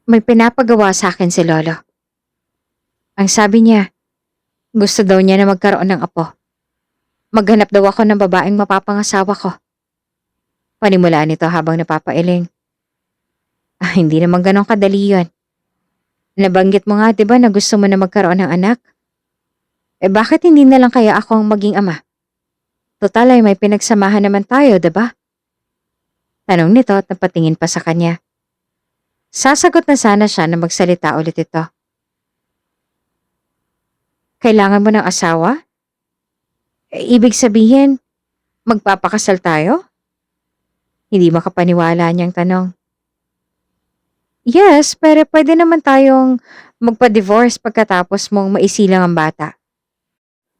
May pinapagawa sa akin si Lolo. Ang sabi niya, gusto daw niya na magkaroon ng apo. Maghanap daw ako ng babaeng mapapangasawa ko. Panimulaan nito habang napapailing. Hindi naman ganon kadali yun. Nabanggit mo nga 'di ba na gusto mo na magkaroon ng anak? Bakit hindi na lang kaya ako ang maging ama? Total ay may pinagsamahan naman tayo 'di ba? Tanong nito at napatingin pa sa kanya. Sasagot na sana siya na magsalita ulit ito. Kailangan mo ng asawa? Ibig sabihin, magpapakasal tayo? Hindi makapaniwala niyang tanong. Yes, pero pwede naman tayong magpa-divorce pagkatapos mong maisilang ang bata.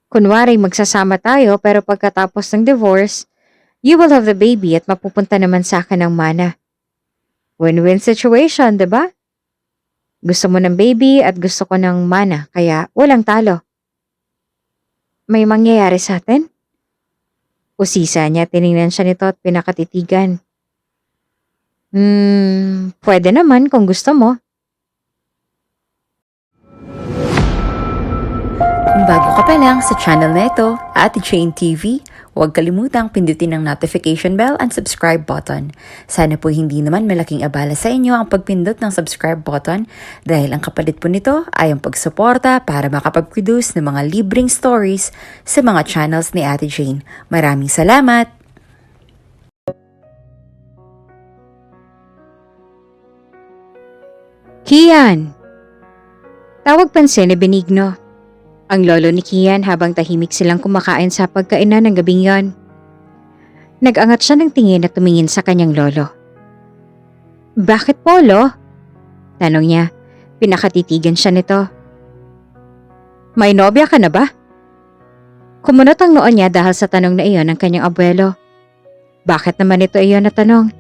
Kunwari magsasama tayo pero pagkatapos ng divorce, you will have the baby at mapupunta naman sa akin ang mana. Win-win situation, 'di ba? Gusto mo ng baby at gusto ko ng mana, kaya walang talo. May mangyayari sa atin? Usisa niya, tiningnan siya nito at pinakatitigan. Pwede naman kung gusto mo. Kung bago ka pa lang sa channel na ito, Ate Jane TV, huwag kalimutang pindutin ang notification bell and subscribe button. Sana po hindi naman malaking abala sa inyo ang pagpindot ng subscribe button dahil ang kapalit po nito ay ang pagsuporta para makapag-produce ng mga libreng stories sa mga channels ni Ate Jane. Maraming salamat! Kian! Tawag pansin ni Benigno. Ang lolo ni Kian habang tahimik silang kumakain sa pagkainan ng gabing yon. Nag-angat siya ng tingin at tumingin sa kanyang lolo. Bakit po, lo? Tanong niya. Pinakatitigan siya nito. May nobya ka na ba? Kumunot ang noon niya dahil sa tanong na iyon ng kanyang abuelo. Bakit naman ito iyon na tanong?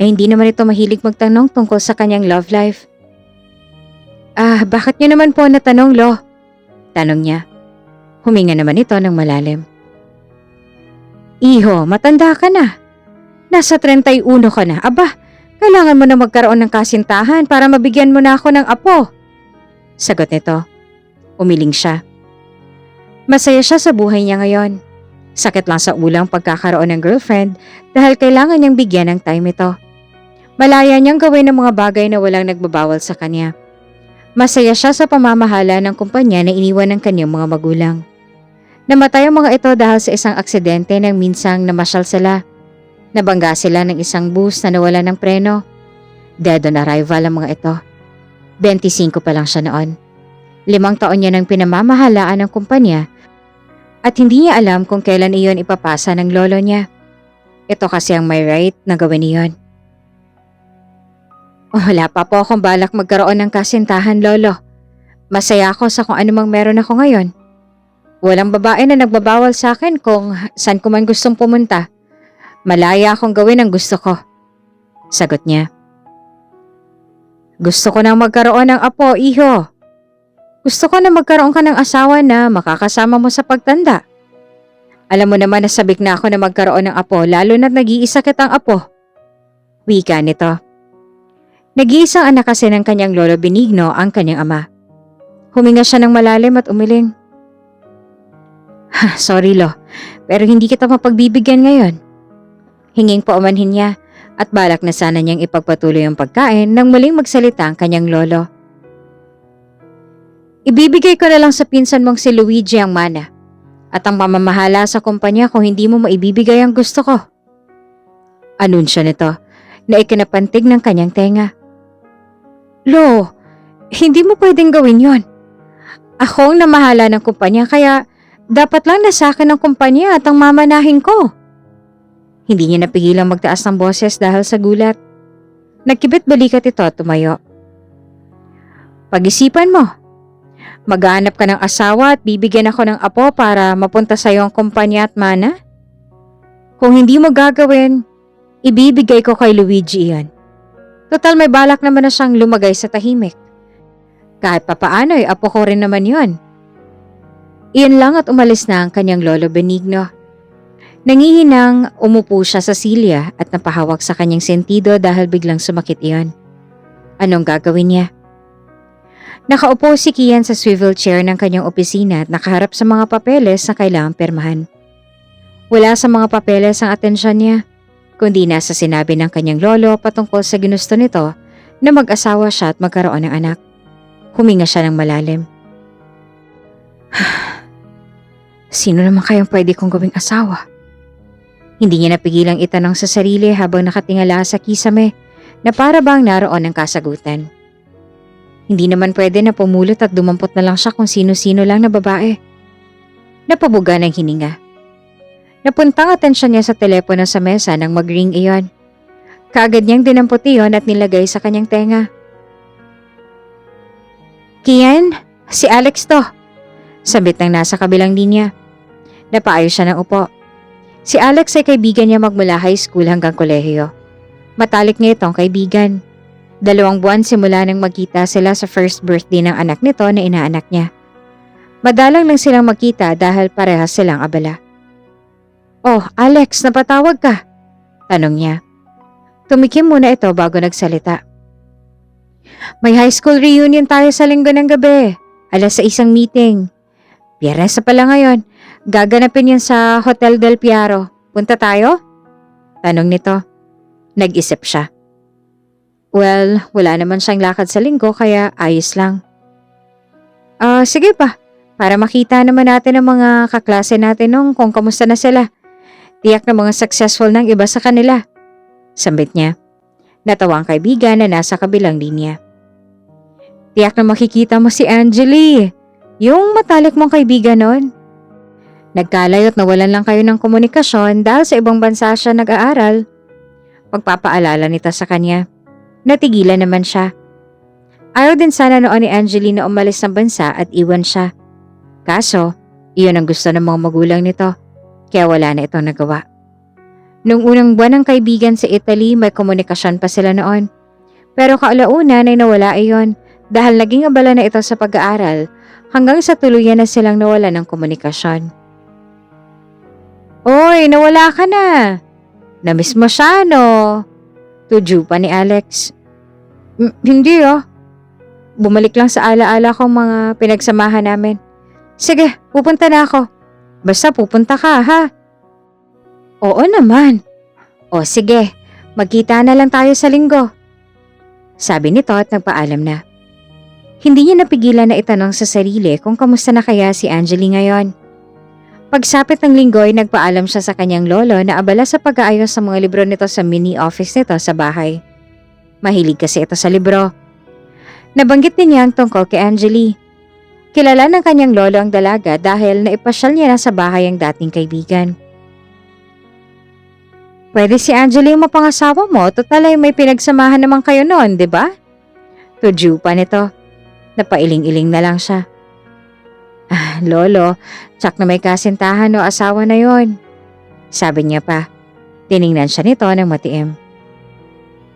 Hindi naman ito mahilig magtanong tungkol sa kanyang love life. Bakit niyo naman po natanong, lo? Tanong niya. Huminga naman ito ng malalim. Iho, matanda ka na. Nasa 31 ka na. Aba, kailangan mo na magkaroon ng kasintahan para mabigyan mo na ako ng apo. Sagot nito. Umiling siya. Masaya siya sa buhay niya ngayon. Sakit lang sa ulang pagkakaroon ng girlfriend dahil kailangan niyang bigyan ng time ito. Malaya niyang gawin ng mga bagay na walang nagbabawal sa kanya. Masaya siya sa pamamahala ng kumpanya na iniwan ng kanyang mga magulang. Namatay ang mga ito dahil sa isang aksidente nang minsang namasyal sila. Nabangga sila ng isang bus na nawala ng preno. Dead on arrival ang mga ito. 25 pa lang siya noon. 5 taon niya nang pinamamahalaan ng kumpanya at hindi niya alam kung kailan iyon ipapasa ng lolo niya. Ito kasi ang may right na gawin iyon. Wala pa po akong balak magkaroon ng kasintahan, lolo. Masaya ako sa kung anumang meron ako ngayon. Walang babae na nagbabawal sa akin kung saan ko man gustong pumunta. Malaya akong gawin ang gusto ko. Sagot niya. Gusto ko nang magkaroon ng apo, iho. Gusto ko na magkaroon ka ng asawa na makakasama mo sa pagtanda. Alam mo naman na sabik na ako na magkaroon ng apo lalo na't nag-iisa kitang apo. Wika nito. Nag-iisang anak kasi ng kanyang lolo Benigno ang kanyang ama. Huminga siya ng malalim at umiling. Sorry lo, pero hindi kita mapagbibigyan ngayon. Hinging paumanhin niya at balak na sana niyang ipagpatuloy ang pagkain nang muling magsalita ang kanyang lolo. Ibibigay ko na lang sa pinsan mong si Luigi ang mana at ang pamamahala sa kumpanya kung hindi mo maibibigay ang gusto ko. Anunsyo nito na ikinapantig ng kanyang tenga. Lo, hindi mo pwedeng gawin yon. Ako ang namahala ng kumpanya kaya dapat lang na sa akin ang kumpanya at ang mamanahin ko. Hindi niya napigilang magtaas ng boses dahil sa gulat. Nagkibit balikat ito at tumayo. Pag-isipan mo. Maghahanap ka ng asawa at bibigyan ako ng apo para mapunta sa iyo ang kumpanya at mana? Kung hindi mo gagawin, ibibigay ko kay Luigi iyan. Total may balak naman na siyang lumagay sa tahimik. Kahit papaano ay apo ko rin naman yon. Iyon lang at umalis na ang kanyang lolo Benigno. Nangihinang umupo siya sa silya at napahawak sa kanyang sentido dahil biglang sumakit iyon. Anong gagawin niya? Nakaupo si Kian sa swivel chair ng kanyang opisina at nakaharap sa mga papeles na kailangang pirmahan. Wala sa mga papeles ang atensyon niya, kundi nasa sinabi ng kanyang lolo patungkol sa ginusto nito na mag-asawa siya at magkaroon ng anak. Huminga siya ng malalim. Sino naman kayang pwede kong gawing asawa? Hindi niya napigilang itanong sa sarili habang nakatingala sa kisame na para bang naroon ang kasagutan. Hindi naman pwede na pumulot at dumampot na lang siya kung sino-sino lang na babae. Napabuga ng hininga. Napuntang atensyon niya sa telepono sa mesa nang mag-ring iyon. Kaagad niyang dinampot iyon at nilagay sa kanyang tenga. Kian, si Alex to. Sabit ng nasa kabilang linya. Napaayos siya ng upo. Si Alex ay kaibigan niya magmula high school hanggang kolehiyo. Matalik niya itong kaibigan. 2 buwan simula nang magkita sila sa first birthday ng anak nito na inaanak niya. Madalang lang silang magkita dahil parehas silang abala. Oh, Alex, napatawag ka? Tanong niya. Tumikim muna ito bago nagsalita. May high school reunion tayo sa linggo ng gabi. 6:00 meeting. Biyernes na pala ngayon. Gaganapin yan sa Hotel Del Piaro. Punta tayo? Tanong nito. Nag-isip siya. Well, wala naman siyang lakad sa linggo kaya ayos lang. Sige pa. Para makita naman natin ang mga kaklase natin nung kung kamusta na sila. Tiyak na mga successful ng iba sa kanila. Sambit niya. Natawa ang kaibigan na nasa kabilang linya. Tiyak na makikita mo si Angeli. Yung matalik mong kaibigan nun. Nagkalayo't nawalan lang kayo ng komunikasyon dahil sa ibang bansa siya nag-aaral. Pagpapaalala nito sa kanya. Natigilan naman siya. Ayaw din sana noon ni Angeli na umalis ng bansa at iwan siya. Kaso, iyon ang gusto ng mga magulang nito. Kaya wala na itong nagawa. Nung unang buwan ng kaibigan sa Italy, may komunikasyon pa sila noon. Pero kalaunan ay nawala iyon dahil naging abala na ito sa pag-aaral hanggang sa tuluyan na silang nawala ng komunikasyon. Oy, nawala ka na. Namiss mo siya, no? Tudyo pa ni Alex. Hindi Bumalik lang sa alaala kong mga pinagsamahan namin. Sige, pupunta na ako. Basta pupunta ka, ha? Oo naman. O sige, magkita na lang tayo sa linggo. Sabi nito at nagpaalam na. Hindi niya napigilan na itanong sa sarili kung kamusta na kaya si Angeli ngayon. Pagsapit ng linggo ay nagpaalam siya sa kanyang lolo na abala sa pag-aayos sa mga libro nito sa mini office nito sa bahay. Mahilig kasi ito sa libro. Nabanggit din niya ang tungkol kay Angeli. Kilala ng kanyang lolo ang dalaga dahil naipasyal niya na sa bahay ang dating kaibigan. Pwede si Angeli yung mapangasawa mo, total ay may pinagsamahan naman kayo noon, di ba? Tudyo pa nito. Napailing-iling na lang siya. Lolo, tsak na may kasintahan o asawa na yon. Sabi niya pa. Tiningnan siya nito ng matiim.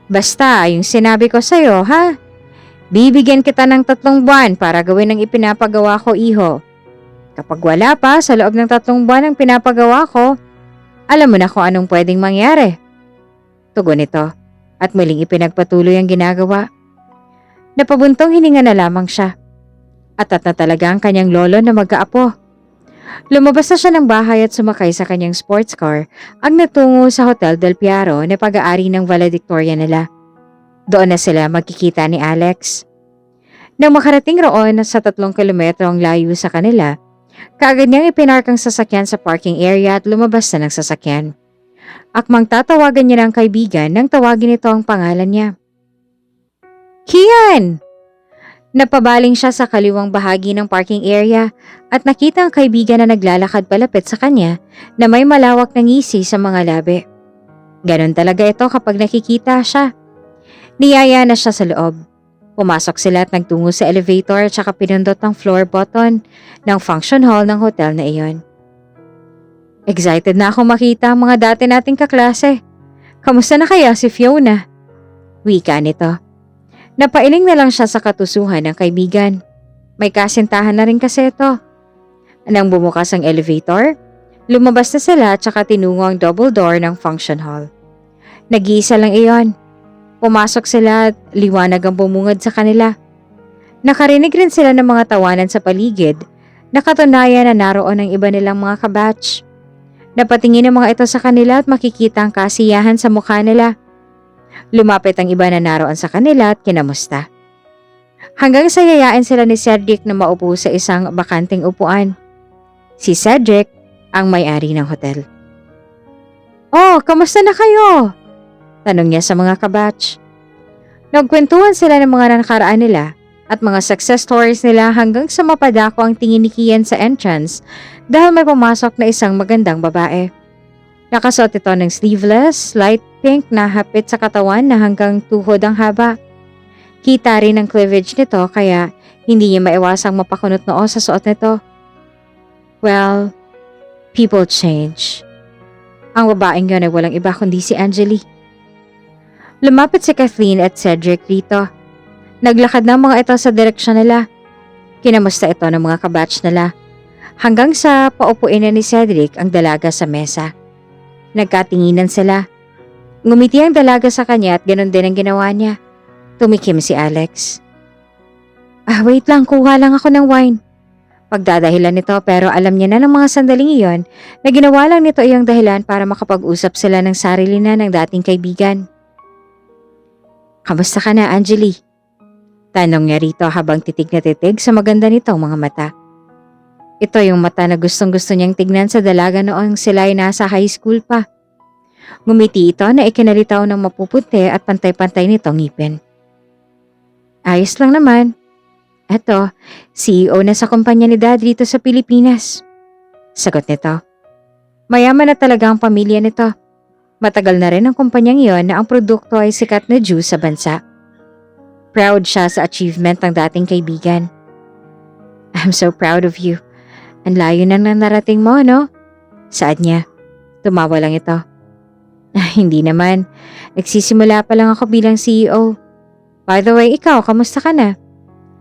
Basta, yung sinabi ko sa'yo, ha? Bibigyan kita ng 3 buwan para gawin ang ipinapagawa ko, iho. Kapag wala pa sa loob ng 3 buwan ang pinapagawa ko, alam mo na kung anong pwedeng mangyari. Tugon nito at muling ipinagpatuloy ang ginagawa. Napabuntong hininga na lamang siya. Atat na talaga ang kanyang lolo na mag-aapo. Lumabas na siya ng bahay at sumakay sa kanyang sports car ang natungo sa Hotel Del Piaro na pag-aari ng valedictorian nila. Doon na sila magkikita ni Alex. Nang makarating roon sa 3 kilometro ang layo sa kanila, kaagad niyang ipinark ang sasakyan sa parking area at lumabas na ng sasakyan. Akmang tatawagan niya ng kaibigan nang tawagin ito ang pangalan niya. Kian! Napabaling siya sa kaliwang bahagi ng parking area at nakita ang kaibigan na naglalakad palapit sa kanya na may malawak na ngisi sa mga labi. Ganon talaga ito kapag nakikita siya. Niyaya na siya sa loob. Pumasok sila at nagtungo sa elevator at saka pinindot ang floor button ng function hall ng hotel na iyon. Excited na ako makita ang mga dati nating kaklase. Kamusta na kaya si Fiona? Wika nito. Napailing na lang siya sa katusuhan ng kaibigan. May kasintahan na rin kasi ito. Nang bumukas ang elevator, lumabas na sila at saka tinungo ang double door ng function hall. Nag-iisa lang iyon. Pumasok sila at liwanag ang bumungad sa kanila. Nakarinig rin sila ng mga tawanan sa paligid na katunayan na naroon ang iba nilang mga kabatch. Napatingin ang mga ito sa kanila at makikita ang kasiyahan sa mukha nila. Lumapit ang iba na naroon sa kanila at kinamusta. Hanggang sa yayain sila ni Cedric na maupo sa isang bakanting upuan. Si Cedric ang may-ari ng hotel. "Oh, kamusta na kayo?" tanong niya sa mga kabatch. Nagkwentuhan sila ng mga nakaraan nila at mga success stories nila hanggang sa mapadako ang tingin ni Kian sa entrance dahil may pumasok na isang magandang babae. Nakasuot ito ng sleeveless, light pink na hapit sa katawan na hanggang tuhod ang haba. Kita rin ang cleavage nito kaya hindi niya maiwasang mapakunot noo sa suot nito. Well, people change. Ang babaeng yun ay walang iba kundi si Angeli. Lumapit si Kathleen at Cedric rito. Naglakad na mga ito sa direksyon nila. Kinamusta ito ng mga kabatch nila. Hanggang sa paupuin na ni Cedric ang dalaga sa mesa. Nagkatinginan sila. Ngumiti ang dalaga sa kanya at ganun din ang ginawa niya. Tumikim si Alex. Wait lang, kuha lang ako ng wine. Pagdadahilan nito pero alam niya na ng mga sandaling iyon na ginawa lang nito iyong dahilan para makapag-usap sila ng sarili na ng dating kaibigan. Kamusta ka na, Angeli? Tanong niya rito habang titig na titig sa maganda nitong mga mata. Ito yung mata na gustong-gusto niyang tignan sa dalaga noong sila ay nasa high school pa. Ngumiti ito na ikinalitaw ng mapuputi at pantay-pantay nitong ngipin. Ayos lang naman. Eto, CEO na sa kumpanya ni Dad rito sa Pilipinas. Sagot nito. Mayaman na talaga ang pamilya nito. Matagal na rin ang kumpanyang iyon na ang produkto ay sikat na juice sa bansa. Proud siya sa achievement ng dating kaibigan. I'm so proud of you. Ang layo na narating mo, no? Saad niya. Tumawa lang ito. Hindi naman. Nagsisimula pa lang ako bilang CEO. By the way, ikaw, kamusta ka na?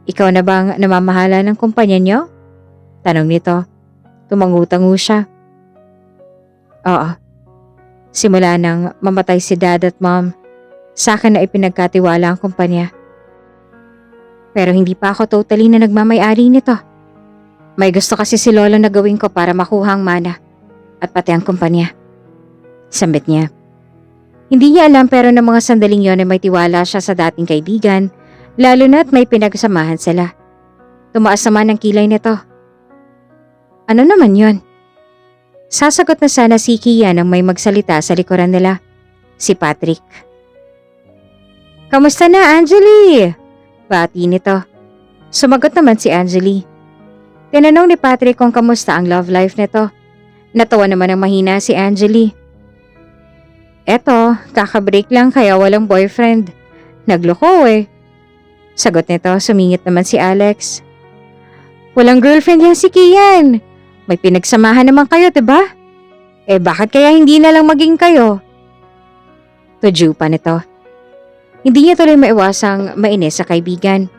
Ikaw na bang namamahala ng kumpanya niyo? Tanong nito. Tumangu-tangu siya. Oo. Simula nang mamatay si Dad at Mom, sa akin na ipinagkatiwala ang kumpanya. Pero hindi pa ako totally na nagmamay-ari nito. May gusto kasi si Lolo na gawin ko para makuha ang mana at pati ang kumpanya. Sambit niya. Hindi niya alam pero ng mga sandaling yon ay may tiwala siya sa dating kaibigan, lalo na't may pinagsamahan sila. Tumaas naman ang kilay nito. Ano naman yon? Sasagot na sana si Kian ang may magsalita sa likuran nila. Si Patrick. Kamusta na, Angeli? Bati nito. Sumagot naman si Angeli. Tinanong ni Patrick kung kamusta ang love life nito. Natawa naman ang mahina si Angeli. Eto, kakabreak lang kaya walang boyfriend. Nagloko eh. Sagot nito, sumingit naman si Alex. Walang girlfriend yan si Kian. May pinagsamahan naman kayo, diba? Bakit kaya hindi na lang maging kayo? Tudyo pa nito. Hindi niya tuloy maiwasang mainis sa kaibigan.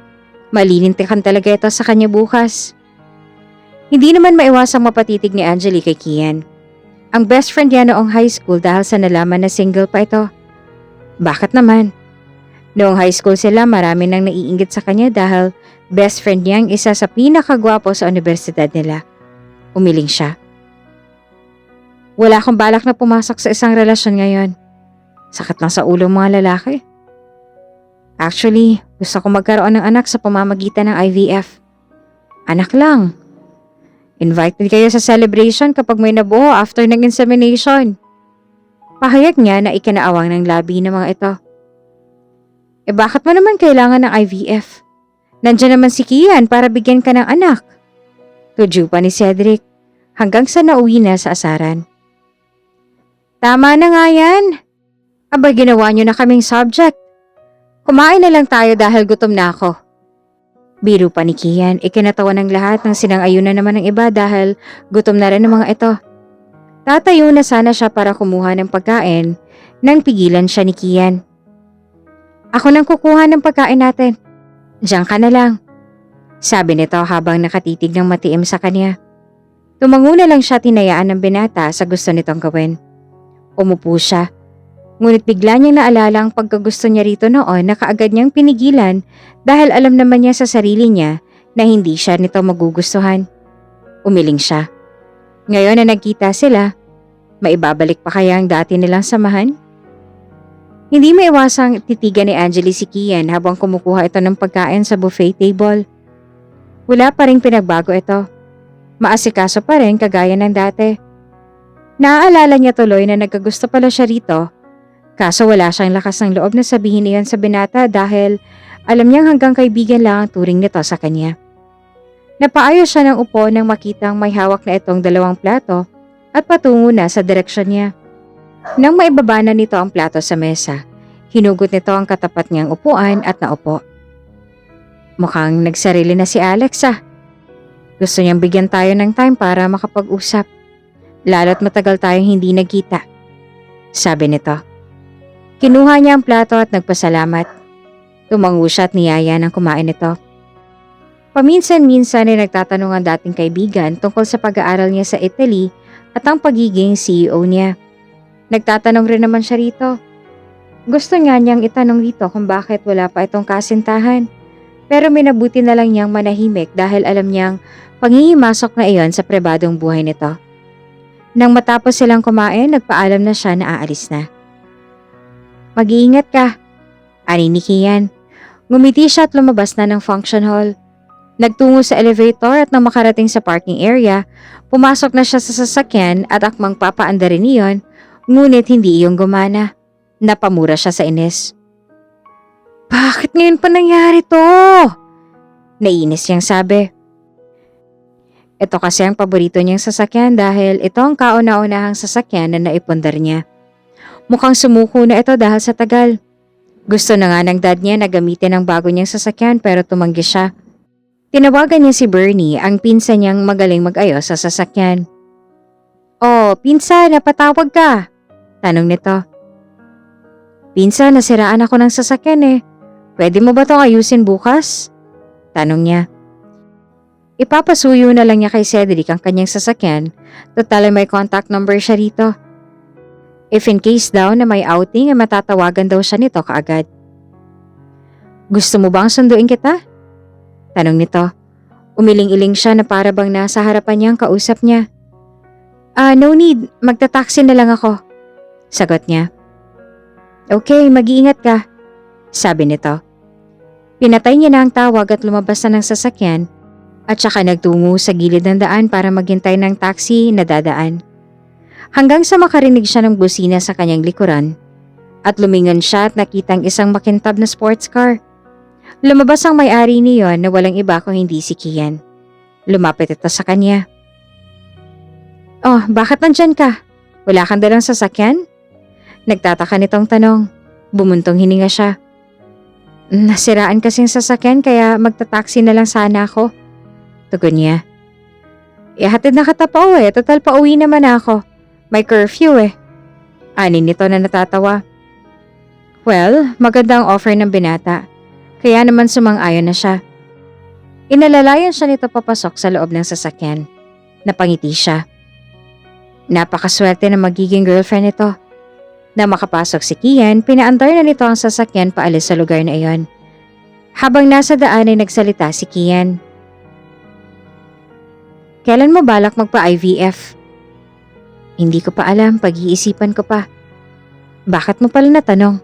Malilintikan talaga ito sa kanya bukas. Hindi naman maiwasang mapatitig ni Angeli kay Kian. Ang best friend niya noong high school dahil sa nalaman na single pa ito. Bakit naman? Noong high school sila marami nang naiinggit sa kanya dahil best friend niya ang isa sa pinakagwapo sa universidad nila. Umiling siya. Wala akong balak na pumasok sa isang relasyon ngayon. Sakit lang sa ulo mga lalaki. Actually, gusto ko magkaroon ng anak sa pamamagitan ng IVF. Anak lang. Invited kayo sa celebration kapag may nabuo after ng insemination. Pahayag niya na ikinaawang ng labi ng mga ito. Bakit mo naman kailangan ng IVF? Nandiyan naman si Kian para bigyan ka ng anak. Tudyo pa ni Cedric hanggang sa nauwi na sa asaran. Tama na nga yan. Aba, ginawa niyo na kaming subject. Kumain na lang tayo dahil gutom na ako. Biro pa ni Kian, ikinatawa ng lahat ng sinang-ayunan naman ng iba dahil gutom na rin ng mga ito. Tatayo na sana siya para kumuha ng pagkain nang pigilan siya ni Kian. Ako nang kukuha ng pagkain natin. Diyan ka na lang. Sabi nito habang nakatitig ng matiim sa kanya. Tumango na lang siya tinayaan ng binata sa gusto nitong gawin. Umupo siya. Ngunit bigla niyang naalala ang pagkagusto niya rito noon na kaagad niyang pinigilan dahil alam naman niya sa sarili niya na hindi siya nito magugustuhan. Umiling siya. Ngayon na nagkita sila, maibabalik pa kaya ang dati nilang samahan? Hindi maiwasang titigan ni Angeli si Kian habang kumukuha ito ng pagkain sa buffet table. Wala pa ring pinagbago ito. Maasikaso pa rin kagaya ng dati. Naaalala niya tuloy na nagkagusto pala siya rito, kaso wala siyang lakas ng loob na sabihin iyon sa binata dahil alam niyang hanggang kaibigan lang ang turing nito sa kanya. Napaayos siya ng upo nang makitang may hawak na itong 2 plato at patungo na sa direksyon niya. Nang maibaba na nito ang plato sa mesa, hinugot nito ang katapat niyang upuan at naupo. Mukhang nagsarili na si Alex Gusto niyang bigyan tayo ng time para makapag-usap. Lalo't matagal tayong hindi nagkita, sabi nito. Kinuha niya ang plato at nagpasalamat. Tumango siya at niyaya ng kumain ito. Paminsan-minsan ay nagtatanong ang dating kaibigan tungkol sa pag-aaral niya sa Italy at ang pagiging CEO niya. Nagtatanong rin naman siya rito. Gusto nga niyang itanong rito kung bakit wala pa itong kasintahan. Pero minabuti na lang niyang manahimik dahil alam niyang pangingimasok na iyon sa pribadong buhay nito. Nang matapos silang kumain, nagpaalam na siya na aalis na. Mag-iingat ka, ani ni Kian. Ngumiti siya at lumabas na ng function hall. Nagtungo sa elevator at nang makarating sa parking area, pumasok na siya sa sasakyan at akmang papaanda rin iyon, ngunit hindi iyong gumana. Napamura siya sa inis. Bakit ngayon pa nangyari to? Nainis niyang sabi. Ito kasi ang paborito niyang sasakyan dahil ito ang kauna-unahang sasakyan na naipundar niya. Mukhang sumuko na ito dahil sa tagal. Gusto na nga ng dad niya na gamitin ang bago niyang sasakyan pero tumanggi siya. Tinawagan niya si Bernie, ang pinsan niyang magaling mag-ayos sa sasakyan. Oh, pinsan, napatawag ka? Tanong nito. Pinsan, nasiraan ako ng sasakyan Pwede mo ba itong ayusin bukas? Tanong niya. Ipapasuyo na lang niya kay Cedric ang kanyang sasakyan, total may contact number siya rito. If in case daw na may outing ay matatawagan daw siya nito kaagad. Gusto mo bang sunduin kita? Tanong nito. Umiling-iling siya na para bang nasa harapan niya ang kausap niya. No need, magta-taxi na lang ako. Sagot niya. Okay, mag-iingat ka, sabi nito. Pinatay niya na ang tawag at lumabas na ng sasakyan at saka nagtungo sa gilid ng daan para maghintay ng taxi na dadaan. Hanggang sa makarinig siya ng busina sa kanyang likuran at lumingon siya at nakitang isang makintab na sports car. Lumabas ang may-ari niyon na walang iba kung hindi si Kian. Lumapit ito sa kanya. Oh, bakit nandyan ka? Wala kang dalang sasakyan? Nagtataka nitong tanong. Bumuntong hininga siya. Nasiraan kasing sasakyan kaya magta-taxi na lang sana ako. Tugon niya. Ihatid na kita pa uwi, total pa uwi naman ako. May curfew Ani nito na natatawa. Well, maganda ang offer ng binata. Kaya naman sumang-ayon na siya. Inalalayan siya nito papasok sa loob ng sasakyan. Napangiti siya. Napakaswerte na magiging girlfriend nito. Na makapasok si Kian, pinaandar na nito ang sasakyan paalis sa lugar na iyon. Habang nasa daan ay nagsalita si Kian. Kailan mo balak magpa-IVF? Hindi ko pa alam, pag-iisipan ko pa. Bakit mo pala natanong?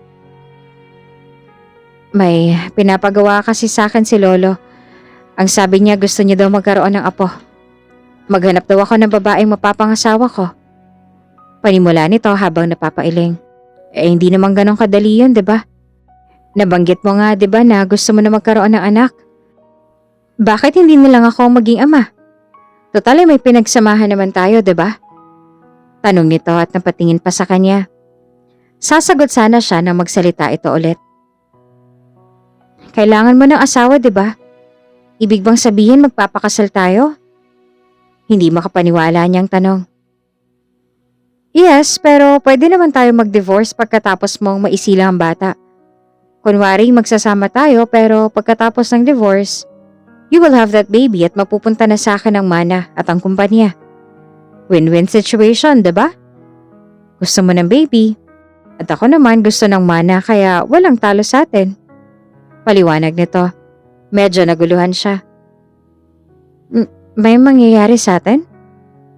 May pinapagawa kasi sa akin si Lolo. Ang sabi niya gusto niya daw magkaroon ng apo. Maghanap daw ako ng babaeng mapapangasawa ko. Panimula nito habang napapailing. Hindi naman ganun kadali yun, diba? Nabanggit mo nga, diba, na gusto mo na magkaroon ng anak? Bakit hindi nilang ako maging ama? Total may pinagsamahan naman tayo, diba? Tanong nito at napatingin pa sa kanya. Sasagot sana siya nang magsalita ito ulit. Kailangan mo ng asawa, diba? Ibig bang sabihin magpapakasal tayo? Hindi makapaniwala niyang tanong. Yes, pero pwede naman tayo mag-divorce pagkatapos mong maisila ang bata. Kunwari magsasama tayo pero pagkatapos ng divorce, you will have that baby at mapupunta na sa akin ang mana at ang kumpanya. Win-win situation, diba? Gusto mo ng baby, At ako naman gusto ng mana kaya walang talo sa atin. Paliwanag nito. Medyo naguluhan siya. May mangyayari sa atin?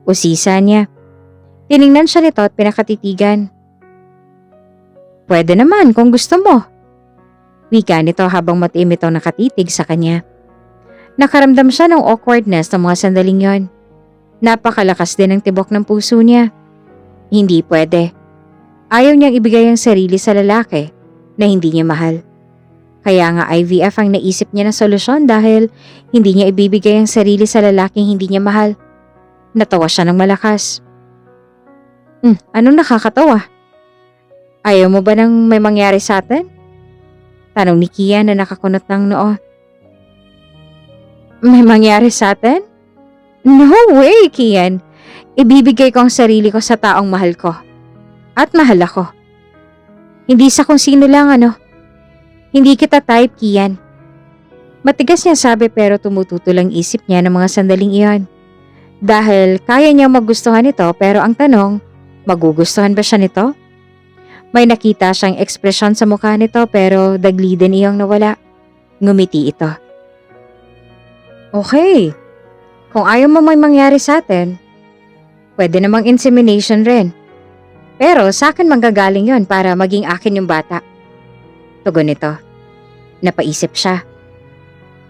Usisa niya. Tiningnan siya nito at pinakatitigan. Pwede naman kung gusto mo. Wika nito habang matiim itong nakatitig sa kanya. Nakaramdam siya ng awkwardness ng mga sandaling yon. Napakalakas din ang tibok ng puso niya. Hindi pwede. Ayaw niyang ibigay ang sarili sa lalaki na hindi niya mahal. Kaya nga IVF ang naisip niya na solusyon dahil hindi niya ibibigay ang sarili sa lalaking hindi niya mahal. Natawa siya ng malakas. Anong nakakatawa? Ayaw mo ba nang may mangyari sa atin? Tanong ni Kian na nakakunot ng noo. May mangyari sa atin? No way, Kian. Ibibigay ko ang sarili ko sa taong mahal ko. At mahal ako. Hindi sa kung sino lang Hindi kita type, Kian. Matigas niya sabi pero tumututo lang isip niya ng mga sandaling iyon. Dahil kaya niya magustuhan ito pero ang tanong, magugustuhan ba siya nito? May nakita siyang ekspresyon sa mukha nito pero dagli din iyong nawala. Ngumiti ito. Okay, kung ayaw mo may mangyari sa atin, pwede namang insemination rin. Pero sa akin manggagaling yon para maging akin yung bata. Tugon nito. Napaisip siya.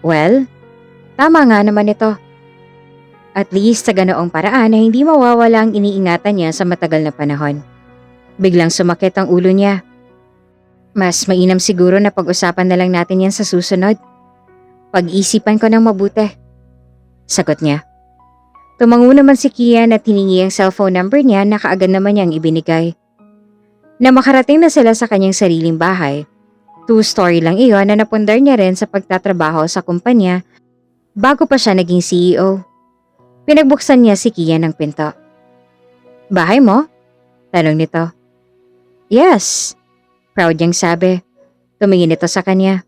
Well, tama nga naman ito. At least sa ganoong paraan na hindi mawawala ang iniingatan niya sa matagal na panahon. Biglang sumakit ang ulo niya. Mas mainam siguro na pag-usapan na lang natin yan sa susunod. Pag-isipan ko ng mabuti. Sagot niya. Tumango naman si Kian at hiningi ang cellphone number niya na kaagad naman niyang ibinigay. Na makarating na sila sa kanyang sariling bahay. 2-story lang iyon na napundar niya rin sa pagtatrabaho sa kumpanya bago pa siya naging CEO. Pinagbuksan niya si Kian ng pinto. Bahay mo? Tanong nito. Yes. Proud niyang sabi. Tumingin ito sa kanya.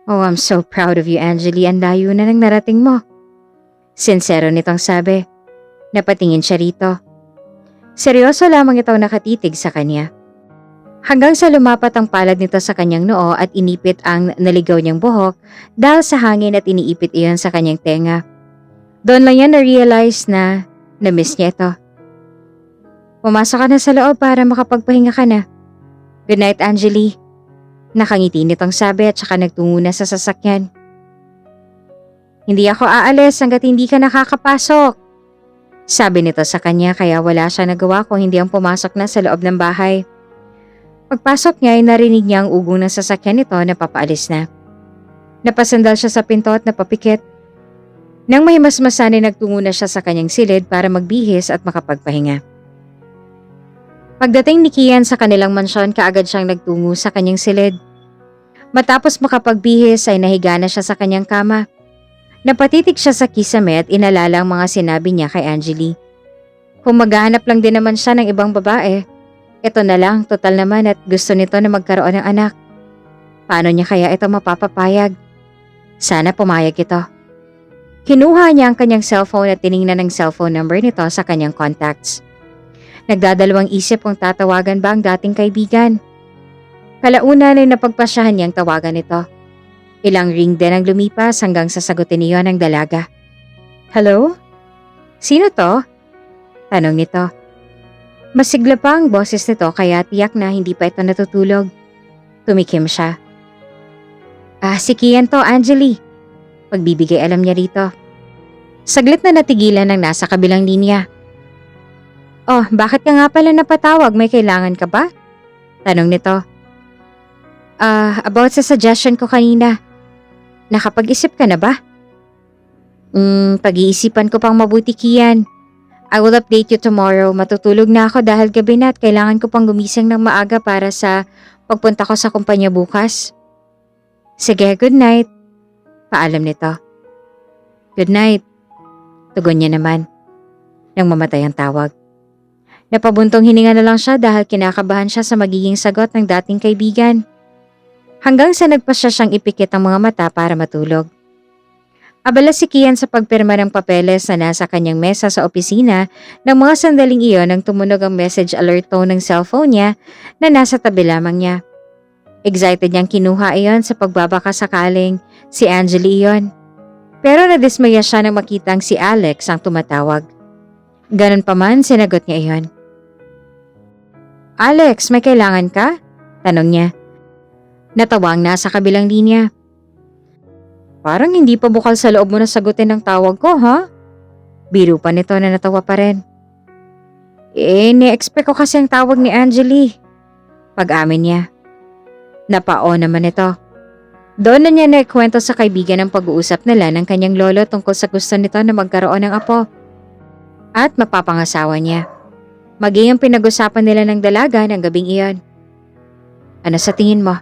Oh, I'm so proud of you, Angeli. Ang layo na nang narating mo. Sincero nitong sabi. Napatingin siya rito. Seryoso lamang itong nakatitig sa kanya. Hanggang sa lumapat ang palad nito sa kanyang noo at inipit ang naligaw niyang buhok dahil sa hangin at iniipit iyon sa kanyang tenga. Doon lang yan na-realize na na-miss niya ito. Pumasok ka na sa loob para makapagpahinga ka na. Good night, Angeli. Nakangiti nitong sabi at saka nagtungo na sa sasakyan. Hindi ako aalis hanggat hindi ka nakakapasok. Sabi nito sa kanya kaya wala siya nagawa kung hindi ang pumasok na sa loob ng bahay. Pagpasok niya ay narinig niya ang ugong ng sasakyan nito na papaalis na. Napasandal siya sa pinto at napapikit. Nang mahimasmasan ay nagtungo na siya sa kanyang silid para magbihis at makapagpahinga. Pagdating ni Kian sa kanilang mansyon, kaagad siyang nagtungo sa kanyang silid. Matapos makapagbihis ay nahiga na siya sa kanyang kama. Napatitig siya sa kisame at inalala ang mga sinabi niya kay Angeli. Kung maghahanap lang din naman siya ng ibang babae, ito na lang, total naman at gusto nito na magkaroon ng anak. Paano niya kaya ito mapapapayag? Sana pumayag ito. Kinuha niya ang kanyang cellphone at tiningnan ang cellphone number nito sa kanyang contacts. Nagdadalawang isip kung tatawagan ba ang dating kaibigan. Kalaunan ay napagpasyahan niyang tawagan ito. Ilang ring din ang lumipas hanggang sasagutin niyo ng dalaga. Hello? Sino to? Tanong nito. Masigla pa ang boses nito kaya tiyak na hindi pa ito natutulog. Tumikim siya. Si Kian to, Angeli. Pagbibigay alam niya rito. Saglit na natigilan ang nasa kabilang linya. Oh, bakit ka nga pala napatawag? May kailangan ka ba? Tanong nito. About sa suggestion ko kanina. Nakapag-isip ka na ba? Pag-iisipan ko pang mabuti, Kian. I will update you tomorrow. Matutulog na ako dahil gabi na at kailangan ko pang gumising ng maaga para sa pagpunta ko sa kumpanya bukas. Sige, good night. Paalam nito. Good night. Tugon niya naman. Nang mamatay ang tawag. Napabuntong hininga na lang siya dahil kinakabahan siya sa magiging sagot ng dating kaibigan. Hanggang sa nagpasya siyang ipikit ang mga mata para matulog. Abala si Kian sa pagpirma ng papeles na nasa kanyang mesa sa opisina ng mga sandaling iyon nang tumunog ang message alert tone ng cellphone niya na nasa tabi lamang niya. Excited niyang kinuha iyon sa pagbabaka sakaling si Angeli iyon. Pero nadismaya siya nang makitang si Alex ang tumatawag. Ganun pa man, sinagot niya iyon. Alex, may kailangan ka? Tanong niya. Natawa ang nasa kabilang linya. Parang hindi pa bukal sa loob mo na sagutin ang tawag ko, ha? Biro pa nito na natawa pa rin. Ni-expect ko kasi ang tawag ni Angeli. Pag-amin niya. Napao naman ito. Doon na niya naikwento sa kaibigan ang pag-uusap nila ng kanyang lolo tungkol sa gusto nito na magkaroon ng apo. At mapapangasawa niya. Maging ang pinag-usapan nila ng dalaga ng gabing iyon. Ano sa tingin mo?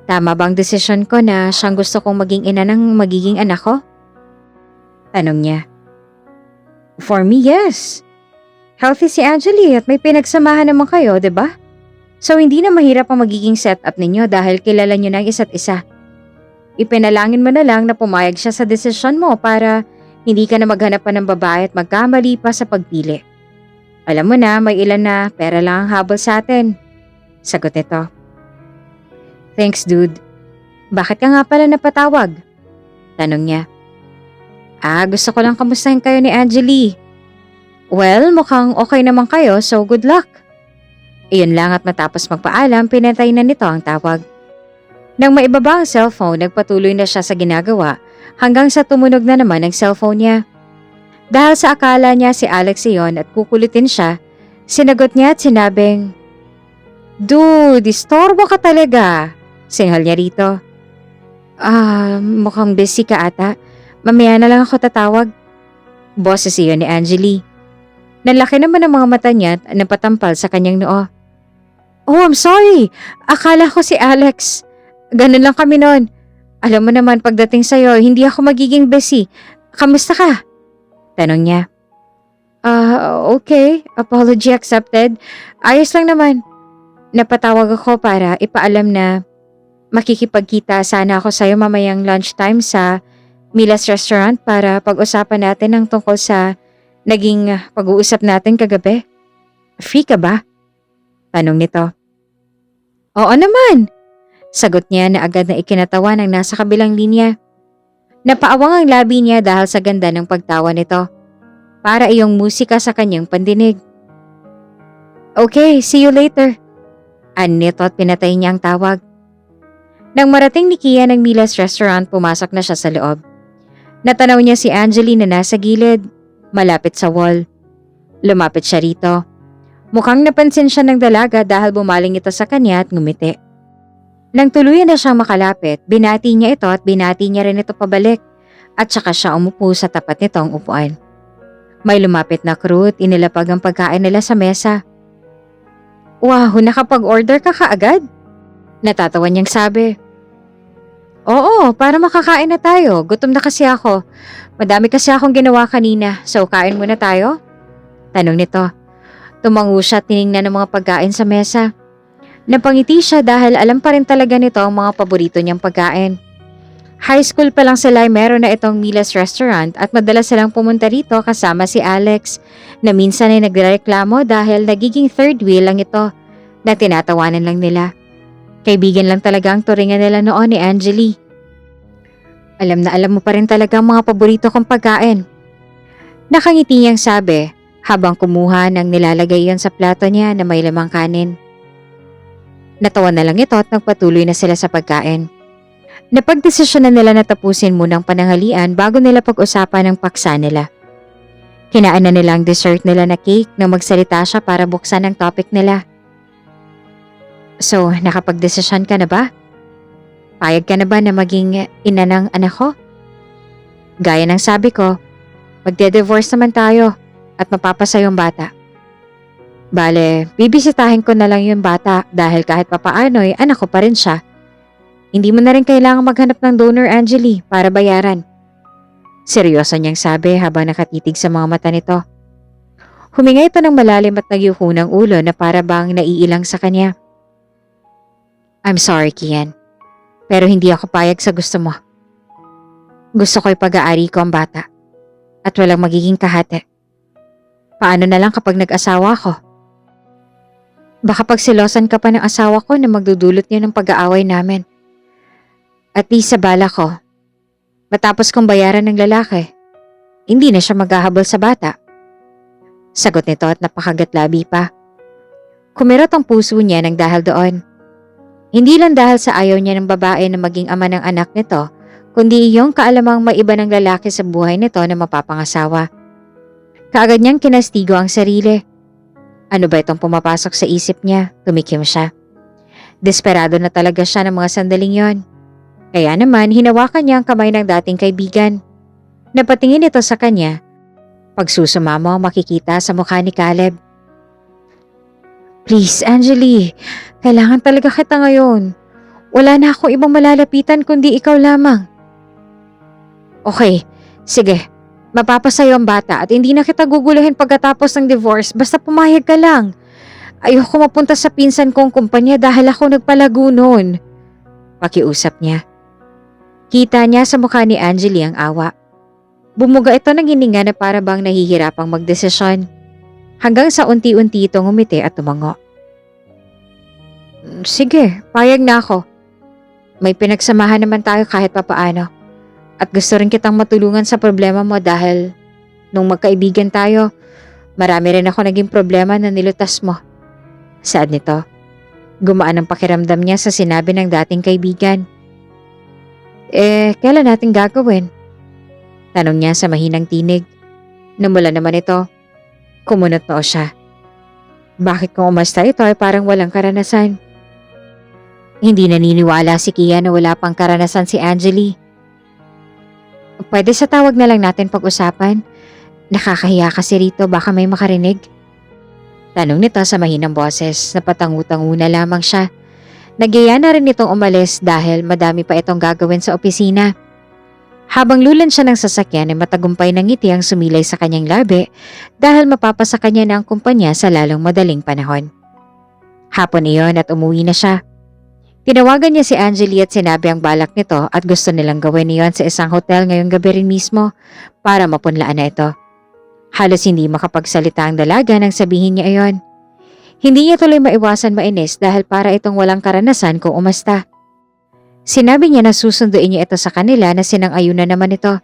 Tama bang desisyon ko na siyang gusto kong maging ina ng magiging anak ko? Tanong niya. For me, yes. Healthy si Angeli at may pinagsamahan naman kayo, 'di ba? So hindi na mahirap ang magiging setup ninyo dahil kilala niyo na ang isa't isa. Ipinalangin mo na lang na pumayag siya sa desisyon mo para hindi ka na maghanap pa ng babae at magkamali pa sa pagpili. Alam mo na, may ilan na pera lang ang habol sa atin. Sagot nito. Thanks, dude. Bakit ka nga pala napatawag? Tanong niya. Gusto ko lang kamustahin kayo ni Angeli. Well, mukhang okay naman kayo, so good luck. Iyon lang at matapos magpaalam, pinatay na nito ang tawag. Nang maibaba ang cellphone, nagpatuloy na siya sa ginagawa hanggang sa tumunog na naman ang cellphone niya. Dahil sa akala niya si Alex iyon at kukulitin siya, sinagot niya at sinabing, Dude, istorbo ka talaga. Singhal niya rito. Mukhang busy ka ata. Mamaya na lang ako tatawag. Boses iyon ni Angeli. Nalaki naman ang mga mata niya at napatampal sa kanyang noo. Oh, I'm sorry. Akala ko si Alex. Ganun lang kami noon. Alam mo naman pagdating sa'yo, hindi ako magiging busy. Kamusta ka? Tanong niya. Okay. Apology accepted. Ayos lang naman. Napatawag ako para ipaalam na makikipagkita sana ako sa'yo mamayang lunchtime sa Mila's Restaurant para pag-usapan natin ang tungkol sa naging pag-uusap natin kagabi. Free ka ba? Tanong nito. Oo naman. Sagot niya na agad na ikinatawa ng nasa kabilang linya. Napaawang ang labi niya dahil sa ganda ng pagtawa nito. Para iyong musika sa kanyang pandinig. Okay, see you later. Nito at pinatay niya ang tawag. Nang marating ni Kian ng Mila's Restaurant, pumasok na siya sa loob. Natanaw niya si Angeli na nasa gilid, malapit sa wall. Lumapit siya rito. Mukhang napansin siya ng dalaga dahil bumaling ito sa kanya at ngumiti. Nang tuluyan na siyang makalapit, binati niya ito at binati niya rin ito pabalik at saka siya umupo sa tapat nitong upuan. May lumapit na crew at inilapag ang pagkain nila sa mesa. Wow, nakapag-order ka kaagad? Natatawa niyang sabi. Oo, para makakain na tayo. Gutom na kasi ako. Madami kasi akong ginawa kanina, so kain muna tayo? Tanong nito. Tumango siya at tiningnan ng mga pagkain sa mesa. Napangiti siya dahil alam pa rin talaga nito ang mga paborito niyang pagkain. High school pa lang sila ay meron na itong Mila's Restaurant at madalas silang pumunta rito kasama si Alex na minsan ay nagrereklamo dahil nagiging third wheel lang ito na tinatawanan lang nila. Kaibigan lang talaga ang turingan nila noon ni Angeli. Alam na alam mo pa rin talaga ang mga paborito kong pagkain. Nakangiti niyang sabi habang kumuha ng nilalagay iyon sa plato niya na may lamang kanin. Natawa na lang ito at nagpatuloy na sila sa pagkain. Napagdesisyon na nila na tapusin munang pananghalian bago nila pag-usapan ang paksa nila. Kinaan na nila ang dessert nila na cake nang magsalita siya para buksan ang topic nila. So, nakapagdesisyon ka na ba? Payag ka na ba na maging ina ng anak ko? Gaya ng sabi ko, magde-divorce naman tayo at mapapasa yung bata. Bale, bibisitahin ko na lang yung bata dahil kahit papaano ay anak ko pa rin siya. Hindi mo na rin kailangang maghanap ng donor, Angeli, para bayaran. Seryoso niyang sabi habang nakatitig sa mga mata nito. Huminga ito ng malalim at nagyuko ng ulo na para bang naiilang sa kanya. I'm sorry, Kian. Pero hindi ako payag sa gusto mo. Gusto ko'y pag-aari ko ang bata at walang magiging kahate. Paano na lang kapag nag-asawa ko? Baka pagsilosan ka pa ng asawa ko na magdudulot niya ng pag-aaway namin. At least sa bala ko, matapos kong bayaran ng lalaki, hindi na siya maghahabol sa bata. Sagot nito at napakagatlabi pa. Kumirot ang puso niya nang dahil doon. Hindi lang dahil sa ayaw niya ng babae na maging ama ng anak nito, kundi iyong kaalamang maiba ng lalaki sa buhay nito na mapapangasawa. Kaagad niyang kinastigo ang sarili. Ano ba itong pumapasok sa isip niya? Tumikim siya. Desperado na talaga siya ng mga sandaling yon. Kaya naman hinawakan niya ang kamay ng dating kaibigan. Napatingin ito sa kanya. Pagsusumamo makikita sa mukha ni Caleb. Please, Angeli. Kailangan talaga kita ngayon. Wala na akong ibang malalapitan kundi ikaw lamang. Okay, sige. Mapapasayo ang bata at hindi na kita guguluhin pagkatapos ng divorce basta pumayag ka lang. Ayoko mapunta sa pinsan kong kumpanya dahil ako nagpalago noon. Pakiusap niya. Kita niya sa mukha ni Angeli ang awa. Bumuga ito ng hininga na para bang nahihirapang magdesisyon. Hanggang sa unti-unti itong umiti at tumango. Sige, payag na ako. May pinagsamahan naman tayo kahit papaano. At gusto rin kitang matulungan sa problema mo dahil nung magkaibigan tayo, marami rin ako naging problema na nilutas mo. Saad nito. Gumaan ang pakiramdam niya sa sinabi ng dating kaibigan. Kailan natin gagawin? Tanong niya sa mahinang tinig. Namula naman ito. Kumunot noo siya. Bakit kung umasta ito ay parang walang karanasan? Hindi naniniwala si Kia na wala pang karanasan si Angeli. Pwede sa tawag na lang natin pag-usapan. Nakakahiya kasi rito, baka may makarinig. Tanong nito sa mahinang boses, napatangu-tangu na lamang siya. Nagyaya na rin itong umalis dahil madami pa itong gagawin sa opisina. Habang lulan siya ng sasakyan ay matagumpay ng ngiti ang sumilay sa kanyang labi dahil mapapasa kanya na ang kumpanya sa lalong madaling panahon. Hapon iyon at umuwi na siya. Tinawagan niya si Angeli at sinabi ang balak nito at gusto nilang gawin niyon sa isang hotel ngayong gabi rin mismo para mapunlaan na ito. Halos hindi makapagsalita ang dalaga nang sabihin niya iyon. Hindi niya tuloy maiwasan mainis dahil para itong walang karanasan kung umasta. Sinabi niya na susunduin niya ito sa kanila na sinang-ayunan naman ito.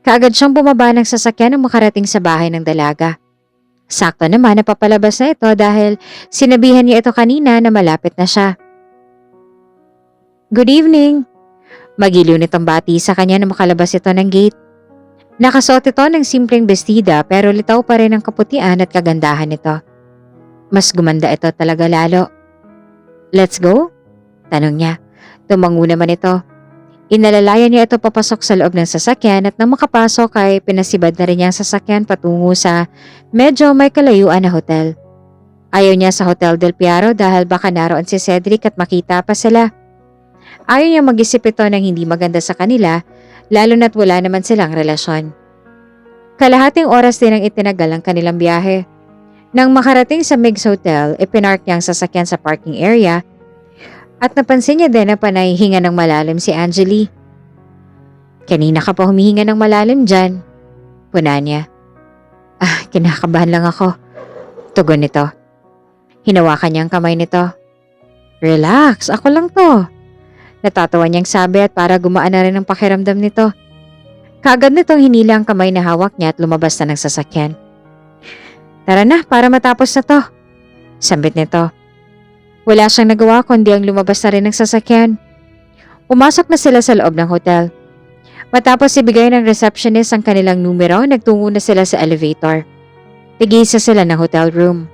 Kaagad siyang bumaba ng sasakyan nang makarating sa bahay ng dalaga. Sakto naman na papalabas na ito dahil sinabihan niya ito kanina na malapit na siya. Good evening! Magiliw nitong bati sa kanya na makalabas ito ng gate. Nakasuot ito ng simpleng bestida pero litaw pa rin ang kaputian at kagandahan nito. Mas gumanda ito talaga lalo. Let's go? Tanong niya. Tumango naman ito. Inalalayan niya ito papasok sa loob ng sasakyan at nang makapasok ay pinasibad na rin niya ang sasakyan patungo sa medyo may kalayuan na hotel. Ayaw niya sa Hotel Del Piaro dahil baka naroon si Cedric at makita pa sila. Ayaw niya mag-isip ito ng hindi maganda sa kanila, lalo na't wala naman silang relasyon. Kalahating oras din ang itinagal ang kanilang biyahe. Nang makarating sa Miggs Hotel, ipinark niya ang sasakyan sa parking area at napansin niya din na panay hinga ng malalim si Angeli. Kanina ka pa humihinga ng malalim dyan. Puna niya. Kinakabahan lang ako. Tugon nito. Hinawakan niya ang kamay nito. Relax, ako lang to. Natatawa niyang sabi at para gumaan na rin ang pakiramdam nito. Kaagad nitong hinila ang kamay na hawak niya at lumabas na ng sasakyan. Tara na para matapos na to. Sambit nito. Wala siyang nagawa kundi ang lumabas na rin ng sasakyan. Pumasok na sila sa loob ng hotel. Matapos ibigay ng receptionist ang kanilang numero, nagtungo na sila sa elevator. Tigisa sila ng hotel room.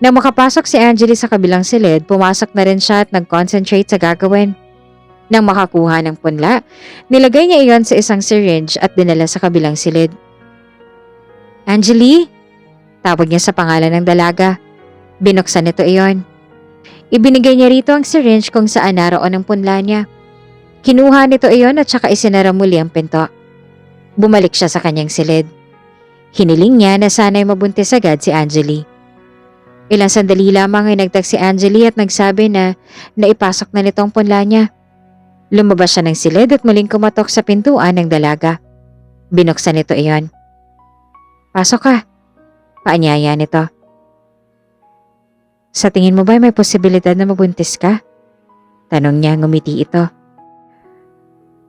Nang makapasok si Angeli sa kabilang silid, pumasok na rin siya at nag-concentrate sa gagawin. Nang makakuha ng punla, nilagay niya iyon sa isang syringe at dinala sa kabilang silid. Angeli? Tawag niya sa pangalan ng dalaga. Binuksan nito iyon. Ibinigay niya rito ang syringe kung saan naroon ang punla niya. Kinuha nito iyon at saka isinara muli ang pinto. Bumalik siya sa kanyang silid. Hiniling niya na sana'y mabuntis agad si Angeli. Ilang sandali lamang ay nagtag si Angeli at nagsabi na naipasok na nitong punla niya. Lumabas siya ng silid at muling kumatok sa pintuan ng dalaga. Binuksan nito iyon. Pasok ka. Paanyaya nito. Sa tingin mo ba may posibilidad na mabuntis ka? Tanong niya, ngumiti ito.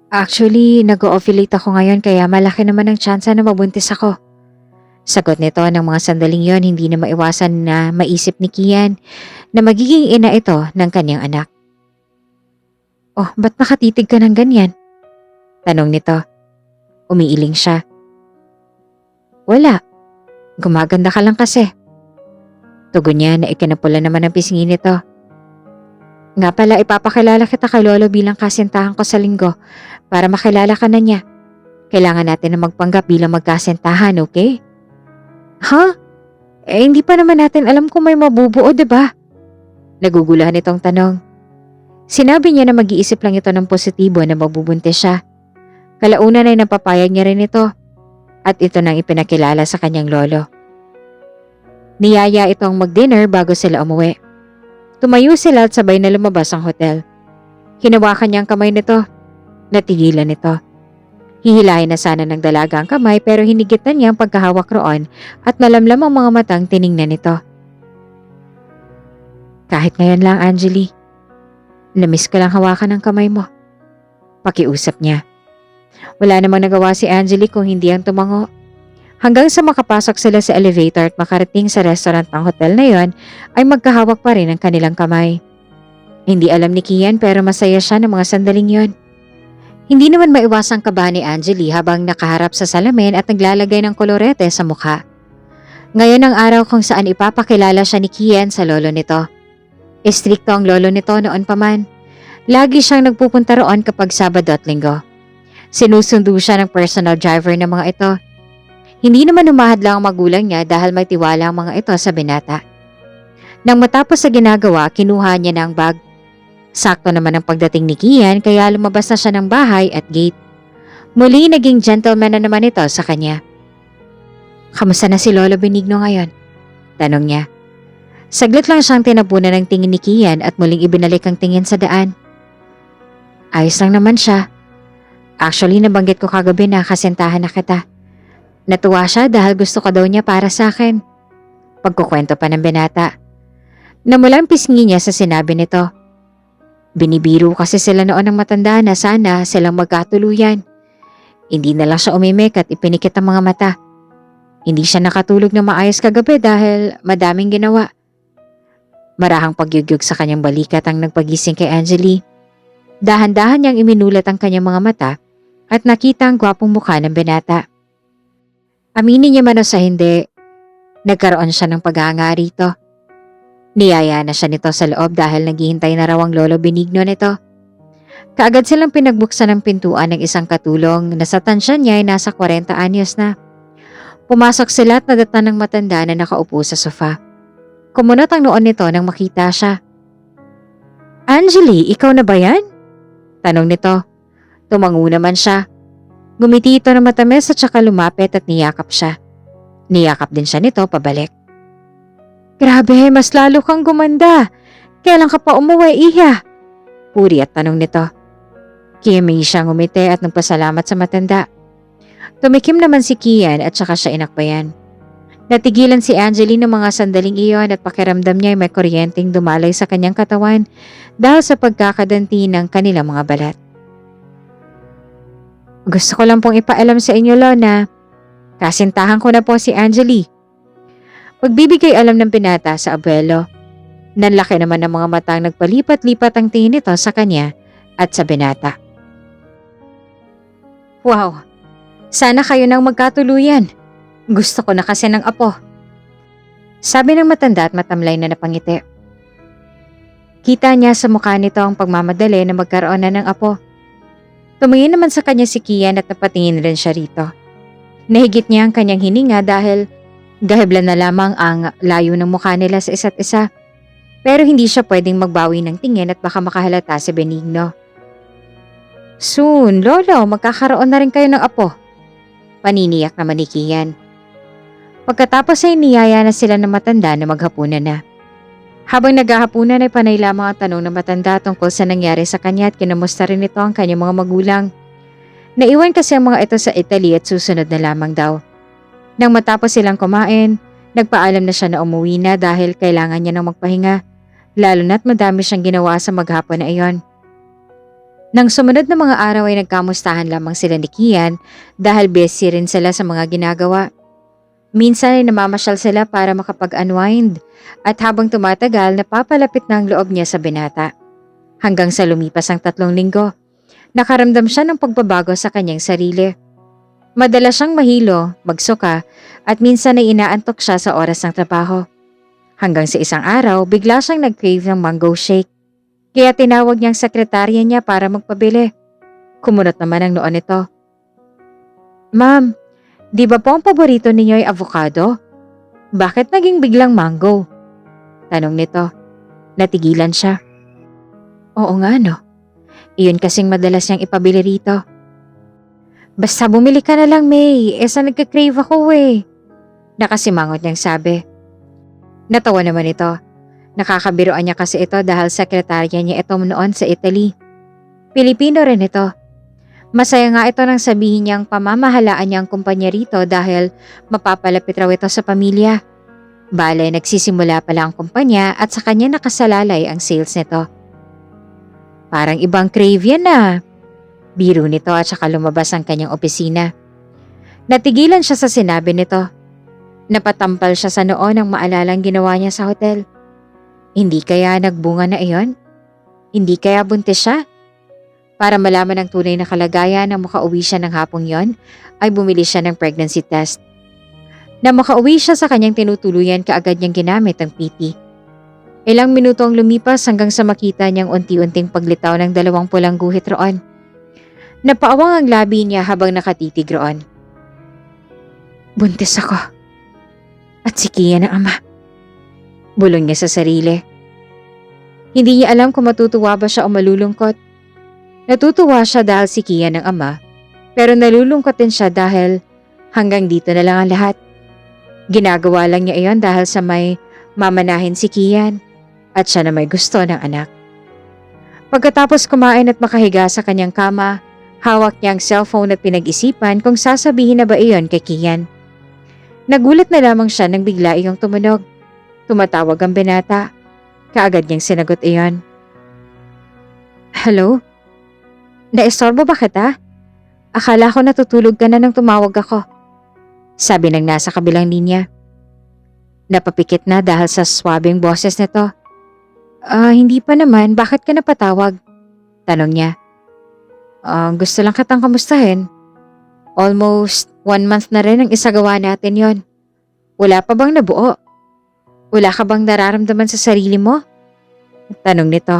Actually, nag-ovulate ako ngayon kaya malaki naman ang tsansa na mabuntis ako. Sagot nito ng mga sandaling yon, hindi na maiwasan na maisip ni Kian na magiging ina ito ng kanyang anak. Oh, ba't nakatitig ka ng ganyan? Tanong nito. Umiiling siya. Wala. Gumaganda ka lang kasi. Tugon niya na ikinapula naman ang pisngi nito. Nga pala, ipapakilala kita kay Lolo bilang kasintahan ko sa linggo para makilala ka na niya. Kailangan natin na magpanggap bilang magkasintahan, okay? Ha? Hindi pa naman natin alam kung may mabubuo, diba? Naguguluhan itong tanong. Sinabi niya na mag-iisip lang ito ng positibo na mabubuntis siya. Kalaunan ay napapayag niya rin ito at ito nang ipinakilala sa kanyang lolo. Niyaya itong mag-dinner bago sila umuwi. Tumayo sila at sabay na lumabas ang hotel. Hinawakan niya ang kamay nito. Natigilan ito. Hihilahin na sana ng dalaga ang kamay pero hinigitan niya ang pagkahawak roon at nalamlam ang mga matang tiningnan nito. Kahit ngayon lang, Angeli. Namiss ko lang hawakan ang kamay mo. Pakiusap niya. Wala namang nagawa si Angeli kung hindi ang tumango. Hanggang sa makapasok sila sa elevator at makarating sa restaurant ng hotel na yon, ay magkahawak pa rin ang kanilang kamay. Hindi alam ni Kian pero masaya siya ng mga sandaling yon. Hindi naman maiwasang kabahan ni Angeli habang nakaharap sa salamin at naglalagay ng kolorete sa mukha. Ngayon ang araw kung saan ipapakilala siya ni Kian sa lolo nito. Istrikto ang lolo nito noon pa man. Lagi siyang nagpupunta roon kapag Sabado at Linggo. Sinusundo siya ng personal driver ng mga ito. Hindi naman umahadlang ang magulang niya dahil may tiwala ang mga ito sa binata. Nang matapos sa ginagawa, kinuha niya na ang bag. Sakto naman ang pagdating ni Kian kaya lumabas na siya ng bahay at gate. Muli naging gentleman na naman ito sa kanya. Kamusta na si Lolo Benigno ngayon? Tanong niya. Saglit lang siyang tinapunan ng tingin ni Kian at muling ibinalik ang tingin sa daan. Ayos lang naman siya. Actually, nabanggit ko kagabi na kasintahan na kita. Natuwa siya dahil gusto ka daw niya para sa akin. Pagkukwento pa ng binata. Namulang pisngi niya sa sinabi nito. Binibiro kasi sila noon ng matanda na sana silang magkatuluyan. Hindi na lang siya umimik at ipinikit ang mga mata. Hindi siya nakatulog na maayos kagabi dahil madaming ginawa. Marahang pagyugyug sa kanyang balikat ang nagpagising kay Angeli. Dahan-dahan niyang iminulat ang kanyang mga mata at nakita ang gwapong mukha ng binata. Aminin niya man o sa hindi, nagkaroon siya ng paghanga rito. Niyaya na siya nito sa loob dahil naghihintay na raw ang Lolo Benigno nito. Kaagad silang pinagbuksan ng pintuan ng isang katulong na sa tansya niya ay nasa 40 anyos na. Pumasok sila at nadatnan ng matanda na nakaupo sa sofa. Kumunot ang noon nito nang makita siya. Angeli, ikaw na ba yan? Tanong nito. Tumango naman siya. Gumiti ito ng matamis at saka lumapit at niyakap siya. Niyakap din siya nito pabalik. Grabe, mas lalo kang gumanda. Kailan ka pa umuwi, Iha? Puri at tanong nito. Kimi siyang umiti at nagpasalamat sa matanda. Tumikim naman si Kian at saka siya inakbayan. Natigilan si Angeli ng mga sandaling iyon at pakiramdam niya ay may kuryenteng dumalay sa kanyang katawan dahil sa pagkakadanti ng kanilang mga balat. Gusto ko lang pong ipaalam sa inyo, Lona. Kasintahan ko na po si Angeli. Pagbibigay alam ng binata sa abuelo. Nanlaki naman ng mga matang nagpalipat-lipat ang tingin nito sa kanya at sa binata. Wow, sana kayo nang magkatuluyan. Gusto ko na kasi ng apo. Sabi ng matanda at matamlay na napangiti. Kita niya sa mukha nito ang pagmamadali na magkaroon na ng apo. Tumingin naman sa kanya si Kian at napatingin rin siya rito. Nahigit niya ang kanyang hininga dahil gahiblan na lamang ang layo ng mukha nila sa isa't isa. Pero hindi siya pwedeng magbawi ng tingin at baka makahalata si Benigno. Soon, Lolo, magkakaroon na rin kayo ng apo. Paniniyak naman ni Kian. Pagkatapos ay niyaya na sila ng matanda na maghapunan na. Habang naghahapunan ay panay lamang ang tanong ng matanda tungkol sa nangyari sa kanya at kinamusta rin ito ang kanyang mga magulang. Naiwan kasi ang mga ito sa Italy at susunod na lamang daw. Nang matapos silang kumain, nagpaalam na siya na umuwi na dahil kailangan niya ng magpahinga, lalo na't madami siyang ginawa sa maghapon na iyon. Nang sumunod na mga araw ay nagkamustahan lamang sila ni Kian dahil busy rin sila sa mga ginagawa. Minsan ay namamasyal sila para makapag-unwind at habang tumatagal napapalapit na ang loob niya sa binata. Hanggang sa lumipas ang 3 linggo, nakaramdam siya ng pagbabago sa kanyang sarili. Madalas siyang mahilo, magsuka at minsan ay inaantok siya sa oras ng trabaho. Hanggang sa isang araw, bigla siyang nag-crave ng mango shake. Kaya tinawag niyang sekretarya niya para magpabili. Kumunot naman ang noon nito. "Ma'am, di ba po ang paborito ninyo ay avocado? Bakit naging biglang mango?" Tanong nito. Natigilan siya. "Oo nga no. Iyon kasing madalas niyang ipabili rito." "Basta bumili ka na lang, May. Sa nagka-crave ako eh." Nakasimangot niyang sabi. Natawa naman ito. Nakakabiruan niya kasi ito dahil sekretarya niya ito noon sa Italy. Pilipino rin ito. Masaya nga ito nang sabihin niyang pamamahalaan niya ang kumpanya rito dahil mapapalapit raw ito sa pamilya. Bale, nagsisimula pala ang kumpanya at sa kanya nakasalalay ang sales nito. Parang ibang crave yan ah. Biro nito at saka lumabas ang kanyang opisina. Natigilan siya sa sinabi nito. Napatampal siya sa noo nang maalalang ginawa niya sa hotel. Hindi kaya nagbunga na iyon? Hindi kaya buntis siya? Para malaman ang tunay na kalagayan nang makauwi siya ng hapong yon, ay bumili siya ng pregnancy test. Nang makauwi siya sa kanyang tinutuluyan, kaagad niyang ginamit ang PT. Ilang minuto ang lumipas hanggang sa makita niyang unti-unting paglitaw ng 2 pulang guhit roon. Napaawang ang labi niya habang nakatitig roon. Buntis ako. At si Kian ang ama. Bulong niya sa sarili. Hindi niya alam kung matutuwa ba siya o malulungkot. Natutuwa siya dahil si Kian ang ama, pero nalulungkot din siya dahil hanggang dito na lang ang lahat. Ginagawa lang niya iyon dahil sa may mamanahin si Kian at siya na may gusto ng anak. Pagkatapos kumain at makahiga sa kanyang kama, hawak niya ang cellphone at pinag-isipan kung sasabihin na ba iyon kay Kian. Nagulat na lamang siya nang bigla iyong tumunog. Tumatawag ang binata. Kaagad niyang sinagot iyon. "Hello? Naistorbo ba kita? Akala ko natutulog ka na nang tumawag ako." Sabi ng nasa kabilang linya. Napapikit na dahil sa swabing boses nito. Hindi pa naman. Bakit ka napatawag?" Tanong niya. Gusto lang kitang kamustahin. Almost 1 month na rin ang isagawa natin yon. Wala pa bang nabuo? Wala ka bang nararamdaman sa sarili mo? Tanong nito.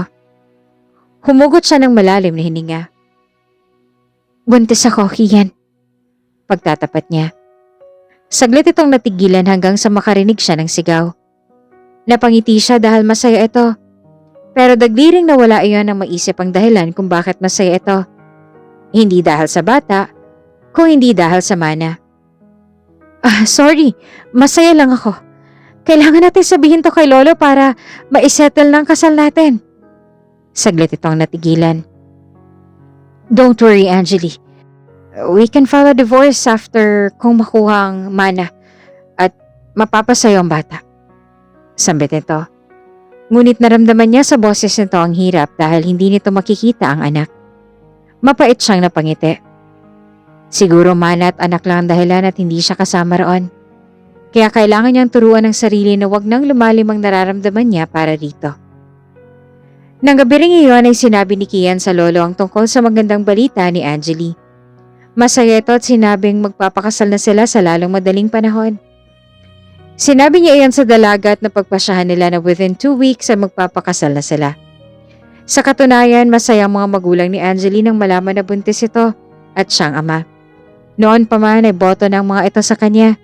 Humugot siya ng malalim na hininga. Buntis ako, Kian. Pagtatapat niya. Saglit itong natigilan hanggang sa makarinig siya ng sigaw. Napangiti siya dahil masaya ito. Pero dagdiring nawala iyon ang maisip ang dahilan kung bakit masaya ito. Hindi dahil sa bata, kung hindi dahil sa mana. Sorry, masaya lang ako. Kailangan natin sabihin to kay Lolo para maisettle ng kasal natin. Saglit itong natigilan. Don't worry, Angeli. We can file a divorce after kung makuha ang mana at mapapasayo ang bata. Sambit nito. Ngunit naramdaman niya sa boses nito ang hirap dahil hindi nito makikita ang anak. Mapait siyang napangiti. Siguro mana at anak lang ang dahilan at hindi siya kasama roon. Kaya kailangan niyang turuan ng sarili na wag nang lumalim ang nararamdaman niya para rito. Nang gabi ring iyon ay sinabi ni Kian sa lolo ang tungkol sa magandang balita ni Angeli. Masaya ito at sinabing magpapakasal na sila sa lalong madaling panahon. Sinabi niya iyon sa dalaga at napagpasyahan nila na within 2 weeks ay magpapakasal na sila. Sa katunayan, masaya ang mga magulang ni Angeli nang malaman na buntis ito at siyang ama. Noon pa man ay boto ng mga ito sa kanya.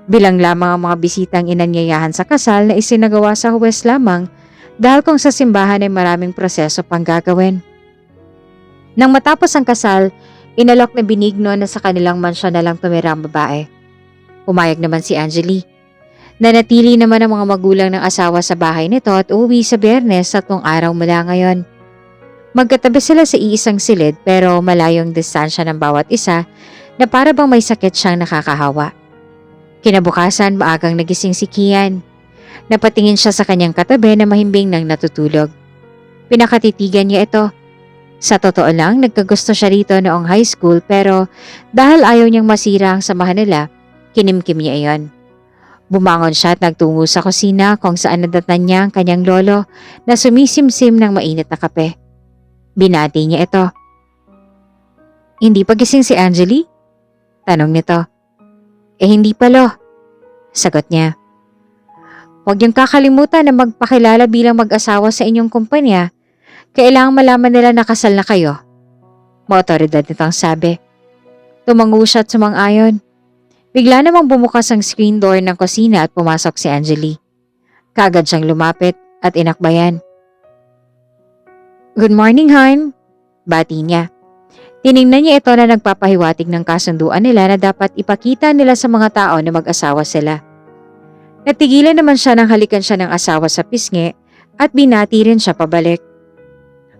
Bilang lamang ang mga bisitang inanyayahan sa kasal na isinagawa sa huwes lamang dahil kung sa simbahan ay maraming proseso pang gagawin. Nang matapos ang kasal, inalok na Benigno na sa kanilang mansyon na lang tumira ang babae. Pumayag naman si Angeli. Nanatili naman ang mga magulang ng asawa sa bahay nito at uuwi sa Biyernes 3 araw mula ngayon. Magkatabi sila sa iisang silid pero malayong distansya ng bawat isa na para bang may sakit siyang nakakahawa. Kinabukasan maagang nagising si Kian. Napatingin siya sa kanyang katabi na mahimbing nang natutulog. Pinakatitigan niya ito. Sa totoo lang, nagkagusto siya rito noong high school pero dahil ayaw niyang masira ang samahan nila, kinimkim niya iyon. Bumangon siya at nagtungo sa kusina kung saan nadatnan niya ang kanyang lolo na sumisimsim ng mainit na kape. Binati niya ito. "Hindi pa gising si Angeli?" Tanong nito. Hindi pa lo." Sagot niya. "Huwag niyong kakalimutan na magpakilala bilang mag-asawa sa inyong kumpanya. Kailangang malaman nila na kasal na kayo." Maotoridad nitong sabi. Tumango siya at sumang-ayon. Bigla namang bumukas ang screen door ng kusina at pumasok si Angeli. Kaagad siyang lumapit at inakbayan. "Good morning, hon." Bati niya. Tiningnan niya ito na nagpapahiwatig ng kasunduan nila na dapat ipakita nila sa mga tao na mag-asawa sila. Natigilan naman siya nang halikan siya ng asawa sa pisngi at binati rin siya pabalik.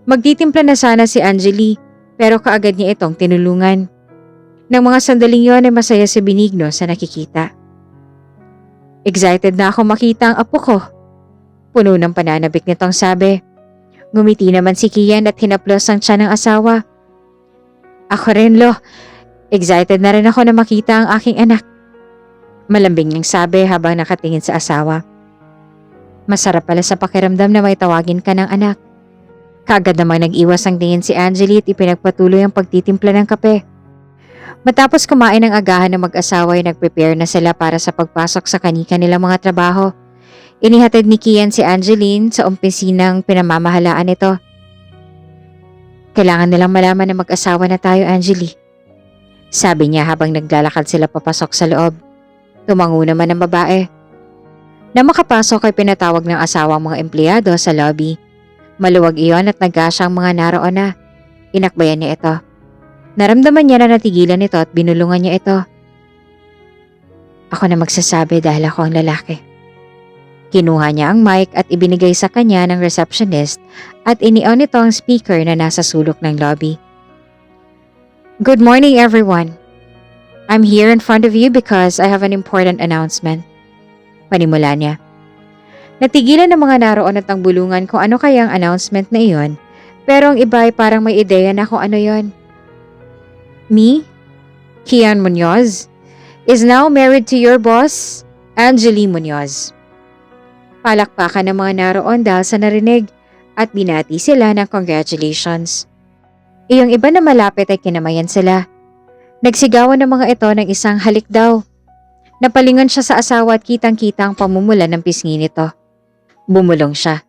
Magtitimpla na sana si Angeli pero kaagad niya itong tinulungan. Nang mga sandaling yon ay masaya si Benigno sa nakikita. "Excited na ako makita ang apo ko." Puno ng pananabik nitong sabi. Ngumiti naman si Kian at hinaplos ang tiyan ng asawa. "Ako rin, lo. Excited na rin ako na makita ang aking anak." Malambing niyang sabi habang nakatingin sa asawa. "Masarap pala sa pakiramdam na may tawagin ka ng anak." Kaagad namang nag-iwas ang tingin si Angeli at ipinagpatuloy ang pagtitimpla ng kape. Matapos kumain ng agahan ng mag-asawa ay nag-prepare na sila para sa pagpasok sa kani-kanilang mga trabaho. Inihatid ni Kian si Angeline sa opisinang pinamamahalaan nito. "Kailangan nilang malaman na mag-asawa na tayo, Angeli," sabi niya habang naglalakad sila papasok sa loob. Tumango naman ang babae. Nang makapasok ay pinatawag ng asawa ang mga empleyado sa lobby. Maluwag iyon at nagkasya ang mga naroon na. Inakbayan niya ito. Naramdaman niya na natigilan ito at binulungan niya ito. "Ako na magsasabi dahil ako ang lalaki." Kinuha niya ang mic at ibinigay sa kanya ng receptionist at ini-on ito ang speaker na nasa sulok ng lobby. "Good morning, everyone. I'm here in front of you because I have an important announcement." Panimula niya. Natigilan ng mga naroon at ang bulungan kung ano kaya ang announcement na iyon, pero ang iba ay parang may ideya na kung ano yon. "Me, Kian Munoz, is now married to your boss, Angeli Munoz." Palakpakan ng mga naroon dahil sa narinig at binati sila ng congratulations. Iyong iba na malapit ay kinamayan sila. Nagsigawan ng mga ito ng isang halik daw. Napalingon siya sa asawa at kitang-kita ang pamumula ng pisngi nito. Bumulong siya.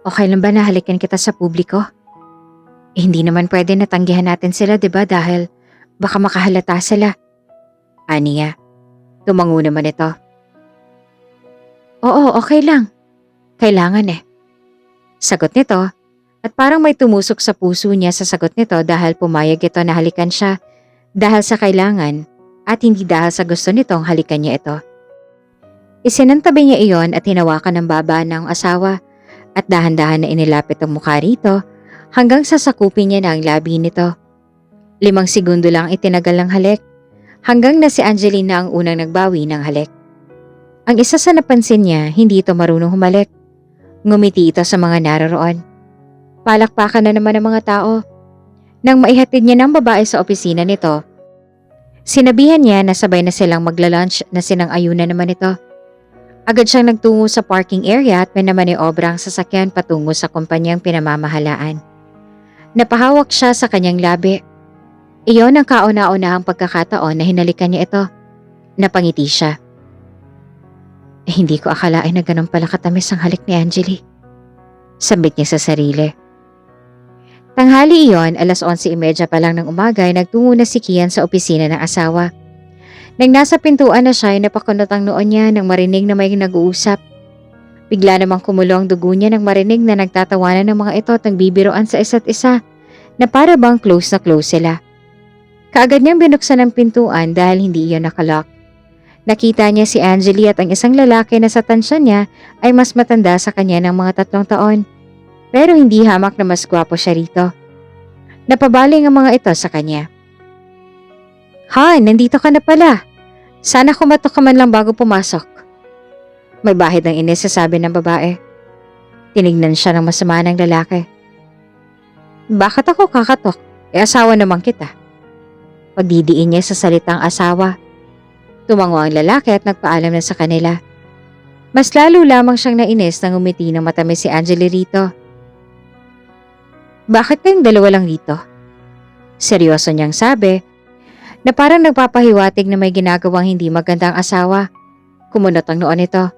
"Okay lang ba na halikan kita sa publiko? Hindi naman pwede na tanggihan natin sila, 'di ba? Dahil baka makahalata sila." Aniya. Tumango naman ito. "Oo, okay lang. Kailangan eh." Sagot nito at parang may tumusok sa puso niya sa sagot nito dahil pumayag ito na halikan siya dahil sa kailangan at hindi dahil sa gusto nitong halikan niya ito. Isinantabi niya iyon at hinawakan ng baba ng asawa at dahan-dahan na inilapit ang mukha rito hanggang sasakupin niya na ang labi nito. 5 segundo lang itinagal ng halik hanggang na si Angelina ang unang nagbawi ng halik. Ang isa sa napansin niya, hindi ito marunong humalik. Ngumiti ito sa mga naroroon. Palakpakan na naman ang mga tao. Nang maihatid niya ng babae sa opisina nito, sinabihan niya na sabay na silang magla-lunch na sinang-ayunan naman ito. Agad siyang nagtungo sa parking area at pinamaniobra ang sasakyan patungo sa kumpanyang pinamamahalaan. Napahawak siya sa kanyang labi. Iyon ang kauna-unahang pagkakataon na hinalikan niya ito. Napangiti siya. Hindi ko akalain na ganun pala katamis ang halik ni Angeli. Sambit niya sa sarili. Tanghali iyon, 11:30 pa lang ng umaga ay nagtungo na si Kian sa opisina ng asawa. Nang nasa pintuan na siya ay napakunot ang noon niya nang marinig na may nag-uusap. Bigla namang kumulo ang dugo niya nang marinig na nagtatawanan ng mga ito at nagbibiroan sa isa't isa na para bang close na close sila. Kaagad niyang binuksan ang pintuan dahil hindi iyon nakalock. Nakita niya si Angeli at ang isang lalaki na sa tansya niya ay mas matanda sa kanya ng mga 3 taon. Pero hindi hamak na mas gwapo siya rito. Napabaling ang mga ito sa kanya. Han, nandito ka na pala. Sana kumatok ka man lang bago pumasok. May bahid ng inis sa sabi ng babae. Tinignan siya ng masama ng lalaki. Bakit ako kakatok? Asawa naman kita. Pagdidiin niya sa salitang asawa. Tumango ang lalaki at nagpaalam na sa kanila. Mas lalo lamang siyang nainis nang umiti ng matamis si Angeli rito. Bakit kayong dalawa lang rito? Seryoso niyang sabi na parang nagpapahiwatig na may ginagawang hindi magandang asawa. Kumunot ang noon nito.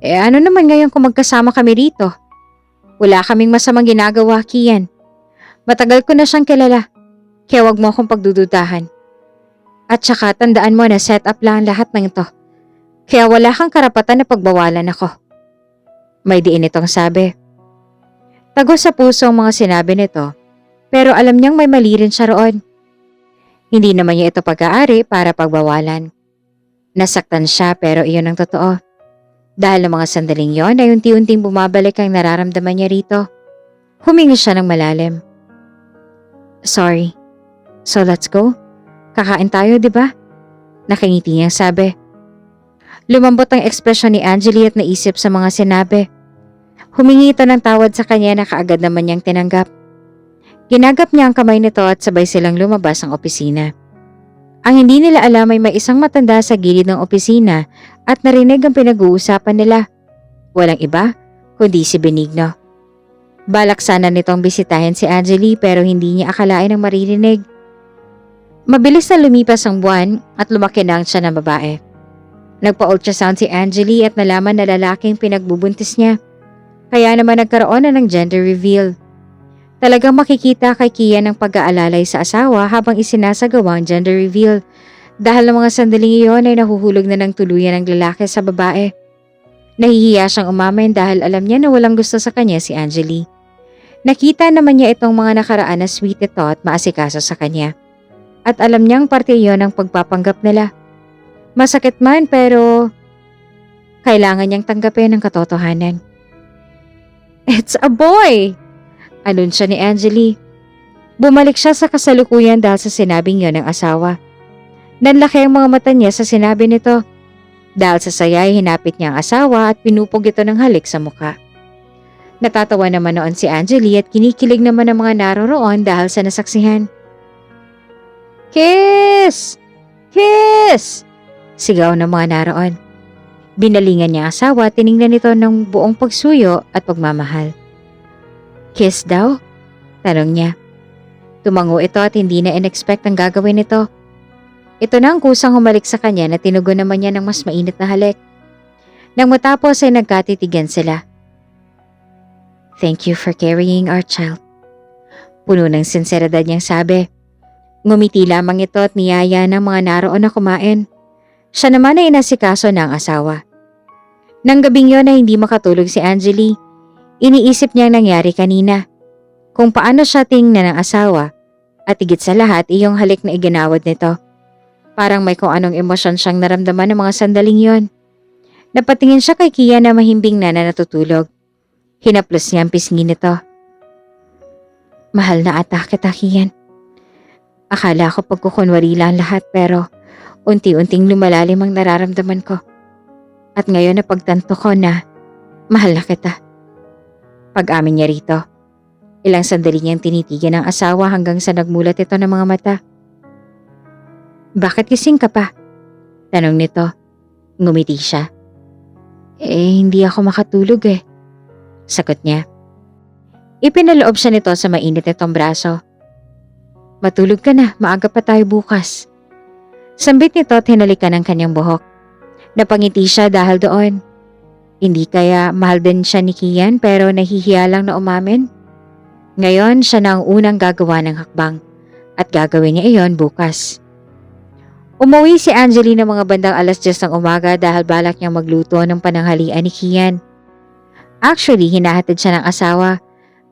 Ano naman ngayon kung magkasama kami rito? Wala kaming masamang ginagawa, Kian. Matagal ko na siyang kilala, kaya wag mo akong pagdududahan. At saka tandaan mo na set up lang lahat ng ito. Kaya wala kang karapatan na pagbawalan ako. May diin itong sabi. Tagos sa puso ang mga sinabi nito, pero alam niyang may mali rin siya roon. Hindi naman niya ito pag-aari para pagbawalan. Nasaktan siya pero iyon ang totoo. Dahil ng mga sandaling yon ay unti-unting bumabalik ang nararamdaman niya rito. Huminga siya ng malalim. Sorry. So let's go? Kakain tayo, di ba? Nakangiti niyang sabi. Lumambot ang ekspresyon ni Angeli at naisip sa mga sinabi. Humingi ito ng tawad sa kanya na kaagad naman niyang tinanggap. Ginagap niya ang kamay nito at sabay silang lumabas ang opisina. Ang hindi nila alam ay may isang matanda sa gilid ng opisina at narinig ang pinag-uusapan nila. Walang iba, kundi si Benigno. Balak sana nitong bisitahin si Angeli pero hindi niya akalain ang maririnig. Mabilis na lumipas ang buwan at lumaki na ang siya ng babae. Nagpa-ultrasound si Angeli at nalaman na lalaking pinagbubuntis niya. Kaya naman nagkaroon na ng gender reveal. Talagang makikita kay Kian ang pag-aalalay sa asawa habang isinasagawa ang gender reveal. Dahil ng mga sandaling iyon ay nahuhulog na ng tuluyan ng lalaki sa babae. Nahihiya siyang umamin dahil alam niya na walang gusto sa kanya si Angeli. Nakita naman niya itong mga nakaraan na sweet ito at maasikaso sa kanya. At alam niyang parte iyon ng pagpapanggap nila. Masakit man pero kailangan niyang tanggapin ang katotohanan. It's a boy! Anunsya ni Angeli. Bumalik siya sa kasalukuyan dahil sa sinabing yon ng asawa. Nanlaki ang mga mata niya sa sinabi nito. Dahil sa saya ay hinapit niya ang asawa at pinupog ito ng halik sa mukha. Natatawa naman noon si Angeli at kinikilig naman ang mga naroroon dahil sa nasaksihan. Kiss! Kiss! Sigaw ng mga naroon. Binalingan niya ang asawa at tiningnan ito ng buong pagsuyo at pagmamahal. Kiss daw? Tanong niya. Tumango ito at hindi na in-expect ang gagawin nito. Ito na ang kusang humalik sa kanya na tinugon naman niya ng mas mainit na halik. Nang matapos ay nagkatitigan sila. Thank you for carrying our child. Puno ng sinseridad niyang sabi. Ngumiti lamang ito at niyaya ng mga naroon na kumain. Siya naman ay inasikaso ng asawa. Nang gabing yon ay hindi makatulog si Angeli. Iniisip niya ang nangyari kanina. Kung paano siya tingnan ng asawa at higit sa lahat iyong halik na iginawad nito. Parang may kung anong emosyon siyang naramdaman ng mga sandaling yon. Napatingin siya kay Kian na mahimbing na natutulog. Hinaplos niya ang pisngi nito. Mahal na ata kita, Kian. Akala ko pagkukunwari lang lahat pero unti-unting lumalalim ang nararamdaman ko. At ngayon napagtanto ko na mahal na kita. Pag-amin niya rito. Ilang sandali niyang tinitigan ang asawa hanggang sa nagmulat ito ng mga mata. Bakit gising ka pa? Tanong nito. Ngumiti siya. Hindi ako makatulog eh. Sagot niya. Ipinaloob siya nito sa mainit nitong braso. Matulog ka na, maaga pa tayo bukas. Sambit nito at hinalikan ang kanyang buhok. Napangiti siya dahil doon. Hindi kaya mahal din siya ni Kian pero nahihiya lang na umamin? Ngayon siya na ang unang gagawa ng hakbang at gagawin niya iyon bukas. Umuwi si Angeli ng mga bandang 10:00 ng umaga dahil balak niyang magluto ng pananghalian ni Kian. Actually, hinahatid siya ng asawa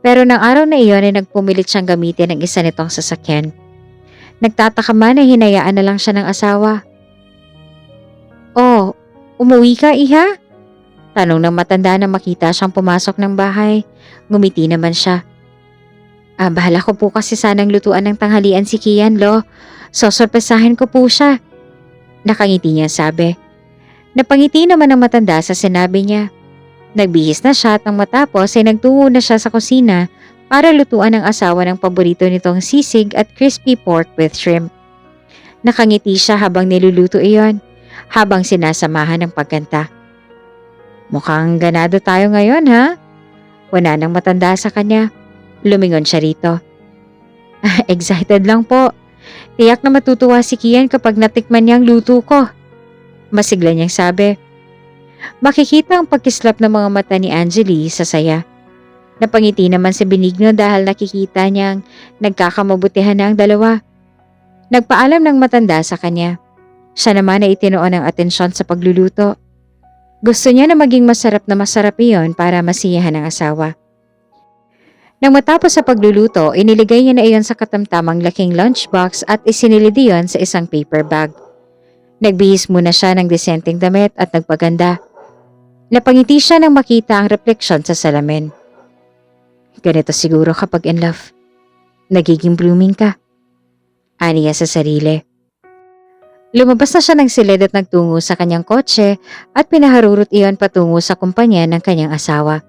pero ng araw na iyon ay nagpumilit siyang gamitin ang isa nitong sasakyan. Nagtataka man ay hinayaan na lang siya ng asawa. Oh, umuwi ka, iha? Tanong ng matanda na makita siyang pumasok ng bahay. Ngumiti naman siya. Bahala ko po kasi sanang lutuan ng tanghalian si Kian, Lo. Sosorpresahin ko po siya. Nakangiti niya sabi. Napangiti naman ang matanda sa sinabi niya. Nagbihis na siya at nang matapos ay nagtungo na siya sa kusina para lutuan ang asawa ng paborito nitong sisig at crispy pork with shrimp. Nakangiti siya habang niluluto iyon, habang sinasamahan ng pagkanta. Mukhang ganado tayo ngayon, ha? Wala nang matanda sa kanya. Lumingon siya rito. Excited lang po. Tiyak na matutuwa si Kian kapag natikman niya ang luto ko. Masigla niyang sabi. Makikita ang pagkislap ng mga mata ni Angeli sa saya. Napangiti naman si Benigno dahil nakikita niyang nagkakamabutihan na ang dalawa. Nagpaalam ng matanda sa kanya. Siya naman ay itinoon ng atensyon sa pagluluto. Gusto niya na maging masarap iyon para masiyahan ang asawa. Nang matapos sa pagluluto, iniligay niya na iyon sa katamtamang laking lunchbox at isinilid iyon sa isang paper bag. Nagbihis muna siya ng disenteng damit at nagpaganda. Napangiti siya nang makita ang refleksyon sa salamin. Ganito siguro kapag in love. Nagiging blooming ka. Aniya sa sarili. Lumabas na siya ng silid at nagtungo sa kanyang kotse at pinaharurot iyon patungo sa kumpanya ng kanyang asawa.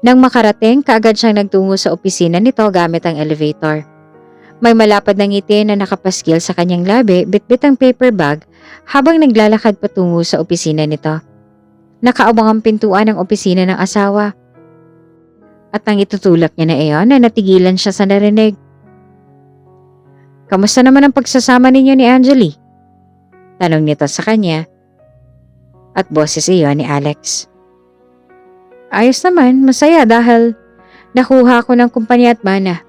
Nang makarating, kaagad siyang nagtungo sa opisina nito gamit ang elevator. May malapad na ngiti na nakapaskil sa kanyang labi, bitbit ang paper bag habang naglalakad patungo sa opisina nito. Nakaabang ang pintuan ng opisina ng asawa. At nang itutulak niya na iyon, na natigilan siya sa narinig. Kamusta naman ang pagsasama ninyo ni Angeli? Tanong nito sa kanya. At boses iyon ni Alex. Ayos naman, masaya dahil nakuha ko ng kumpanya at mana.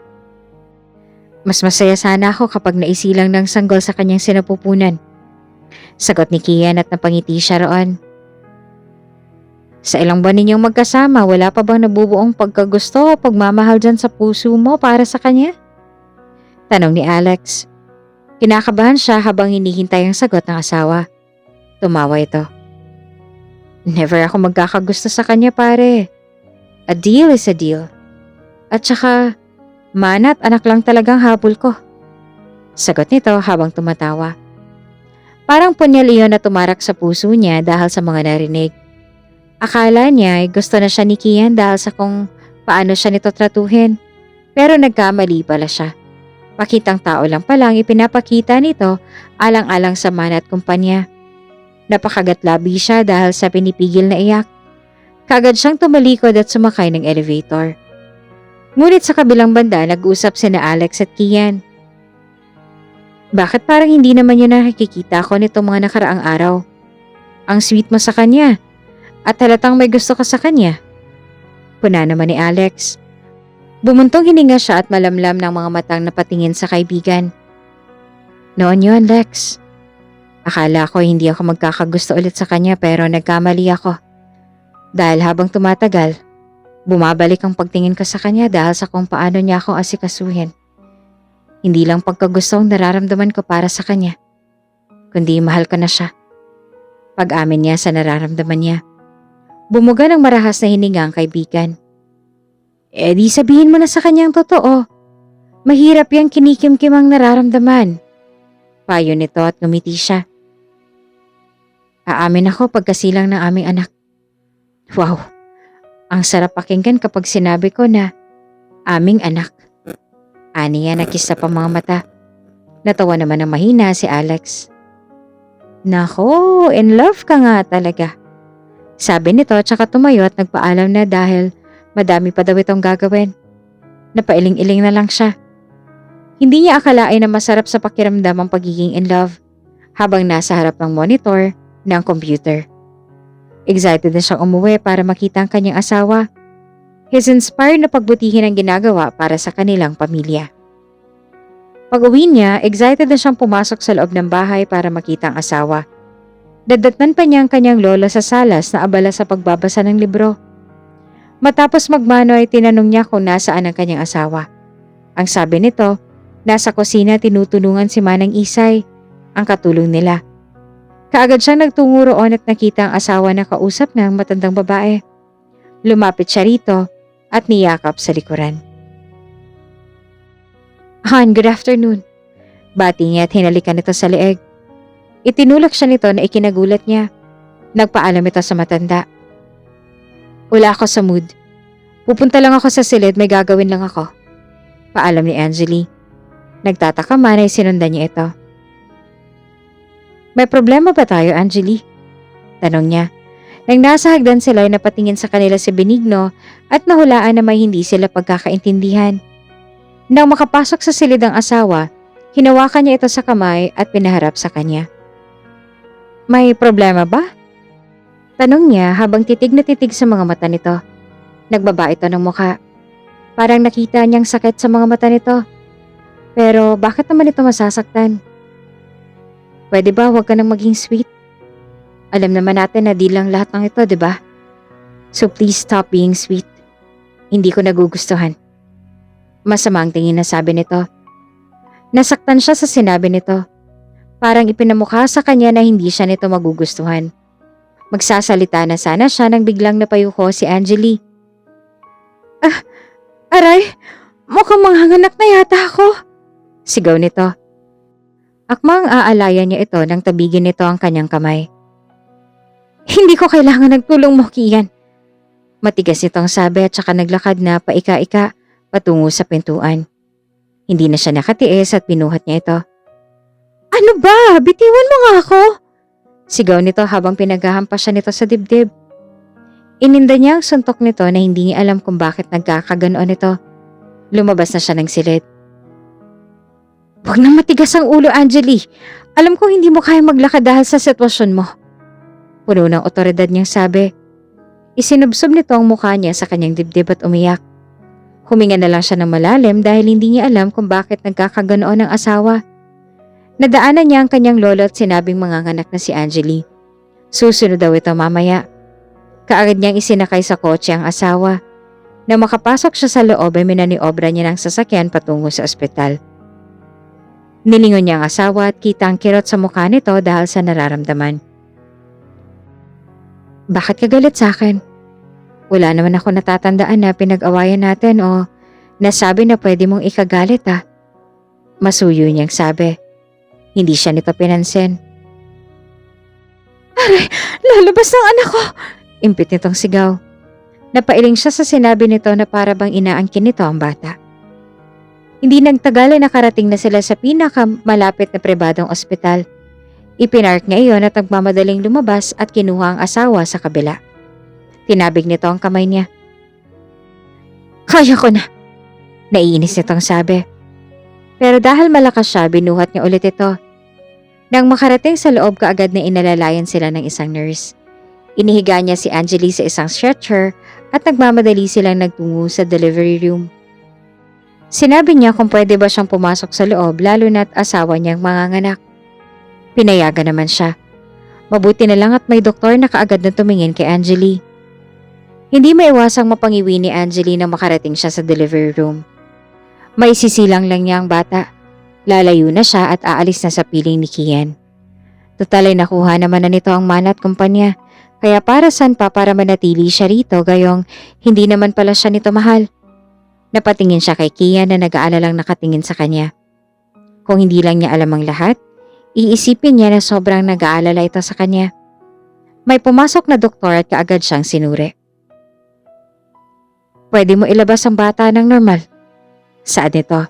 Mas masaya sana ako kapag naisilang ng sanggol sa kanyang sinapupunan. Sagot ni Kian at napangiti siya roon. Sa ilang buwan ninyong magkasama, wala pa bang nabubuong pagkagusto o pagmamahal dyan sa puso mo para sa kanya? Tanong ni Alex. Kinakabahan siya habang hinihintay ang sagot ng asawa. Tumawa ito. Never ako magkakagusto sa kanya, pare. A deal is a deal. At saka, mana at anak lang talagang habol ko. Sagot nito habang tumatawa. Parang punyal iyon na tumarak sa puso niya dahil sa mga narinig. Akala niya ay gusto na siya ni Kian dahil sa kung paano siya nito tratuhin. Pero nagkamali pala siya. Pakitang tao lang palang ipinapakita nito alang-alang sa mana at kumpanya. Napakagatlabi siya dahil sa pinipigil na iyak. Kagad siyang tumalikod at sumakay ng elevator. Ngunit sa kabilang banda nag-usap sina Alex at Kian. Bakit parang hindi naman yun nakikita ko nitong mga nakaraang araw? Ang sweet mo sa kanya at halatang may gusto ka sa kanya. Puna naman ni Alex. Bumuntong hininga siya at malamlam ng mga matang napatingin sa kaibigan. Noon yun, Lex. Akala ko hindi ako magkakagusto ulit sa kanya pero nagkamali ako. Dahil habang tumatagal, bumabalik ang pagtingin ko sa kanya dahil sa kung paano niya ako asikasuhin. Hindi lang pagkagusto ang nararamdaman ko para sa kanya, kundi mahal ko na siya. Pag-amin niya sa nararamdaman niya. Bumuga ng marahas na hininga ang kaibigan. Di sabihin mo na sa kanyang totoo. Mahirap yang kinikimkim ang nararamdaman. Payo nito at ngumiti siya. Aamin ako pagkasilang ng aming anak. Wow, ang sarap pakinggan kapag sinabi ko na aming anak. Aniya nakisa pa mga mata. Natawa naman ng mahina si Alex. Nako, in love ka nga talaga. Sabi nito tsaka tumayo at nagpaalam na dahil madami pa daw itong gagawin. Napailing-iling na lang siya. Hindi niya akalain na masarap sa pakiramdam ang pagiging in love habang nasa harap ng monitor ng computer. Excited na siyang umuwi para makita ang kanyang asawa. He's inspired na pagbutihin ang ginagawa para sa kanilang pamilya. Pag-uwi niya, excited na siyang pumasok sa loob ng bahay para makita ang asawa. Dadatnan pa niya ang kanyang lolo sa salas na abala sa pagbabasa ng libro. Matapos magmano ay tinanong niya kung nasaan ang kanyang asawa. Ang sabi nito, nasa kusina tinutulungan si Manang Isay, ang katulong nila. Kaagad siyang nagtungo roon at nakita ang asawa na kausap ng matandang babae. Lumapit siya rito at niyakap sa likuran. Han, good afternoon. Bati niya at hinalikan ito sa leeg. Itinulak siya nito na ikinagulat niya. Nagpaalam ito sa matanda. Wala ako sa mood. Pupunta lang ako sa silid, may gagawin lang ako. Paalam ni Angeli. Nagtataka man ay sinundan niya ito. May problema ba tayo, Angeli? Tanong niya. Nang nasa hagdan sila ay napatingin sa kanila si Benigno at nahulaan na may hindi sila pagkakaintindihan. Nang makapasok sa silid ang asawa, hinawakan niya ito sa kamay at pinaharap sa kanya. May problema ba? Tanong niya habang titig na titig sa mga mata nito. Nagbaba ito ng mukha. Parang nakita niyang sakit sa mga mata nito. Pero bakit naman ito masasaktan? Pwede ba huwag ka nang maging sweet? Alam naman natin na di lang lahat ng ito, di ba? So please stop being sweet. Hindi ko nagugustuhan. Masama ang tingin na sabi nito. Nasaktan siya sa sinabi nito. Parang ipinamukha sa kanya na hindi siya nito magugustuhan. Magsasalita na sana siya nang biglang napayuko si Angeli. Aray, mukhang manghanganak na yata ako. Sigaw nito. Akmang aalayan niya ito nang tabigin nito ang kanyang kamay. Hindi ko kailangan ng tulong mo, Kian. Matigas itong sabi at saka naglakad na paika-ika patungo sa pintuan. Hindi na siya nakatiis at binuhat niya ito. Ano ba? Bitiwan mo nga ako! Sigaw nito habang pinaghahampas siya nito sa dibdib. Ininda niya ang suntok nito na hindi niya alam kung bakit nagkakaganoon ito. Lumabas na siya ng silid. Huwag nang matigas ang ulo, Angeli. Alam ko hindi mo kaya maglakad dahil sa sitwasyon mo. Puno ng otoridad niyang sabi. Isinubsob nito ang mukha niya sa kanyang dibdib at umiyak. Huminga na lang siya ng malalim dahil hindi niya alam kung bakit nagkakaganoon ang asawa. Nadaanan niya ang kanyang lolo at sinabing manganganak na si Angeli. Susunod daw ito mamaya. Kaagad niyang isinakay sa kotse ang asawa. Nang makapasok siya sa loob ay minaniobra niya ng sasakyan patungo sa ospital. Nilingon niya ang asawa at kita ang kirot sa mukha nito dahil sa nararamdaman. Bakit ka galit sa akin? Wala naman ako natatandaan na pinag-awayan natin o nasabi na pwede mong ikagalit ah. Masuyo niyang sabi. Hindi siya nito pinansin. Aray, lalabas ng anak ko! Impit nitong sigaw. Napailing siya sa sinabi nito na para bang inaangkin nito ang bata. Hindi nagtagal ay nakarating na sila sa pinakamalapit na pribadong ospital. Ipinark niya iyon at nagmamadaling lumabas at kinuha ang asawa sa kabila. Tinabig nito ang kamay niya. Kaya ko na! Naiinis nitong sabi. Pero dahil malakas siya, binuhat niya ulit ito. Nang makarating sa loob, kaagad na inalalayan sila ng isang nurse. Inihiga niya si Angeli sa isang stretcher at nagmamadali silang nagtungo sa delivery room. Sinabi niya kung pwede ba siyang pumasok sa loob lalo na't asawa niyang manganganak. Pinayagan naman siya. Mabuti na lang at may doktor na kaagad na tumingin kay Angeli. Hindi maiwasang mapangiwi ni Angeli nang makarating siya sa delivery room. May sisilang lang niya ang bata. Lalayo na siya at aalis na sa piling ni Kian. Total ay nakuha naman na nito ang mana at kumpanya. Kaya para saan pa para manatili siya rito gayong hindi naman pala siya nito mahal. Napatingin siya kay Kian na nag-aalalang nakatingin sa kanya. Kung hindi lang niya alam ang lahat, iisipin niya na sobrang nag-aalala ito sa kanya. May pumasok na doktor at kaagad siyang sinuri. Pwede mo ilabas ang bata ng normal? Saad nito.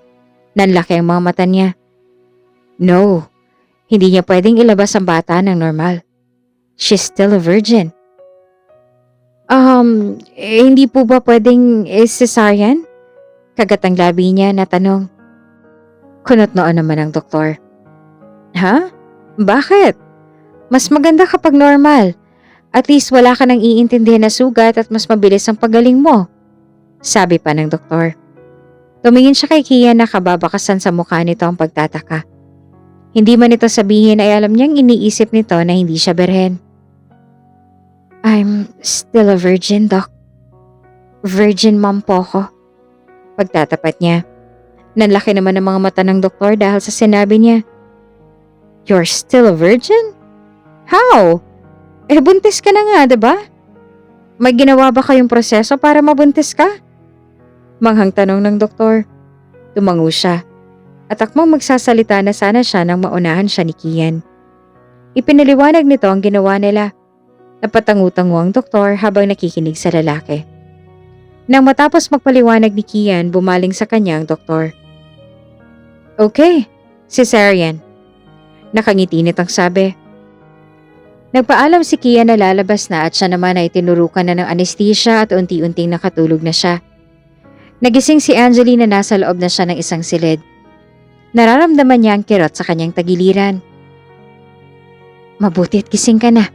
Nanlaki ang mga mata niya. No, hindi niya pwedeng ilabas ang bata ng normal. She's still a virgin. Hindi po ba pwedeng cesarean? Kagatang labi niya na tanong. Kunot noon naman ang doktor. Ha? Bakit? Mas maganda kapag normal. At least wala ka nang iintindihan na sugat at mas mabilis ang pagaling mo. Sabi pa ng doktor. Tumingin siya kay Kian na kababakasan sa mukha nito ang pagtataka. Hindi man ito sabihin ay alam niyang iniisip nito na hindi siya berhen. I'm still a virgin, Doc. Virgin mom po ko. Pagtatapat niya. Nanlaki naman ang mga mata ng doktor dahil sa sinabi niya. You're still a virgin? How? Buntis ka na nga, diba? May ginawa ba kayong proseso para mabuntis ka? Manghang tanong ng doktor. Tumango siya. At akmang magsasalita na sana siya nang maunahan siya ni Kian. Ipinaliwanag nito ang ginawa nila. Napatangu-tango ang doktor habang nakikinig sa lalaki. Nang matapos magpaliwanag ni Kian, bumaling sa kanya ang doktor. Okay, cesarean. Nakangiti nitong sabi. Nagpaalam si Kian na lalabas na at siya naman ay tinurukan na ng anesthesia at unti-unting nakatulog na siya. Nagising si Angeli na nasa loob na siya ng isang silid. Nararamdaman niya ang kirot sa kanyang tagiliran. Mabuti at gising ka na.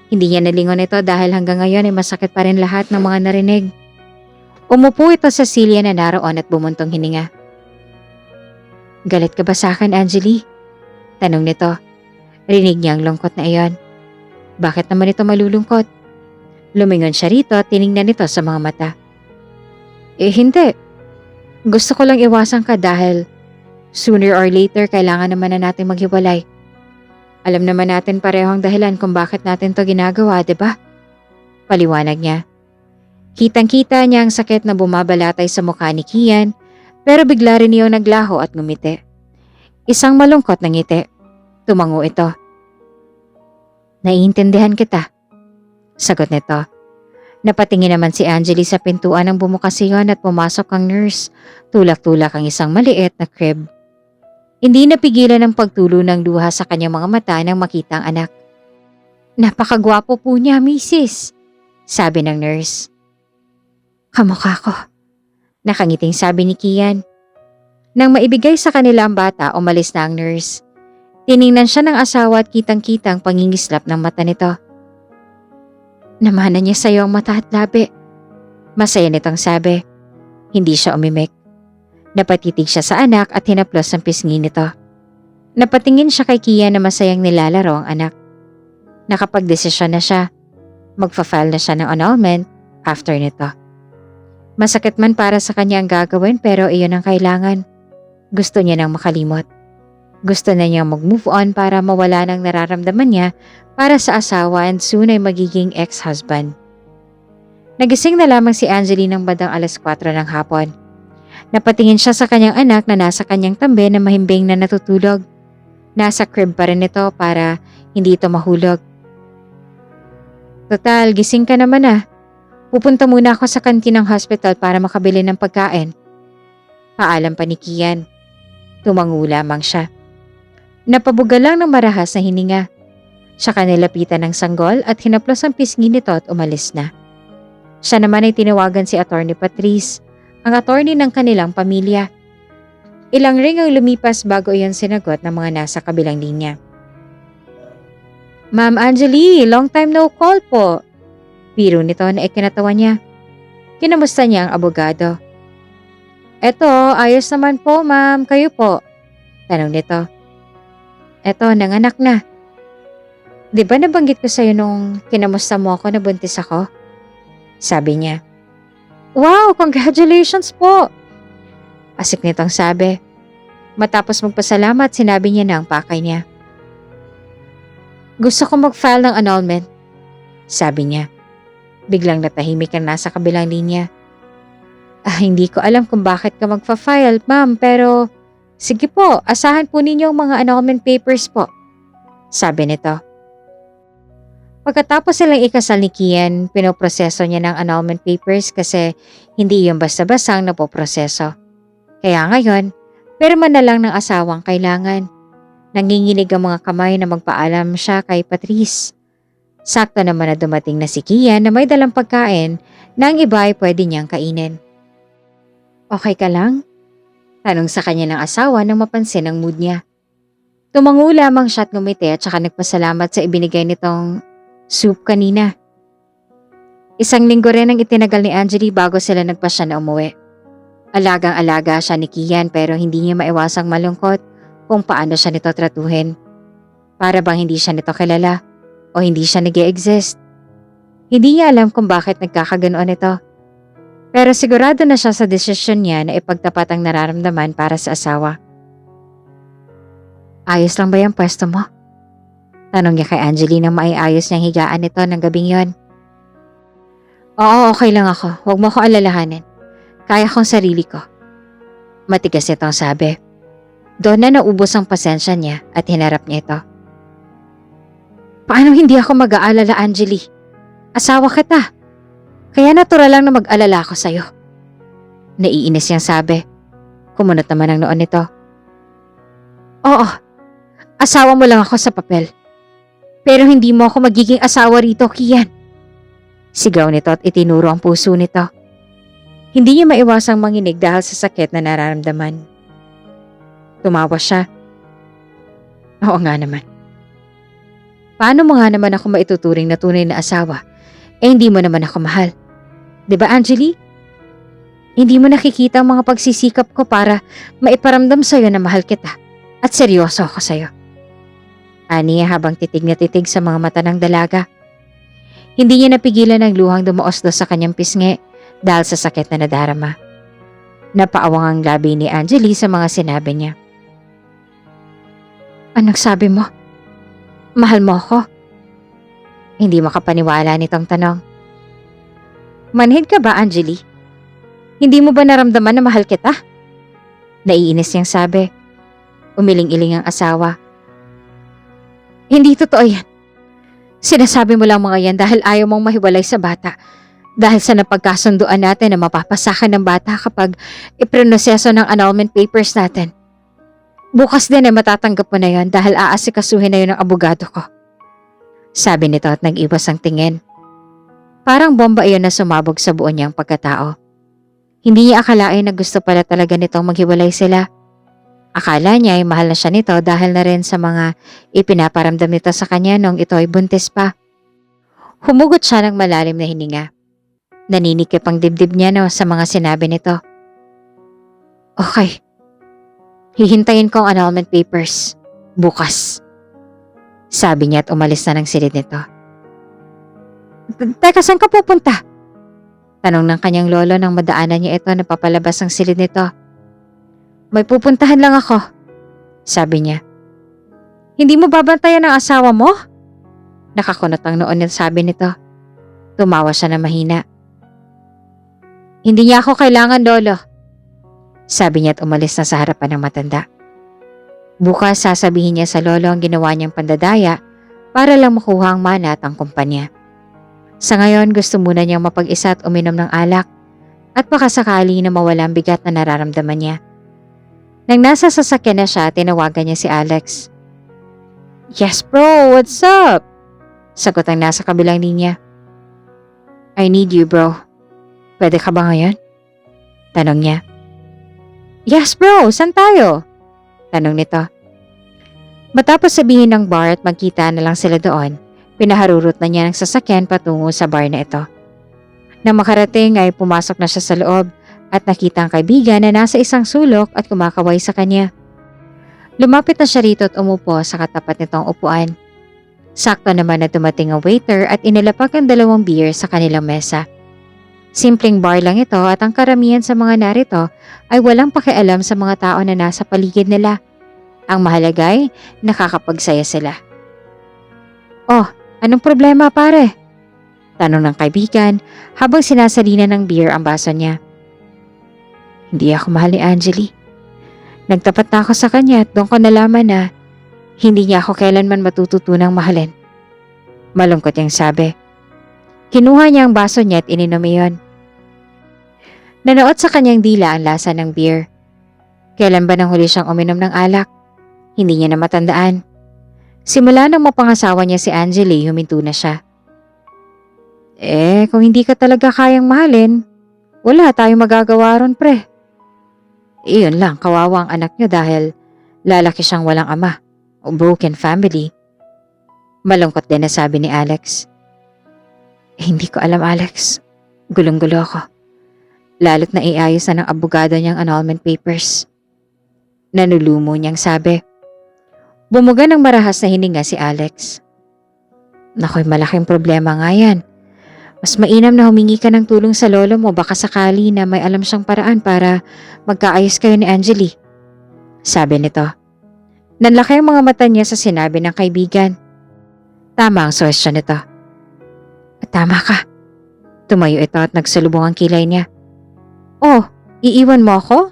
Hindi niya nalingon ito dahil hanggang ngayon ay masakit pa rin lahat ng mga narinig. Umupo ito sa silya na naroon at bumuntong hininga. Galit ka ba sa akin, Angeli? Tanong nito. Rinig niya ang lungkot na iyon. Bakit naman ito malulungkot? Lumingon siya rito at tiningnan nito sa mga mata. Hindi. Gusto ko lang iwasan ka dahil sooner or later kailangan naman na natin maghiwalay. Alam naman natin pareho ang dahilan kung bakit natin to ginagawa, diba? Paliwanag niya. Kitang-kita niya ang sakit na bumabalatay sa mukha ni Kian, pero bigla rin iyong naglaho at ngumiti. Isang malungkot na ngiti. Tumango ito. Naiintindihan kita. Sagot nito. Napatingin naman si Angeli sa pintuan nang bumukas iyon at pumasok ang nurse. Tulak-tulak ang isang maliit na crib. Hindi napigilan ang pagtulo ng luha sa kanyang mga mata nang makita ang anak. Napakagwapo po niya, misis. Sabi ng nurse. Kamukha ko. Nakangiting sabi ni Kian. Nang maibigay sa kanila ang bata, umalis na ang nurse. Tiningnan siya ng asawa at kitang-kitang pangingislap ng mata nito. Namana niya sa iyo ang mata at labi. Masaya nitong sabi. Hindi siya umimik. Napatitig siya sa anak at hinaplos ang pisngi nito. Napatingin siya kay Kian na masayang nilalaro ang anak. Nakapagdesisyon na siya. Magfa-file na siya ng annulment after nito. Masakit man para sa kanya ang gagawin pero iyon ang kailangan. Gusto niya nang makalimot. Gusto na niyang mag-move on para mawala ng nararamdaman niya para sa asawa and soon ay magiging ex-husband. Nagising na lamang si Angeli ng bandang 4:00 ng hapon. Napatingin siya sa kanyang anak na nasa kanyang tambi na mahimbing na natutulog. Nasa crib pa rin ito para hindi ito mahulog. Total, gising ka naman ah. Pupunta muna ako sa kantin ng hospital para makabili ng pagkain. Paalam pa ni Kian. Tumango lamang siya. Napabuga lang ng marahas na hininga. Siya kanilapitan ng sanggol at hinaplos ang pisngi nito at umalis na. Siya naman ay tinawagan si Attorney Patrice, ang attorney ng kanilang pamilya. Ilang ring ang lumipas bago iyon sinagot ng mga nasa kabilang linya. Ma'am Angeli, long time no call po. Biro nito na ikinatawa niya. Kinamusta niya ang abogado. Eto, ayos naman po ma'am, kayo po. Tanong nito. Eto, nanganak na. Di ba nabanggit ko sa'yo nung kinamusta mo ako na buntis ako? Sabi niya. Wow, congratulations po! Asik nitong sabi. Matapos magpasalamat, sinabi niya na ang pakay niya. Gusto ko mag-file ng annulment. Sabi niya. Biglang natahimik ang nasa kabilang linya. Hindi ko alam kung bakit ka magfa-file, ma'am, pero sige po, asahan po ninyo ang mga annulment papers po. Sabi nito. Pagkatapos silang ikasal ni Kian, pinoproseso niya ng annulment papers kasi hindi yung basta-basang napoproseso. Kaya ngayon, pirma na lang ng asawang kailangan. Nanginginig ang mga kamay na magpaalam siya kay Patrice. Sakto naman na dumating na si Kian na may dalang pagkain na ang iba ay pwede niyang kainin. Okay ka lang? Tanong sa kanya ng asawa nang mapansin ang mood niya. Tumango lamang siya at ngumiti at saka nagpasalamat sa ibinigay nitong soup kanina. Isang linggo rin ang itinagal ni Angeli bago sila nagpasya na umuwi. Alagang-alaga siya ni Kian pero hindi niya maiwasang malungkot kung paano siya nito tratuhin. Para bang hindi siya nito kilala o hindi siya nag-e-exist. Hindi niya alam kung bakit nagkakaganoon ito. Pero sigurado na siya sa desisyon niya na ipagtapat ang nararamdaman para sa asawa. Ayos lang ba yung pwesto mo? Tanong niya kay Angeli nang maiayos niyang higaan nito ng gabing yon. Oo, okay lang ako. Huwag mo ko alalahanin. Kaya kong sarili ko. Matigas itong sabi. Doon na naubos ang pasensya niya at hinarap niya ito. Paano hindi ako mag-aalala, Angeli? Asawa kita. Kaya natural lang na mag-alala ako sa'yo. Naiinis niyang sabi. Kumunot naman ang noon nito. Oo, asawa mo lang ako sa papel. Pero hindi mo ako magiging asawa rito, Kian. Sigaw nito at itinuro ang puso nito. Hindi niya maiwasang manginig dahil sa sakit na nararamdaman. Tumawa siya. Oo nga naman. Paano mo nga naman ako maituturing na tunay na asawa? Hindi mo naman ako mahal. 'Di ba, Angeli? Hindi mo nakikita ang mga pagsisikap ko para maiparamdam sa'yo na mahal kita at seryoso ako sa'yo. Ani habang titig na titig sa mga mata ng dalaga. Hindi niya napigilan ang luhang dumuosdo sa kanyang pisngi dahil sa sakit na nadarama. Napaawang ang labi ni Angeli sa mga sinabi niya. Anong sabi mo? Mahal mo ako? Hindi makapaniwala nitong tanong. Manhid ka ba, Angeli? Hindi mo ba naramdaman na mahal kita? Naiinis niyang sabi. Umiling-iling ang asawa. Hindi totoo yan. Sinasabi mo lang mga yan dahil ayaw mong mahiwalay sa bata. Dahil sa napagkasunduan natin na mapapasakan ng bata kapag iproseso ng annulment papers natin. Bukas din ay matatanggap mo na yon dahil aasikasuhin na yun ng abogado ko. Sabi nito at nag-iwas ang tingin. Parang bomba iyon na sumabog sa buo niyang pagkatao. Hindi niya akalain na gusto pala talaga nitong maghiwalay sila. Akala niya ay mahal na siya nito dahil na rin sa mga ipinaparamdam nito sa kanya nung ito ay buntis pa. Humugot siya ng malalim na hininga. Naninikip ang dibdib niya sa mga sinabi nito. Okay. Hihintayin ko ang annulment papers. Bukas. Sabi niya at umalis na ng silid nito. Teka, saan ka pupunta? Tanong ng kanyang lolo nang madaanan niya ito na papalabas ang silid nito. May pupuntahan lang ako. Sabi niya. Hindi mo babantayan ang asawa mo? Nakakunot ang noon at sabi nito. Tumawa siya na mahina. Hindi niya ako kailangan, lolo. Sabi niya at umalis na sa harapan ng matanda. Bukas sasabihin niya sa lolo ang ginawa niyang pandadaya para lang makuha ang mana at ang kumpanya. Sa ngayon gusto muna niyang mapag-isa at uminom ng alak at baka sakali na mawala ang bigat na nararamdaman niya. Nang nasa sasakyan na siya, tinawagan niya si Alex. Yes bro, what's up? Sagot ang nasa kabilang linya. I need you bro. Pwede ka ba ngayon? Tanong niya. Yes bro, saan tayo? Tanong nito. Matapos sabihin ng bar at magkita na lang sila doon, pinaharurot na niya ng sasakyan patungo sa bar na ito. Nang makarating ay pumasok na siya sa loob at nakita ang kaibigan na nasa isang sulok at kumakaway sa kanya. Lumapit na siya rito at umupo sa katapat nitong upuan. Sakto naman na dumating ang waiter at inilapag ang 2 beer sa kanilang mesa. Simpleng bar lang ito at ang karamihan sa mga narito ay walang pakialam sa mga tao na nasa paligid nila. Ang mahalaga ay nakakapagsaya sila. Oh, anong problema pare? Tanong ng kaibigan habang sinasalina ng beer ang baso niya. Hindi ako mahal ni Angeli. Nagtapat na ako sa kanya at doon ko nalaman na hindi niya ako kailanman matututunang mahalin. Malungkot niyang sabi. Kinuha niya ang baso niya at ininom iyon. Nanood sa kanyang dila ang lasa ng beer. Kailan ba nang huli siyang uminom ng alak? Hindi niya na matandaan. Simula nang mapangasawa niya si Angeli, huminto na siya. Kung hindi ka talaga kayang mahalin, wala tayong magagawa ron pre. Iyon lang, kawawa ang anak niyo dahil lalaki siyang walang ama o broken family. Malungkot din na sabi ni Alex. Hindi ko alam Alex, gulong-gulo ako. Lalo't na iayos na ng abogado niyang annulment papers. Nanulumo niyang sabi. Bumuga ng marahas na hininga si Alex. Nakoy, malaking problema nga yan. Mas mainam na humingi ka ng tulong sa lolo mo baka sakali na may alam siyang paraan para magkaayos kayo ni Angeli. Sabi nito. Nanlaki ang mga mata niya sa sinabi ng kaibigan. Tama ang suwestyon nito. Tama ka. Tumayo ito at nagsalubong ang kilay niya. Oh, iiwan mo ako?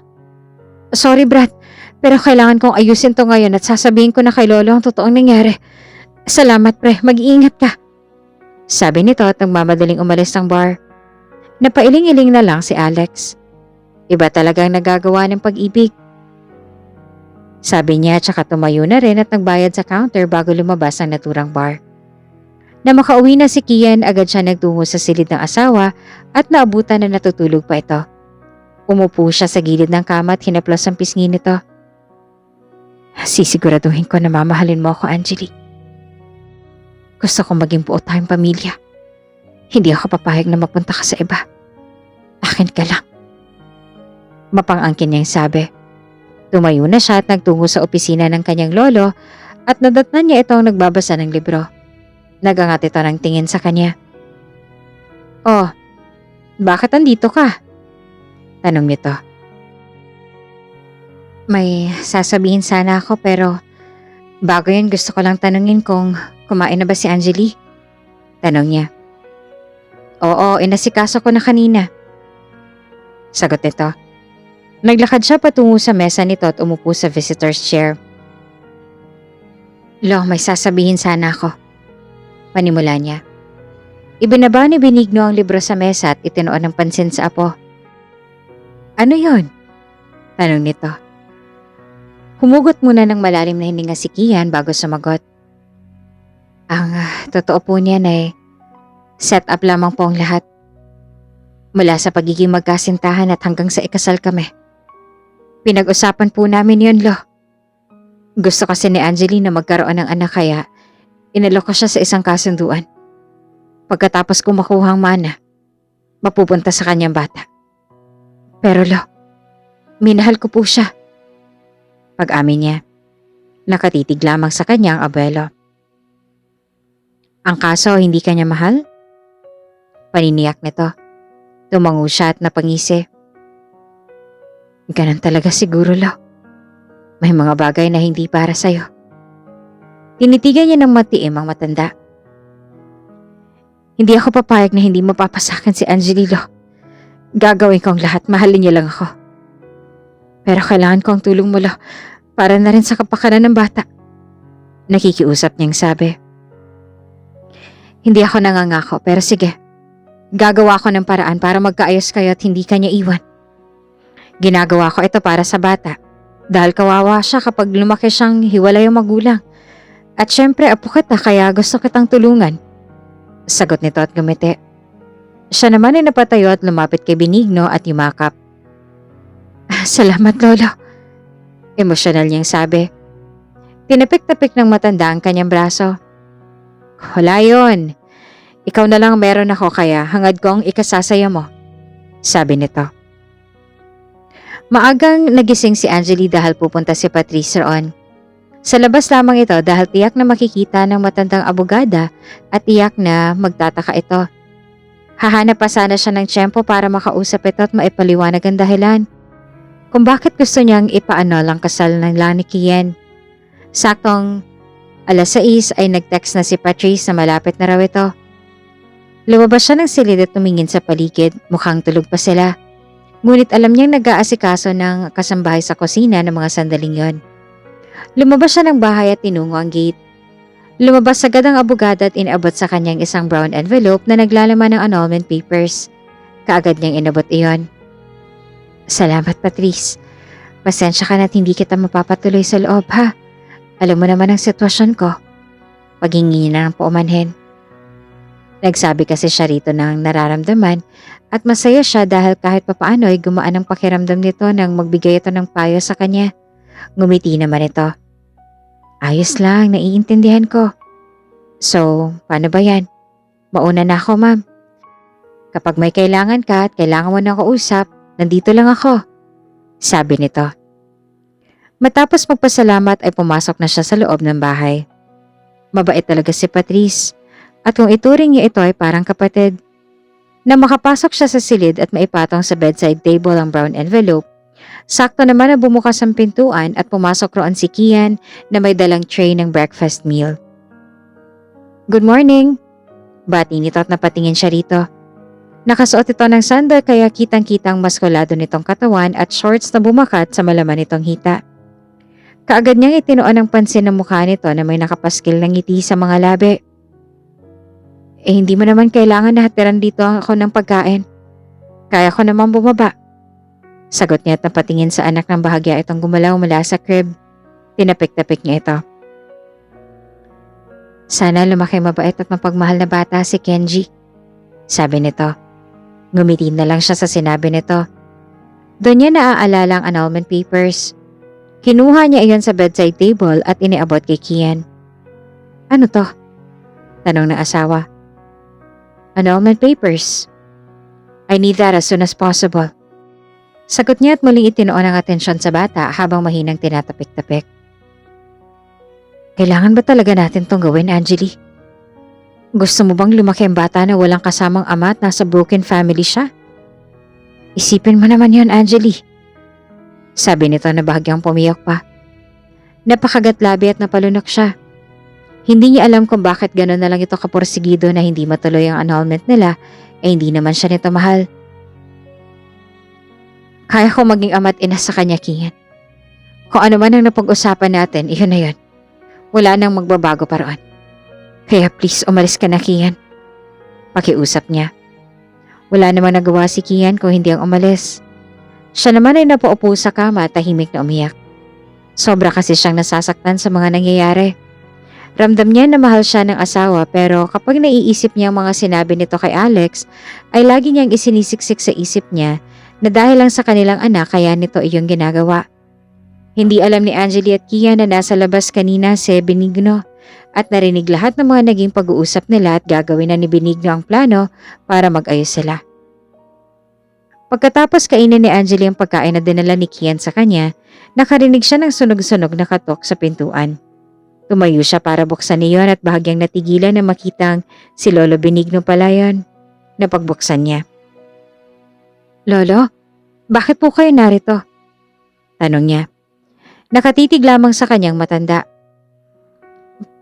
Sorry Brad, pero kailangan kong ayusin to ngayon at sasabihin ko na kay Lolo ang totoong nangyari. Salamat pre, mag-iingat ka. Sabi nito at nagmamadaling umalis ng bar. Napailing-iling na lang si Alex. Iba talagang nagagawa ng pag-ibig. Sabi niya tsaka tumayo na rin at nagbayad sa counter bago lumabas ang naturang bar. Na makauwi na si Kian, agad siya nagtungo sa silid ng asawa at naabutan na natutulog pa ito. Umupo siya sa gilid ng kama at hinaplos ang pisngi nito. Sisiguraduhin ko na mamahalin mo ako, Angeli. Gusto kong maging buo tayong pamilya. Hindi ako papayag na mapunta ka sa iba. Akin ka lang. Mapang-angkin niyang sabi. Tumayo na siya at nagtungo sa opisina ng kanyang lolo at nadatnan niya itong nagbabasa ng libro. Nagangat ito ng tingin sa kanya. Oh, bakit andito ka? Tanong nito. May sasabihin sana ako pero bago yun gusto ko lang tanungin kung kumain na ba si Angeli? Tanong niya. Oo, inasikaso ko na kanina. Sagot nito. Naglakad siya patungo sa mesa nito at umupo sa visitor's chair. Lo, may sasabihin sana ako. Panimula niya. Ibinaba ni Benigno ang libro sa mesa at itinoon ng pansin sa apo. Ano yon? Tanong nito. Humugot muna ng malalim na hininga si Kian bago sumagot. Ang totoo po niyan ay set up lamang po ang lahat. Mula sa pagiging magkasintahan at hanggang sa ikasal kami. Pinag-usapan po namin yun, Lo. Gusto kasi ni Angeli na magkaroon ng anak kaya inalok ko siya sa isang kasunduan. Pagkatapos ko makuha ang mana, mapupunta sa kanyang bata. Pero Lo, minahal ko po siya. Pag-amin niya, nakatitig lamang sa kanyang abuelo. Ang kaso, hindi kanya mahal? Paniniyak nito. Tumango siya at napangisi. Ganun talaga siguro, Lo. May mga bagay na hindi para sa'yo. Tinitigan niya ng matiim ang matanda. Hindi ako papayag na hindi mapapasakan si Angeli, Lo. Gagawin ko ang lahat, mahalin niya lang ako. Pero kailangan ko ang tulong mo, Lo, para na rin sa kapakanan ng bata. Nakikiusap niyang sabi. Hindi ako nangangako, pero sige. Gagawa ko ng paraan para magkaayos kayo at hindi kanya iwan. Ginagawa ko ito para sa bata. Dahil kawawa siya kapag lumaki siyang hiwalay ang magulang. At syempre apo kita kaya gusto kitang tulungan. Sagot nito at gumiti. Siya naman ay napatayo at lumapit kay Benigno at yumakap. Salamat, Lolo. Emosyonal niyang sabi. Tinapik-tapik ng matanda ang kanyang braso. Wala yun. Ikaw na lang meron ako kaya hangad kong ikasasaya mo. Sabi nito. Maagang nagising si Angeli dahil pupunta si Patrice roon. Sa labas lamang ito dahil tiyak na makikita ng matandang abogada at tiyak na magtataka ito. Hahanap pa sana siya ng tiyempo para makausap ito at maipaliwanag ang dahilan. Kung bakit gusto niyang ipaanol ang kasal ng Lani Kian. Saktong alas 6 ay nag-text na si Patrice na malapit na raw ito. Lumabas siya ng silid at tumingin sa paligid, mukhang tulog pa sila. Ngunit alam niyang nag-aasikaso ng kasambahay sa kusina ng mga sandaling yon. Lumabas siya ng bahay at tinungo ang gate. Lumabas agad ang abogada at inabot sa kanyang isang brown envelope na naglalaman ng annulment papers. Kaagad niyang inabot iyon. Salamat, Patrice. Pasensya ka na't hindi kita mapapatuloy sa loob, ha? Alam mo naman ang sitwasyon ko. Paghingi na ng paumanhin. Nagsabi kasi siya rito ng nararamdaman at masaya siya dahil kahit papaano ay gumaan ang pakiramdam nito nang magbigay ito ng payo sa kanya. Ngumiti naman ito. Ayos lang, naiintindihan ko. So, paano ba yan? Mauna na ako, ma'am. Kapag may kailangan ka at kailangan mo ng kausap, nandito lang ako. Sabi nito. Matapos magpasalamat ay pumasok na siya sa loob ng bahay. Mabait talaga si Patrice. At kung ituring niya ito ay parang kapatid. Na makapasok siya sa silid at maipatong sa bedside table ang brown envelope, sakto naman na bumukas ang pintuan at pumasok roon si Kian na may dalang tray ng breakfast meal. Good morning. Bati nito at napatingin siya rito. Nakasuot ito ng sandal kaya kitang-kitang maskulado nitong katawan at shorts na bumakat sa malaman nitong hita. Kaagad niyang itinuon ang pansin ng mukha nito na may nakapaskil ng ngiti sa mga labi. Hindi mo naman kailangan na hatiran dito ako ng pagkain. Kaya ko naman bumaba. Sagot niya at napatingin sa anak ng bahagya itong gumalaw mula sa crib. Tinapik-tapik niya ito. Sana lumaki mabait at mapagmahal na bata si Kenji. Sabi nito. Ngumiti na lang siya sa sinabi nito. Doon niya naaalala ang annulment papers. Kinuha niya iyon sa bedside table at iniabot kay Kian. Ano to? Tanong ng asawa. Annulment papers. I need that as soon as possible. Sagot niya at muling itinoon ang atensyon sa bata habang mahinang tinatapik-tapik. Kailangan ba talaga natin tong gawin, Angeli? Gusto mo bang lumaki ang bata na walang kasamang ama at nasa broken family siya? Isipin mo naman yon, Angeli. Sabi nito na bahagyang pumiyok pa. Napakagatlabi at napalunok siya. Hindi niya alam kung bakit gano'n na lang ito kapursigido na hindi matuloy ang annulment nila hindi naman siya nito mahal. Kaya ko maging ama't ina sa kanya, Kian. Kung ano man ang napag-usapan natin, iyon na yun. Wala nang magbabago pa roon. Kaya please umalis ka na, Kian. Pakiusap niya. Wala namang nagawa si Kian kung hindi ang umalis. Siya naman ay napaupo sa kama at tahimik na umiyak. Sobra kasi siyang nasasaktan sa mga nangyayari. Ramdam niya na mahal siya ng asawa pero kapag naiisip niya ang mga sinabi nito kay Alex, ay lagi niyang isinisiksik sa isip niya na dahil lang sa kanilang anak kaya nito iyong ginagawa. Hindi alam ni Angeli at Kian na nasa labas kanina si Benigno at narinig lahat ng mga naging pag-uusap nila at gagawin na ni Benigno ang plano para mag-ayos sila. Pagkatapos kainin ni Angeli ang pagkain na dinala ni Kian sa kanya, nakarinig siya ng sunog-sunog na katok sa pintuan. Tumayo siya para buksan niyon at bahagyang natigilan na makitang si Lolo Benigno pala yun. Napagbuksan niya. Lolo, bakit po kayo narito? Tanong niya. Nakatitig lamang sa kanyang matanda.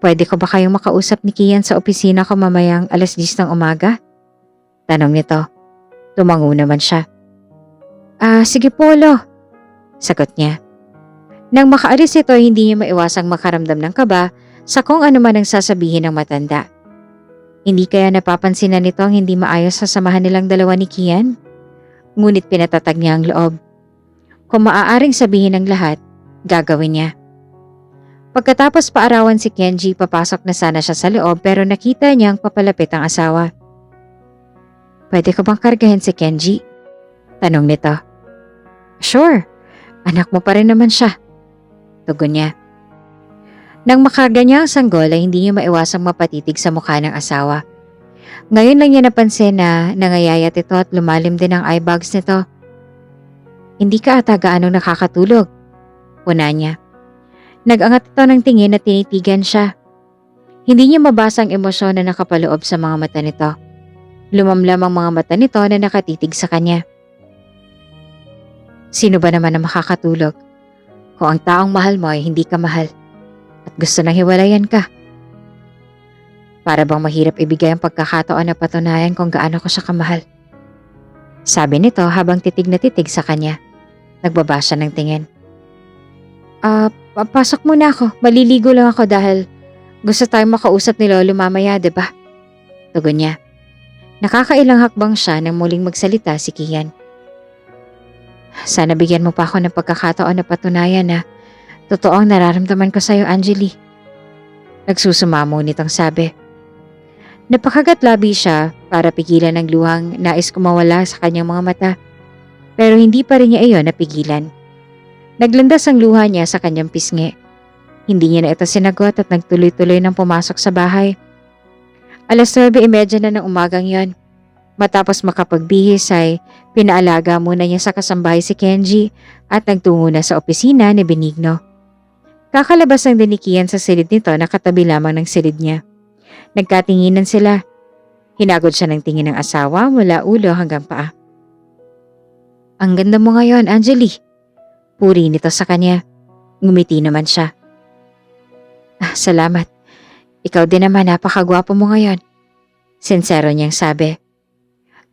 Pwede ko ba kayong makausap ni Kian sa opisina ko mamayang 10:00 ng umaga? Tanong nito. Tumango naman siya. Sige po, Lo. Sagot niya. Nang makaalis ito, hindi niya maiwasang makaramdam ng kaba sa kung ano man ang sasabihin ng matanda. Hindi kaya napapansin na nito ang hindi maayos sa samahan nilang dalawa ni Kian? Ngunit pinatatag niya ang loob. Kung maaaring sabihin ng lahat, gagawin niya. Pagkatapos paarawan si Kenji, papasok na sana siya sa loob pero nakita niyang papalapit ang asawa. Pwede ko bang kargahin si Kenji? Tanong nito. Sure, anak mo pa rin naman siya. Tugon niya. Nang makarga niya ang sanggol ay hindi niya maiwasang mapatitig sa mukha ng asawa. Ngayon lang niya napansin na nangayayat ito at lumalim din ang eye bags nito. Hindi ka ata gaanong nakakatulog. Puna niya. Nag-angat ito ng tingin at tinitigan siya. Hindi niya mabasa ang emosyon na nakapaloob sa mga mata nito. Lumamlam ang mga mata nito na nakatitig sa kanya. Sino ba naman na makakatulog? Kung ang taong mahal mo ay hindi ka mahal at gusto nang hiwalayan ka. Para bang mahirap ibigay ang pagkakataon na patunayan kung gaano ko siya kamahal. Sabi nito habang titig na titig sa kanya. Nagbaba siya ng tingin. Pasok muna ako. Maliligo lang ako dahil gusto tayong makausap ni Lolo mamaya, diba? Tugon niya. Nakakailang hakbang siya nang muling magsalita si Kian. Sana bigyan mo pa ako ng pagkakataon na patunayan na totoo ang nararamdaman ko sa'yo, Angeli. Nagsusumamo nitong sabi. Napakagatlabi siya para pigilan ang luhang nais kumawala sa kanyang mga mata. Pero hindi pa rin niya iyon napigilan. Naglandas ang luha niya sa kanyang pisngi. Hindi niya na ito sinagot at nagtuloy-tuloy nang pumasok sa bahay. 9:30 na ng umagang yon. Matapos makapagbihis ay pinaalaga muna niya sa kasambahay si Kenji at nagtungo na sa opisina ni Benigno. Kakalabas ang dinikian sa silid nito na katabi lamang ng silid niya. Nagkatinginan sila. Hinagod siya ng tingin ng asawa mula ulo hanggang paa. Ang ganda mo ngayon, Angeli. Puri nito sa kanya. Ngumiti naman siya. Salamat. Ikaw din naman, napakagwapo mo ngayon. Sinsero niyang sabi.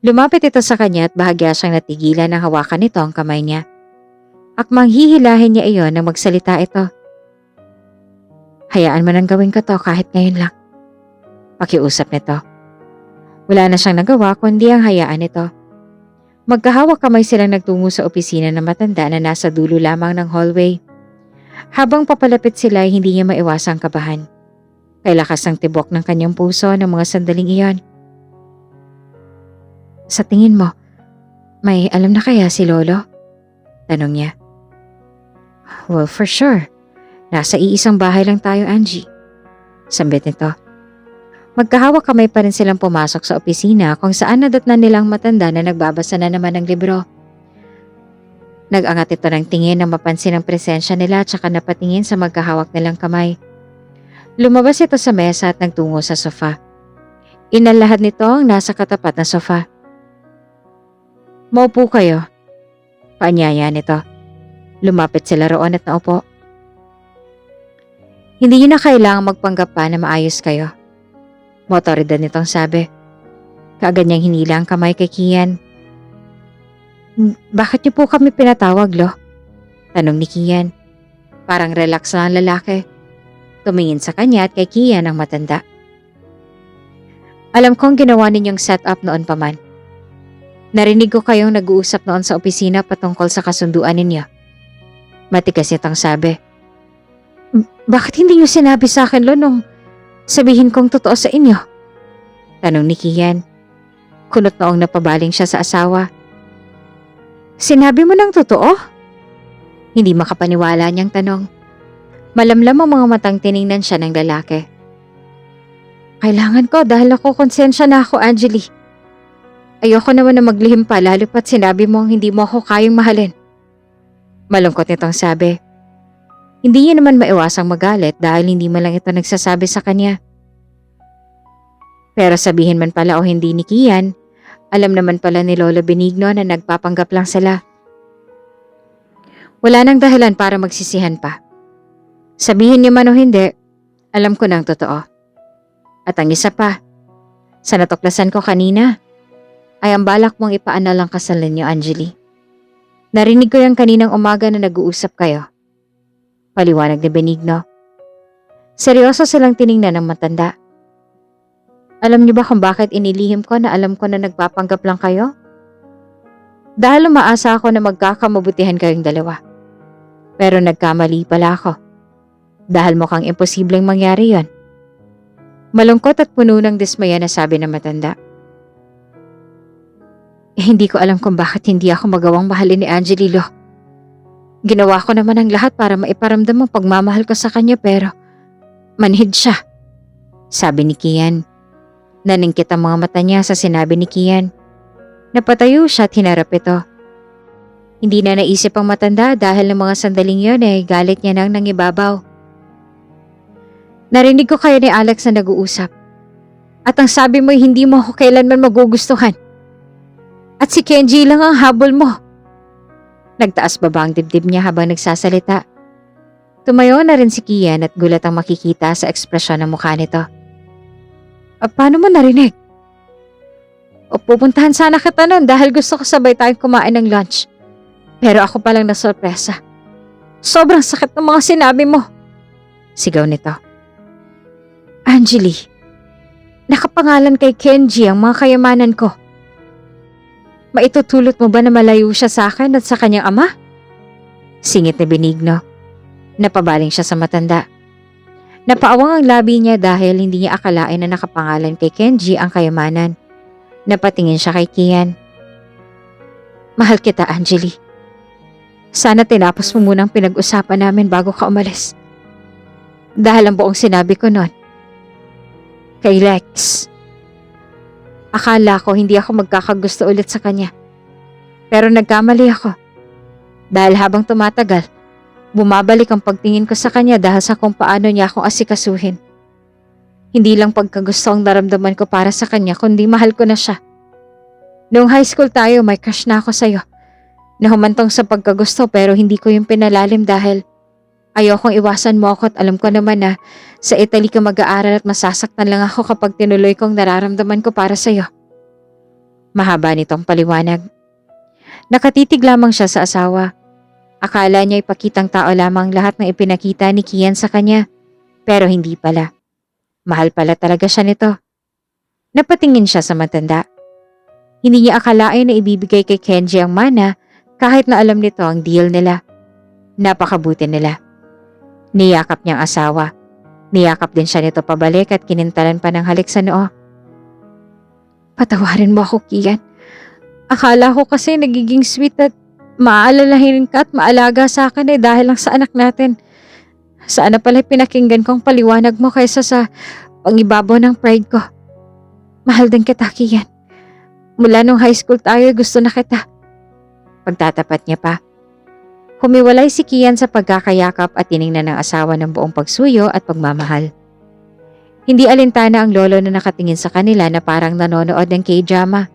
Lumapit ito sa kanya at bahagya siyang natigilan ng hawakan nito ang kamay niya. Akmang hihilahin niya iyon nang magsalita ito. Hayaan mo nang gawin ko to kahit ngayon lang. Pakiusap nito. Wala na siyang nagawa kundi ang hayaan ito. Magkahawak kamay silang nagtungo sa opisina ng matanda na nasa dulo lamang ng hallway. Habang papalapit sila ay hindi niya maiwasang kabahan. Kay lakas ng tibok ng kanyang puso ng mga sandaling iyon. Sa tingin mo, may alam na kaya si Lolo? Tanong niya. Well, for sure. Nasa iisang bahay lang tayo, Angie. Sambit nito. Magkahawak kamay pa rin silang pumasok sa opisina kung saan nadatnan nilang matanda na nagbabasa na naman ng libro. Nag-angat ito ng tingin nang mapansin ang presensya nila at saka napatingin sa magkahawak nilang kamay. Lumabas ito sa mesa at nagtungo sa sofa. Inalahad nito ang nasa katapat na sofa. Maupo kayo. Paanyaya nito. Lumapit sila roon at naupo. Hindi niyo na kailangang magpanggap pa na maayos kayo. Motoridad nitong sabi. Kaagad niyang hinila ang kamay kay Kian. Bakit niyo po kami pinatawag, Lo? Tanong ni Kian. Parang relax na ang lalaki. Tumingin sa kanya at kay Kian ang matanda. Alam kong ginawa ninyong setup noon pa man. Narinig ko kayong nag-uusap noon sa opisina patungkol sa kasunduan ninyo. Matigas itong sabi. Bakit hindi niyo sinabi sa akin, Lo, nung sabihin kong totoo sa inyo? Tanong ni Kian. Kunot noong napabaling siya sa asawa. Sinabi mo ng totoo? Hindi makapaniwala niyang tanong. Malamlam ang mga matang tiningnan siya ng lalaki. Kailangan ko dahil ako konsensya na ako, Angeli. Ayoko naman na maglihim pa lalo pat sinabi mo hindi mo ako kayang mahalin. Malungkot nitong sabi. Hindi niya naman maiwasang magalit dahil hindi man lang ito nagsasabi sa kanya. Pero sabihin man pala o hindi ni Kian, alam naman pala ni Lolo Benigno na nagpapanggap lang sila. Wala nang dahilan para magsisihan pa. Sabihin niya man o hindi, alam ko ng totoo. At ang isa pa, sa natuklasan ko kanina, ay ang balak mong ipaanal ang kasal ninyo, Angeli. Narinig ko yung kaninang umaga na nag-uusap kayo. Paliwanag ni Benigno. Seryoso silang tiningnan ng matanda. Alam niyo ba kung bakit inilihim ko na alam ko na nagpapanggap lang kayo? Dahil umaasa ako na magkakamabutihan kayong dalawa. Pero nagkamali pala ako. Dahil mukhang imposibleng mangyari yon. Malungkot at puno ng dismaya na sabi ng matanda. Hindi ko alam kung bakit hindi ako magawang mahalin ni Angelilo. Ginawa ko naman ang lahat para maiparamdam ang pagmamahal ko sa kanya pero manhid siya. Sabi ni Kian. Naningkit ang mga mata niya sa sinabi ni Kian. Napatayo siya at hinarap ito. Hindi na naisip ang matanda dahil ng mga sandaling yon ay galit niya nang nangibabaw. Narinig ko kayo ni Alex na nag-uusap. At ang sabi mo ay hindi mo ako kailanman magugustuhan. At si Kenji lang ang habol mo. Nagtaas baba ang dibdib niya habang nagsasalita. Tumayo na rin si Kian at gulat ang makikita sa ekspresyon ng mukha nito. Paano mo narinig? O pupuntahan sana kita nun dahil gusto ko sabay tayong kumain ng lunch. Pero ako palang nasorpresa. Sobrang sakit ng mga sinabi mo. Sigaw nito. Angeli, nakapangalan kay Kenji ang mga kayamanan ko. Maitutulot mo ba na malayo siya sa akin at sa kanyang ama? Singit ni Benigno. Napabaling siya sa matanda. Napaawang ang labi niya dahil hindi niya akalain na nakapangalan kay Kenji ang kayamanan. Napatingin siya kay Kian. Mahal kita, Angeli. Sana tinapos mo munang pinag-usapan namin bago ka umalis. Dahil ang buong sinabi ko noon. Kay Lex. Akala ko hindi ako magkakagusto ulit sa kanya. Pero nagkamali ako. Dahil habang tumatagal, bumabalik ang pagtingin ko sa kanya dahil sa kung paano niya akong asikasuhin. Hindi lang pagkagusto ang naramdaman ko para sa kanya kundi mahal ko na siya. Noong high school tayo, may crush na ako sa'yo. Nahumantong sa pagkagusto pero hindi ko yung pinalalim dahil Ayokong iwasan mo ako at alam ko naman na sa Italy ka mag-aaral at masasaktan lang ako kapag tinuloy kong nararamdaman ko para sa'yo. Mahaba nitong paliwanag. Nakatitig lamang siya sa asawa. Akala niya ipakitang tao lamang lahat ng ipinakita ni Kian sa kanya. Pero hindi pala. Mahal pala talaga siya nito. Napatingin siya sa matanda. Hindi niya akalain na ibibigay kay Kenji ang mana kahit na alam nito ang deal nila. Napakabuti nila. Niyakap niyang asawa. Niyakap din siya nito pabalik at kinintalan pa ng halik sa noo. Patawarin mo ako, Kian. Akala ko kasi nagiging sweet at maaalalahin ka at maalaga sa akin dahil lang sa anak natin. Sana pala pinakinggan kong paliwanag mo kaysa sa pangibabaw ng pride ko. Mahal din kita, Kian. Mula nung high school tayo gusto na kita. Pagtatapat niya pa. Humiwalay si Kian sa pagkakayakap at tiningnan ng asawa ng buong pagsuyo at pagmamahal. Hindi alintana ang lolo na nakatingin sa kanila na parang nanonood ng K-drama.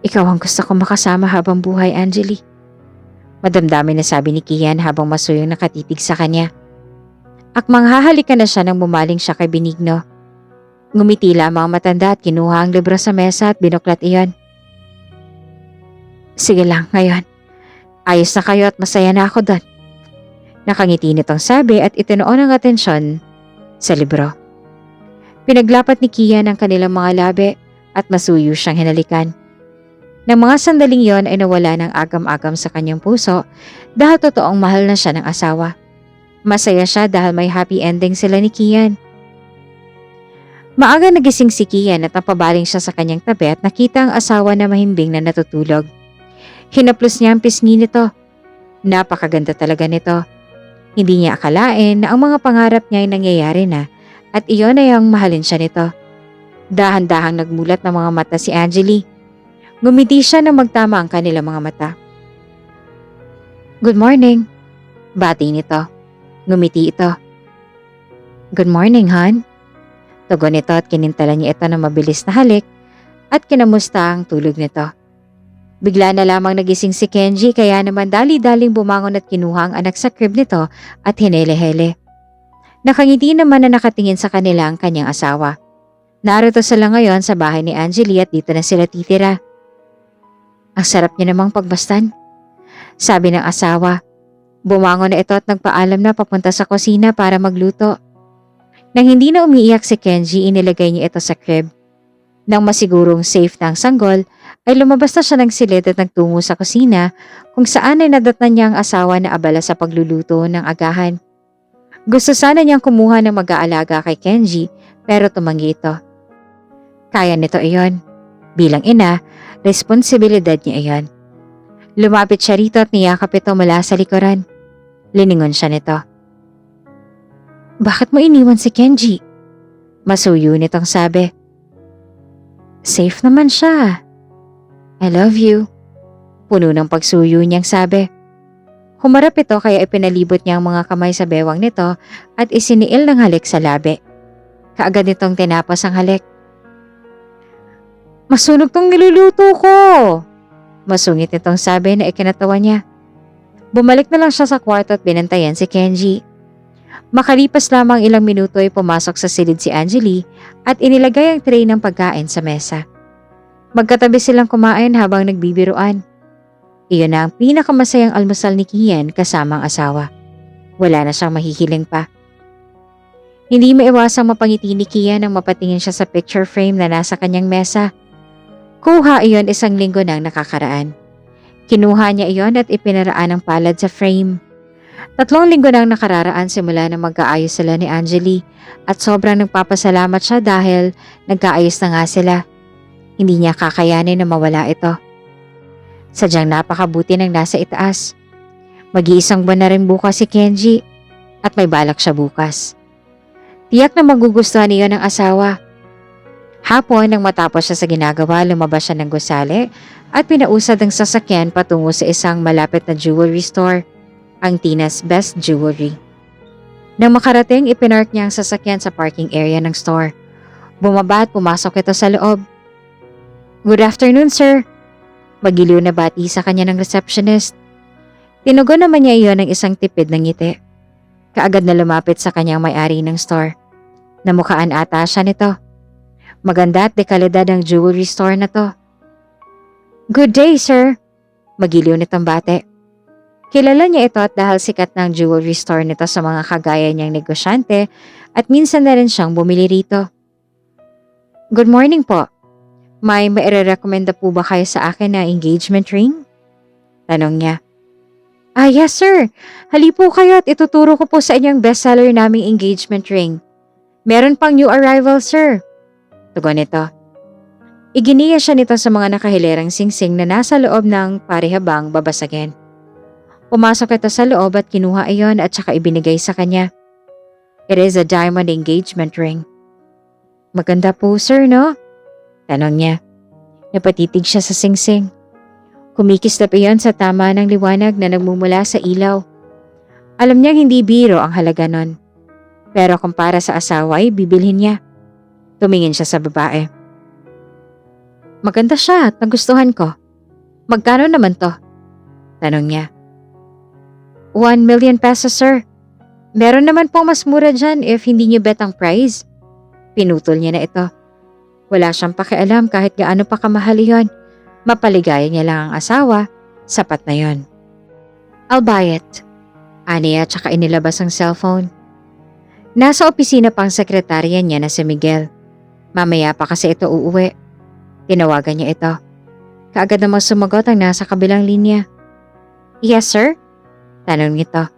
Ikaw ang gusto ko makasama habang buhay, Angeli. Madamdamin na sabi ni Kian habang masuyong nakatitig sa kanya. Akmang hahalikan na siya nang bumaling siya kay Benigno. Ngumiti lamang ang matanda at kinuha ang libro sa mesa at binuklat iyon. Sige lang ngayon. Ayos na kayo at masaya na ako doon. Nakangiti nitong sabi at itinuon ang atensyon sa libro. Pinaglapat ni Kian ang kanilang mga labi at masuyo siyang hinalikan. Nang mga sandaling yon ay nawala ng agam-agam sa kanyang puso dahil totoong mahal na siya ng asawa. Masaya siya dahil may happy ending sila ni Kian. Maaga nagising si Kian at napabaling siya sa kanyang tabi at nakita ang asawa na mahimbing na natutulog. Hinaplos niya ang pisngi nito. Napakaganda talaga nito. Hindi niya akalain na ang mga pangarap niya ay nangyayari na at iyon ay ang mahalin siya nito. Dahan-dahang nagmulat ng mga mata si Angeli. Ngumiti siya nang magtama ang kanilang mga mata. Good morning. Bati nito. Ngumiti ito. Good morning, hon. Tugon nito at kinintalan niya ito na mabilis na halik at kinamusta ang tulog nito. Bigla na lamang nagising si Kenji kaya naman dali-daling bumangon at kinuha ang anak sa crib nito at hinele-hele. Nakangiti naman na nakatingin sa kanila ang kanyang asawa. Narito sila ngayon sa bahay ni Angeli at dito na sila titira. Ang sarap niya namang pagbastan. Sabi ng asawa. Bumangon na ito at nagpaalam na papunta sa kusina para magluto. Nang hindi na umiiyak si Kenji, inilagay niya ito sa crib. Nang masigurong safe na ang sanggol, ay lumabas na siya ng silid at nagtungo sa kusina kung saan ay nadatnan niya ang asawa na abala sa pagluluto ng agahan. Gusto sana niyang kumuha ng mag-aalaga kay Kenji pero tumanggi ito. Kaya nito iyon. Bilang ina, responsibilidad niya iyon. Lumapit siya rito at niyakap ito mula sa likuran. Liningon siya nito. Bakit mo iniwan si Kenji? Masuyo nitong sabi. Safe naman siya. I love you. Puno ng pagsuyo niyang sabi. Humarap ito kaya ipinalibot niya ang mga kamay sa bewang nito at isiniil ng halik sa labi. Kaagad nitong tinapos ang halik. Masunog tong niluluto ko! Masungit nitong sabi na ikinatawa niya. Bumalik na lang siya sa kwarto at binantayan si Kenji. Makalipas lamang ilang minuto ay pumasok sa silid si Angeli at inilagay ang tray ng pagkain sa mesa. Magkatabi silang kumain habang nagbibiruan. Iyon na ang pinakamasayang almusal ni Kian kasama ang asawa. Wala na siyang mahihiling pa. Hindi maiwasang mapangiti ni Kian nang mapatingin siya sa picture frame na nasa kanyang mesa. Kuha iyon 1 linggo nang nakakaraan. Kinuha niya iyon at ipinaraan ang palad sa frame. 3 linggo nang nakararaan simula na magkaayos sila ni Angeli at sobrang nagpapasalamat siya dahil nagkaayos na nga sila. Hindi niya kakayanin na mawala ito. Sadyang napakabuti ng nasa itaas. Mag-iisang buwan na rin bukas si Kenji at may balak siya bukas. Tiyak na magugustuhan niyo ng asawa. Hapon nang matapos siya sa ginagawa, lumabas siya ng gusali at pinausad ang sasakyan patungo sa isang malapit na jewelry store, ang Tina's Best Jewelry. Nang makarating, ipinark niya ang sasakyan sa parking area ng store. Bumaba at pumasok ito sa loob. Good afternoon, sir. Magiliw na bati sa kanya ng receptionist. Tinugon naman niya iyon ng isang tipid na ngiti. Kaagad na lumapit sa kanyang may-ari ng store. Namukhaan ata siya nito. Maganda at dekalidad ang jewelry store na to. Good day, sir. Magiliw nitong bate. Kilala niya ito at dahil sikat ng jewelry store nito sa mga kagaya niyang negosyante at minsan na rin siyang bumili rito. Good morning po. May maire-recommenda po ba kayo sa akin na engagement ring? Tanong niya. Yes sir. Hali po kayo at ituturo ko po sa inyong bestseller naming engagement ring. Meron pang new arrival sir. Tugon nito. Iginiya siya nito sa mga nakahilerang singsing na nasa loob ng parehabang babasagin. Pumasok ito sa loob at kinuha iyon at saka ibinigay sa kanya. It is a diamond engagement ring. Maganda po sir no? Tanong niya. Napatitig siya sa singsing. Kumikislap iyon sa tama ng liwanag na nagmumula sa ilaw. Alam niyang hindi biro ang halaga nun. Pero kung para sa asawa ay bibilhin niya. Tumingin siya sa babae. Maganda siya at nagustuhan ko. Magkano naman to? Tanong niya. 1 million pesos sir. Meron naman pong mas mura dyan if hindi niyo bet ang price. Pinutol niya na ito. Wala siyang pakialam kahit gaano pa kamahal iyon. Mapaligaya niya lang ang asawa, sapat na yon. I'll buy it. Ani at saka inilabas ang cellphone. Nasa opisina pang sekretarya niya na si Miguel. Mamaya pa kasi ito uuwi. Tinawagan niya ito. Kaagad namang sumagot ang nasa kabilang linya. Yes sir? Tanong nito.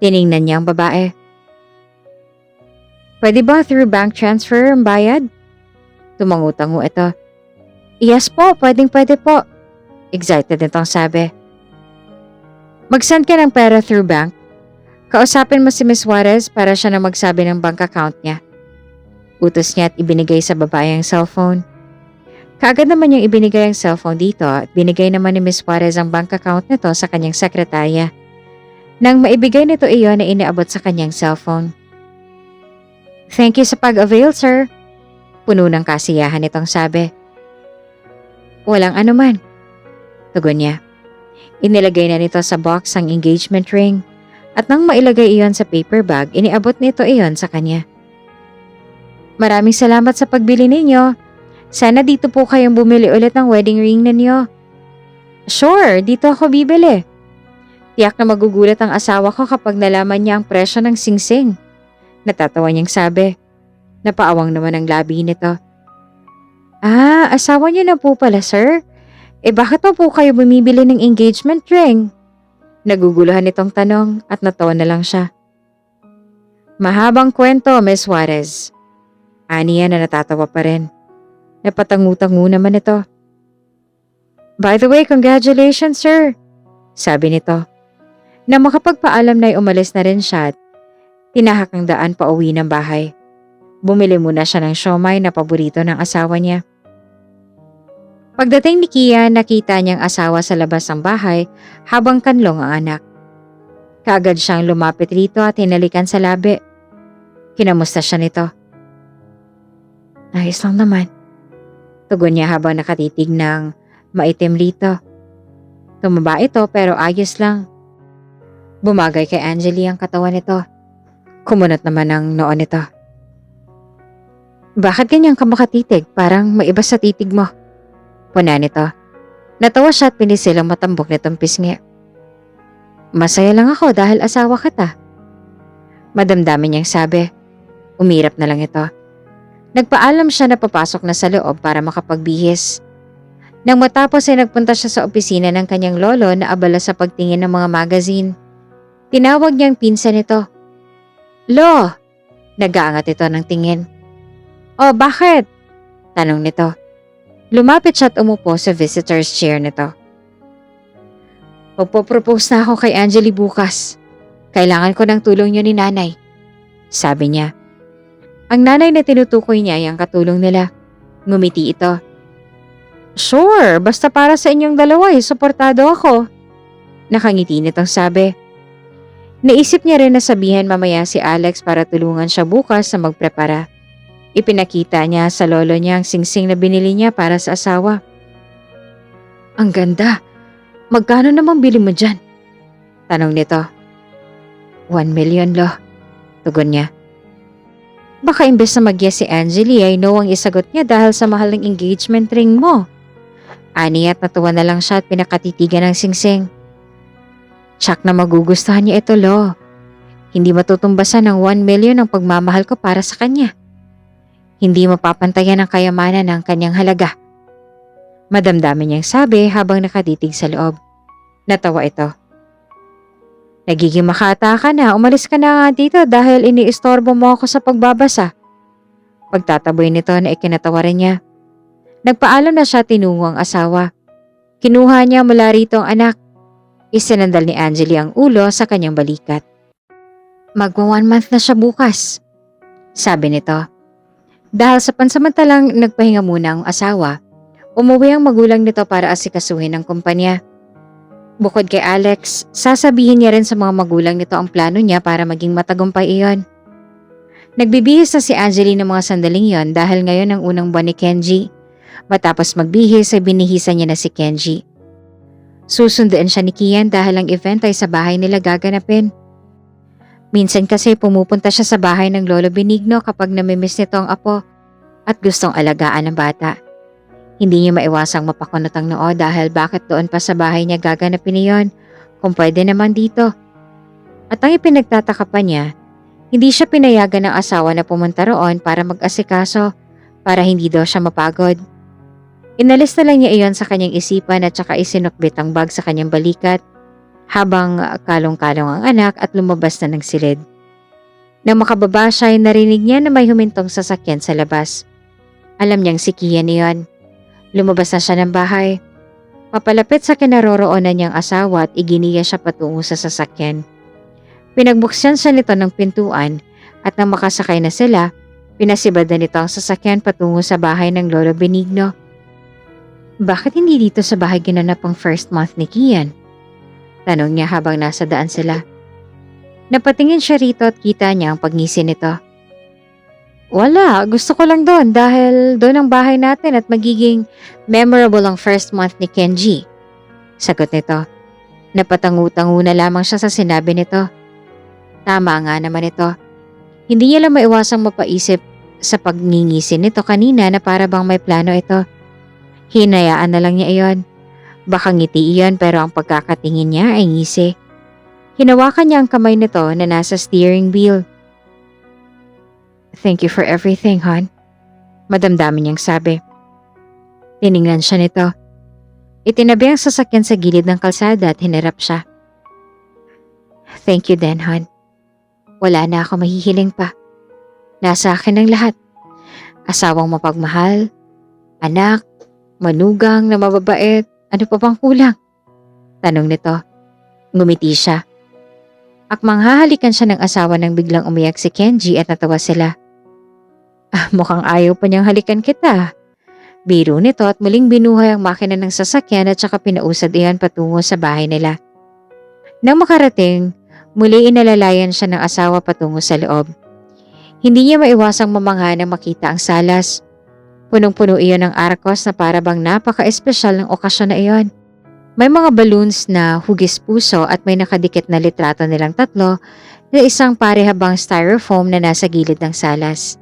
Tiningnan niya ang babae. Pwede ba through bank transfer ang bayad? Tumangutango ito. Yes po, pwede po. Excited nitong sabi. Mag-send ka ng pera through bank. Kausapin mo si Miss Juarez para siya na magsabi ng bank account niya. Utos niya at ibinigay sa babae ang cellphone. Kaagad naman niyang ibinigay ang cellphone dito at binigay naman ni Miss Juarez ang bank account nito sa kanyang sekretarya. Nang maibigay nito iyon na inaabot sa kanyang cellphone. Thank you sa pag-avail, sir. Puno ng kasiyahan nitong sabi. Walang anuman. Tugon niya. Inilagay na nito sa box ang engagement ring at nang mailagay iyon sa paper bag, iniabot nito iyon sa kanya. Maraming salamat sa pagbili ninyo. Sana dito po kayong bumili ulit ng wedding ring ninyo. Sure, dito ako bibili. Tiyak na magugulat ang asawa ko kapag nalaman niya ang presyo ng singsing. Natatawa niyang sabi. Napaawang naman ang labi nito. Asawa niyo na po pala, sir? Bakit po kayo bumibili ng engagement ring? Naguguluhan itong tanong at natawa na lang siya. Mahabang kwento, Miss Juarez. Aniya na natatawa pa rin. Napatangu-tangu naman ito. By the way, congratulations, sir. Sabi nito. Na makapagpaalam na umalis na rin siya at tinahak ang daan pa uwi ng bahay. Bumili muna siya ng siomai na paborito ng asawa niya. Pagdating ni Kia, nakita niyang asawa sa labas ng bahay habang kanlong ang anak. Kaagad siyang lumapit rito at hinalikan sa labi. Kinamusta siya nito. Ayos lang naman. Tugon niya habang nakatitig ng maitim rito. Tumaba ito pero ayos lang. Bumagay kay Angeli ang katawan nito. Kumunot naman ang noon nito. Bakit ganyan ka makatitig? Parang maiba sa titig mo. Puna nito. Natawa siya at pinisil ang matambok nitong pisngi. Masaya lang ako dahil asawa kita. Madamdamin niyang sabi. Umirap na lang ito. Nagpaalam siya na papasok na sa loob para makapagbihis. Nang matapos ay nagpunta siya sa opisina ng kanyang lolo na abala sa pagtingin ng mga magazine. Tinawag niyang pinsan nito. Lo! Nag-aangat ito ng tingin. Oh, bakit? Tanong nito. Lumapit siya at umupo sa visitor's chair nito. Magpo-propose na ako kay Angeli bukas. Kailangan ko ng tulong niyo ni nanay. Sabi niya. Ang nanay na tinutukoy niya ay ang katulong nila. Ngumiti ito. Sure, basta para sa inyong dalawa suportado ako. Nakangiti nitong sabi. Naisip niya rin na sabihin mamaya si Alex para tulungan siya bukas sa magprepara. Ipinakita niya sa lolo niya ang singsing na binili niya para sa asawa. Ang ganda. Magkano namang bili mo dyan? Tanong nito. 1 million, lo. Tugon niya. Baka imbes na mag-yes si Angeli ay no ang isagot niya dahil sa mahal ng engagement ring mo. Ani at natuwa na lang siya at pinakatitigan ng singsing. Tsak na magugustuhan niya ito, lo. Hindi matutumbasan ng 1 million ang pagmamahal ko para sa kanya. Hindi mapapantayan ang kayamanan ng kanyang halaga. Madamdamin niyang sabi habang nakatitig sa loob. Natawa ito. Nagiging makata ka na, umalis ka na nga dito dahil iniistorbo mo ako sa pagbabasa. Pagtataboy nito na ikinatawaran niya. Nagpaalam na siya tinungo ang asawa. Kinuha niya mula rito ang anak. Isinandal ni Angeli ang ulo sa kanyang balikat. Magwa 1 month na siya bukas, sabi nito. Dahil sa pansamantalang nagpahinga muna ang asawa, umuwi ang magulang nito para asikasuhin ang kumpanya. Bukod kay Alex, sasabihin niya rin sa mga magulang nito ang plano niya para maging matagumpay iyon. Nagbibihis na si Angeli ng mga sandaling yon dahil ngayon ang unang buwan ni Kenji. Matapos magbihis ay binihisan niya na si Kenji. Susunduin siya ni Kian dahil ang event ay sa bahay nila gaganapin. Minsan kasi pumupunta siya sa bahay ng Lolo Benigno kapag namimiss nito ang apo at gustong alagaan ng bata. Hindi niya maiwasang mapakunot ang noo dahil bakit doon pa sa bahay niya gaganapin iyon kung pwede naman dito. At ang ipinagtataka pa niya, hindi siya pinayagan ng asawa na pumunta roon para mag-asikaso para hindi daw siya mapagod. Inalis na lang niya iyon sa kanyang isipan at saka isinukbit ang bag sa kanyang balikat habang kalong-kalong ang anak at lumabas na ng silid. Nang makababa siya ay narinig niya na may humintong sasakyan sa labas. Alam niyang si Kian iyon. Lumabas na siya ng bahay. Papalapit sa kinaroroonan niyang asawa at iginiya siya patungo sa sasakyan. Pinagbuksan siya nito ng pintuan at nang makasakay na sila, pinasibad na nito ang sasakyan patungo sa bahay ng Lolo Benigno. Bakit hindi dito sa bahay ginanap ang first month ni Kian? Tanong niya habang nasa daan sila. Napatingin siya rito at kita niya ang pagngisi nito. Wala, gusto ko lang doon dahil doon ang bahay natin at magiging memorable ang first month ni Kenji. Sagot nito. Napatangu-tangu na lamang siya sa sinabi nito. Tama nga naman ito. Hindi niya lang maiwasang mapaisip sa pagngingisi nito kanina na para bang may plano ito. Hinayaan na lang niya iyon. Baka ngiti iyon pero ang pagkakatingin niya ay ngisi. Hinawakan niya ang kamay nito na nasa steering wheel. Thank you for everything, hon. Madamdamin niyang sabi. Tiningnan siya nito. Itinabi ang sasakyan sa gilid ng kalsada at hinarap siya. Thank you din, hon. Wala na ako mahihiling pa. Nasa akin ang lahat. Asawang mapagmahal, anak, manugang na mababait, ano pa bang kulang? Tanong nito. Ngumiti siya. Akmang hahalikan siya ng asawa nang biglang umiyak si Kenji at natawa sila. Mukhang ayaw pa niyang halikan kita. Biro nito at muling binuhay ang makina ng sasakyan at saka pinausad iyan patungo sa bahay nila. Nang makarating, muli inalalayan siya ng asawa patungo sa loob. Hindi niya maiwasang mamangha nang makita ang salas. Punong-puno iyon ng arkos na para bang napaka-espesyal ng okasyon na iyon. May mga balloons na hugis puso at may nakadikit na litrato nilang tatlo na isang parehabang styrofoam na nasa gilid ng salas.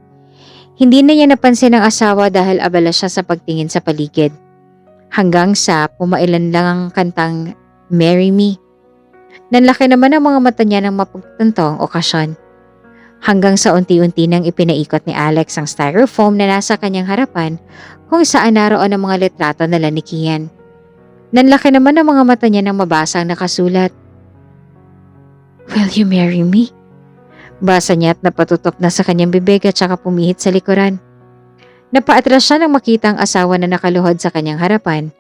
Hindi na niya napansin ang asawa dahil abala siya sa pagtingin sa paligid. Hanggang sa pumailan lang ang kantang Marry Me. Nanlaki naman ang mga mata niya ng mapagtantong okasyon. Hanggang sa unti-unti nang ipinaikot ni Alex ang styrofoam na nasa kanyang harapan kung saan naroon ang mga litrato nila ni Kian. Nanlaki naman ang mga mata niya nang mabasa ang nakasulat. Will you marry me? Basa niya at napatutok na sa kanyang bibig at saka pumihit sa likuran. Napaatras siya nang makita ang asawa na nakaluhod sa kanyang harapan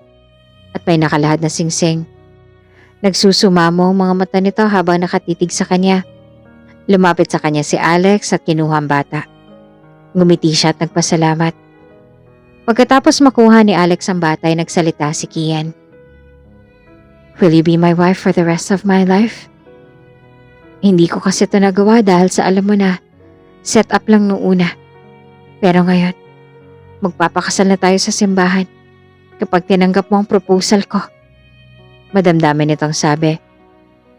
at may nakalahad na singsing. Nagsusumamo ang mga mata nito habang nakatitig sa kanya. Lumapit sa kanya si Alex at kinuha ang bata. Ngumiti siya at nagpasalamat. Pagkatapos makuha ni Alex ang bata ay nagsalita si Kian. Will you be my wife for the rest of my life? Hindi ko kasi ito nagawa dahil sa alam mo na, set up lang nung una. Pero ngayon, magpapakasal na tayo sa simbahan kapag tinanggap mo ang proposal ko. Madamdamin nitong sabi.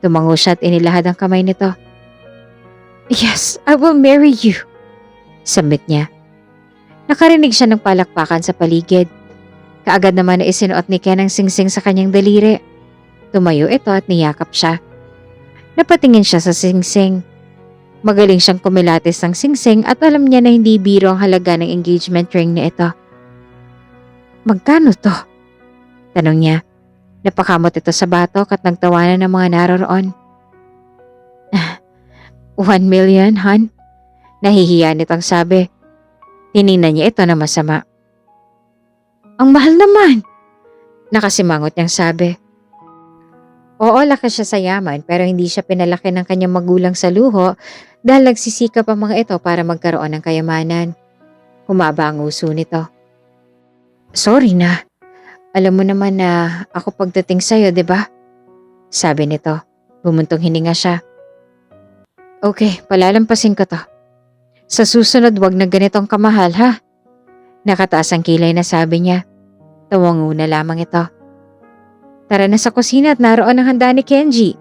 Tumango siya at inilahad ang kamay nito. Yes, I will marry you, sambit niya. Nakarinig siya ng palakpakan sa paligid. Kaagad naman na isinuot ni Ken ang singsing sa kanyang daliri. Tumayo ito at niyakap siya. Napatingin siya sa singsing. Magaling siyang kumilatis ng singsing at alam niya na hindi biro ang halaga ng engagement ring ni ito. Magkano to? Tanong niya. Napakamot ito sa batok at nagtawanan ng mga naroroon. 1 million, hon? Nahihiya nitong sabi. Tiningnan niya ito na masama. Ang mahal naman! Nakasimangot niyang sabi. Oo, lakas siya sa yaman pero hindi siya pinalaki ng kanyang magulang sa luho dahil nagsisikap ang mga ito para magkaroon ng kayamanan. Humaba ang uso nito. Sorry na. Alam mo naman na ako pagdating sa'yo, 'di ba? Sabi nito. Bumuntong hininga siya. Okay, palalampasin ko to. Sa susunod wag na ganitong kamahal, ha? Nakataas ang kilay na sabi niya. Tawango na lamang ito. Tara na sa kusina at naroon ang handa ni Kenji.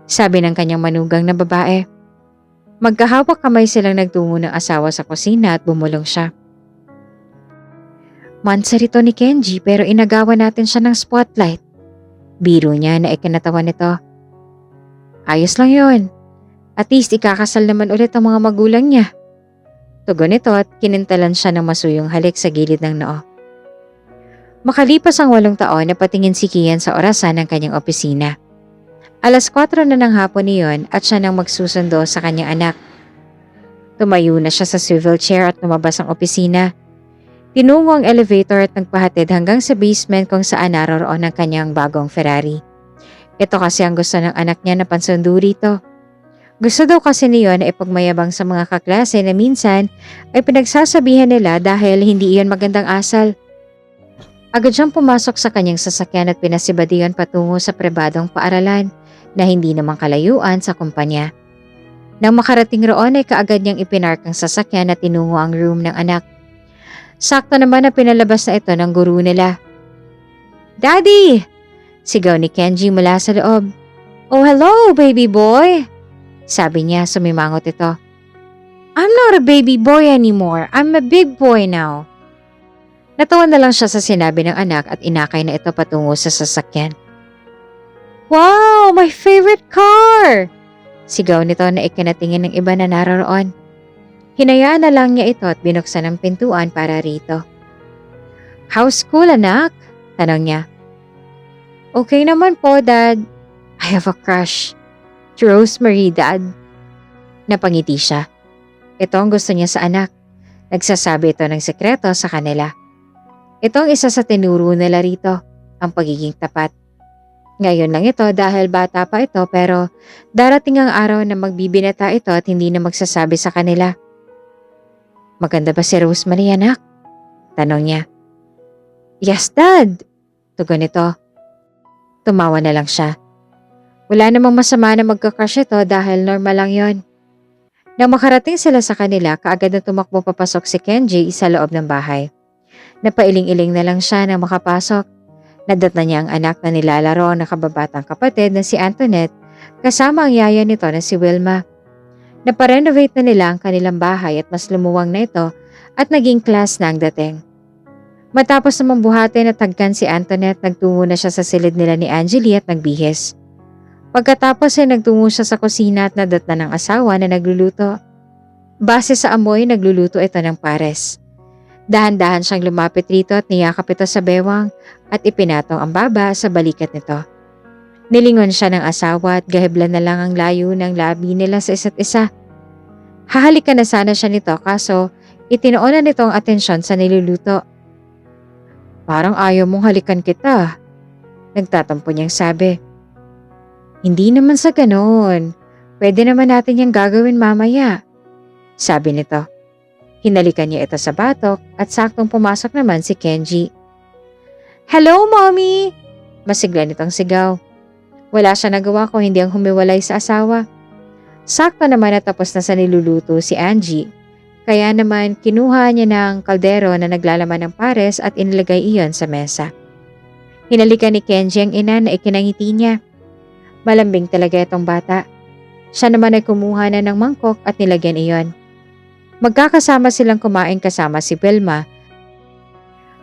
Sabi ng kanyang manugang na babae. Magkahawak kamay silang nagtungo ng asawa sa kusina at bumulong siya. Mansar ito ni Kenji pero inagawa natin siya ng spotlight. Biro niya na ikinatawa nito. Ayos lang yon. At least ikakasal naman ulit ang mga magulang niya. Tugon ito at kinintalan siya ng masuyong halik sa gilid ng noo. Makalipas ang 8 taon na patingin si Kian sa orasan ng kanyang opisina. 4:00 na ng hapon niyon at siya nang magsusundo sa kanyang anak. Tumayo na siya sa swivel chair at lumabas ang opisina. Tinungo ang elevator at nagpahatid hanggang sa basement kung saan naroroon ang kanyang bagong Ferrari. Ito kasi ang gusto ng anak niya na pansundo rito. Gusto daw kasi niyo na ipagmayabang sa mga kaklase na minsan ay pinagsasabihan nila dahil hindi iyon magandang asal. Agad siyang pumasok sa kanyang sasakyan at pinasibadihan patungo sa pribadong paaralan na hindi naman kalayuan sa kumpanya. Nang makarating roon ay kaagad niyang ipinark ang sasakyan at tinungo ang room ng anak. Sakto naman na pinalabas na ito ng guru nila. Daddy! Sigaw ni Kenji mula sa loob. Oh hello baby boy! Sabi niya sumimangot ito. I'm not a baby boy anymore. I'm a big boy now. Natawa na lang siya sa sinabi ng anak at inakay na ito patungo sa sasakyan. Wow! My favorite car! Sigaw nito na ikinatingin ng iba na naroroon. Hinayaan na lang niya ito at binuksan ang pintuan para rito. How's school, anak? Tanong niya. Okay naman po, Dad. I have a crush. Rosemary, Dad. Napangiti siya. Ito ang gusto niya sa anak. Nagsasabi ito ng sekreto sa kanila. Ito ang isa sa tinuro nila rito, ang pagiging tapat. Ngayon lang ito dahil bata pa ito pero darating ang araw na magbibinata ito at hindi na magsasabi sa kanila. Maganda ba si Rosemary, anak? Tanong niya. Yes, Dad. Tugon ito. Tumawa na lang siya. Wala namang masama na magka-crush ito dahil normal lang yon. Nang makarating sila sa kanila, kaagad na tumakbo papasok si Kenji sa loob ng bahay. Napailing-iling na lang siya nang makapasok. Nadat na niya ang anak na nilalaro ng kababatang kapatid na si Antoinette kasama ang yaya nito na si Wilma. Naparenovate na nila ang kanilang bahay at mas lumuwang na ito at naging class na ang dating. Matapos namang buhatin at tagkan si Antoinette, nagtungo na siya sa silid nila ni Angeli at nagbihis. Pagkatapos ay nagtungo siya sa kusina at nadatnan ng asawa na nagluluto. Base sa amoy, nagluluto ito ng pares. Dahan-dahan siyang lumapit rito at niyakap ito sa bewang at ipinatong ang baba sa balikat nito. Nilingon siya ng asawa at gahiblan na lang ang layo ng labi nila sa isa't isa. Hahalikan na sana siya nito kaso itinoonan nito ang atensyon sa niluluto. Parang ayaw mong halikan kita. Nagtatampo niyang sabi. Hindi naman sa ganoon. Pwede naman natin yung gagawin mamaya. Sabi nito. Hinalikan niya ito sa batok at saktong pumasok naman si Kenji. Hello, Mommy! Masigla nitong sigaw. Wala siya nagawa kung hindi ang humiwalay sa asawa. Sakto naman na tapos na sa niluluto si Angie. Kaya naman kinuha niya ng kaldero na naglalaman ng pares at inilagay iyon sa mesa. Hinalikan ni Kenji ang ina na ikinangiti niya. Malambing talaga itong bata. Siya naman ay kumuha na ng mangkok at nilagyan iyon. Magkakasama silang kumain kasama si Wilma,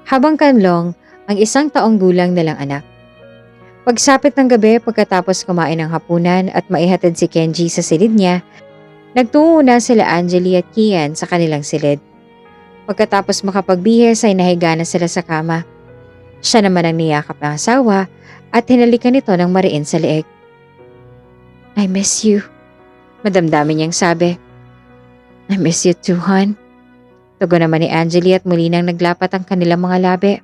habang kanlong ang 1 taong gulang nilang anak. Pagsapit ng gabi pagkatapos kumain ng hapunan at maihatid si Kenji sa silid niya, nagtungo na sila Angeli at Kian sa kanilang silid. Pagkatapos makapagbihis ay nahiga na sila sa kama. Siya naman ang niyakap ng asawa at hinalikan nito ng mariin sa leeg. I miss you, madamdamin niyang sabi. I miss you too, hon. Tugon naman ni Angeli at muli nang naglapat ang kanilang mga labi.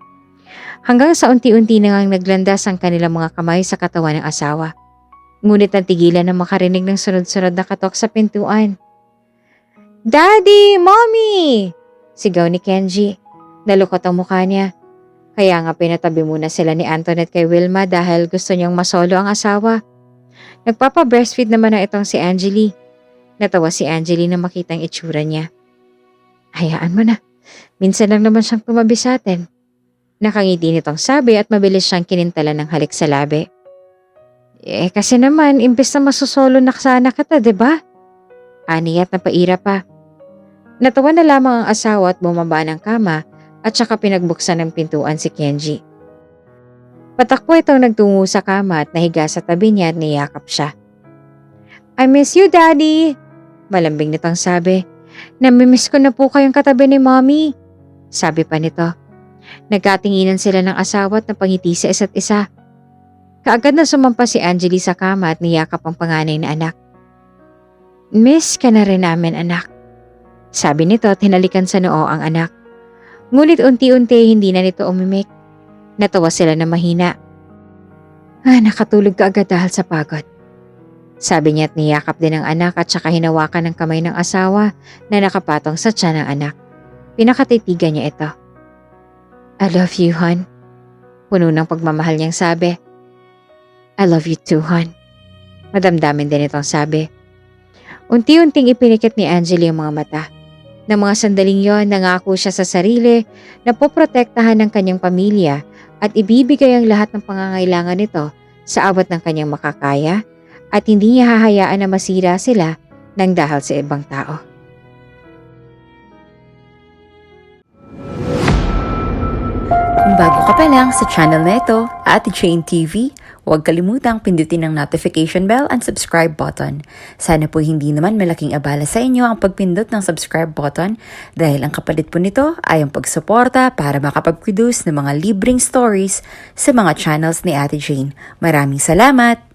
Hanggang sa unti-unti na ngang naglandas ang kanilang mga kamay sa katawan ng asawa. Ngunit natigilan na makarinig ng sunod-sunod na katok sa pintuan. Daddy! Mommy! Sigaw ni Kenji. Nalukot ang mukha niya. Kaya nga pinatabi muna sila ni Antoinette kay Wilma dahil gusto niyang masolo ang asawa. Nagpapa-breastfeed naman na itong si Angeli. Natawa si Angeli na makita ang itsura niya. Hayaan mo na. Minsan lang naman siyang tumabi sa atin. Nakangiti nitong sabi at mabilis siyang kinintala ng halik sa labi. Kasi naman, imbes na masusolo na sana kita, diba? Ani at napaira pa. Natawa na lamang ang asawa at bumaba ng kama at saka pinagbuksan ng pintuan si Kenji. Patakbo itong nagtungo sa kama at nahiga sa tabi niya at niyakap siya. I miss you, Daddy! Malambing nitong sabi. Namimiss ko na po kayong katabi ni Mommy. Sabi pa nito. Nagkatinginan sila ng asawa at napangiti sa isa't isa. Kaagad na sumampa si Angeli sa kama at niyakap ang panganay na anak. Miss ka na rin namin, anak. Sabi nito at hinalikan sa noo ang anak. Ngunit unti-unti hindi na nito umimik. Natawa sila na mahina. Nakatulog ka agad dahil sa pagod. Sabi niya at niyakap din ang anak at saka hinawakan ng kamay ng asawa na nakapatong sa tiyan ng anak. Pinakatitigan niya ito. I love you, hon. Puno ng pagmamahal niyang sabi. I love you too, hon. Madamdamin din itong sabi. Unti-unting ipinikit ni Angeli ang mga mata. Ng mga sandaling yon, nangako siya sa sarili na poprotektahan ng kanyang pamilya at ibibigay ang lahat ng pangangailangan nito sa abot ng kanyang makakaya at hindi niya hahayaan na masira sila ng dahil sa ibang tao. Kung bago ka pa lang sa channel na ito, Ate Jane TV, huwag kalimutang pindutin ang notification bell and subscribe button. Sana po hindi naman malaking abala sa inyo ang pagpindot ng subscribe button dahil ang kapalit po nito ay ang pagsuporta para makapag-produce ng mga libreng stories sa mga channels ni Ate Jane. Maraming salamat!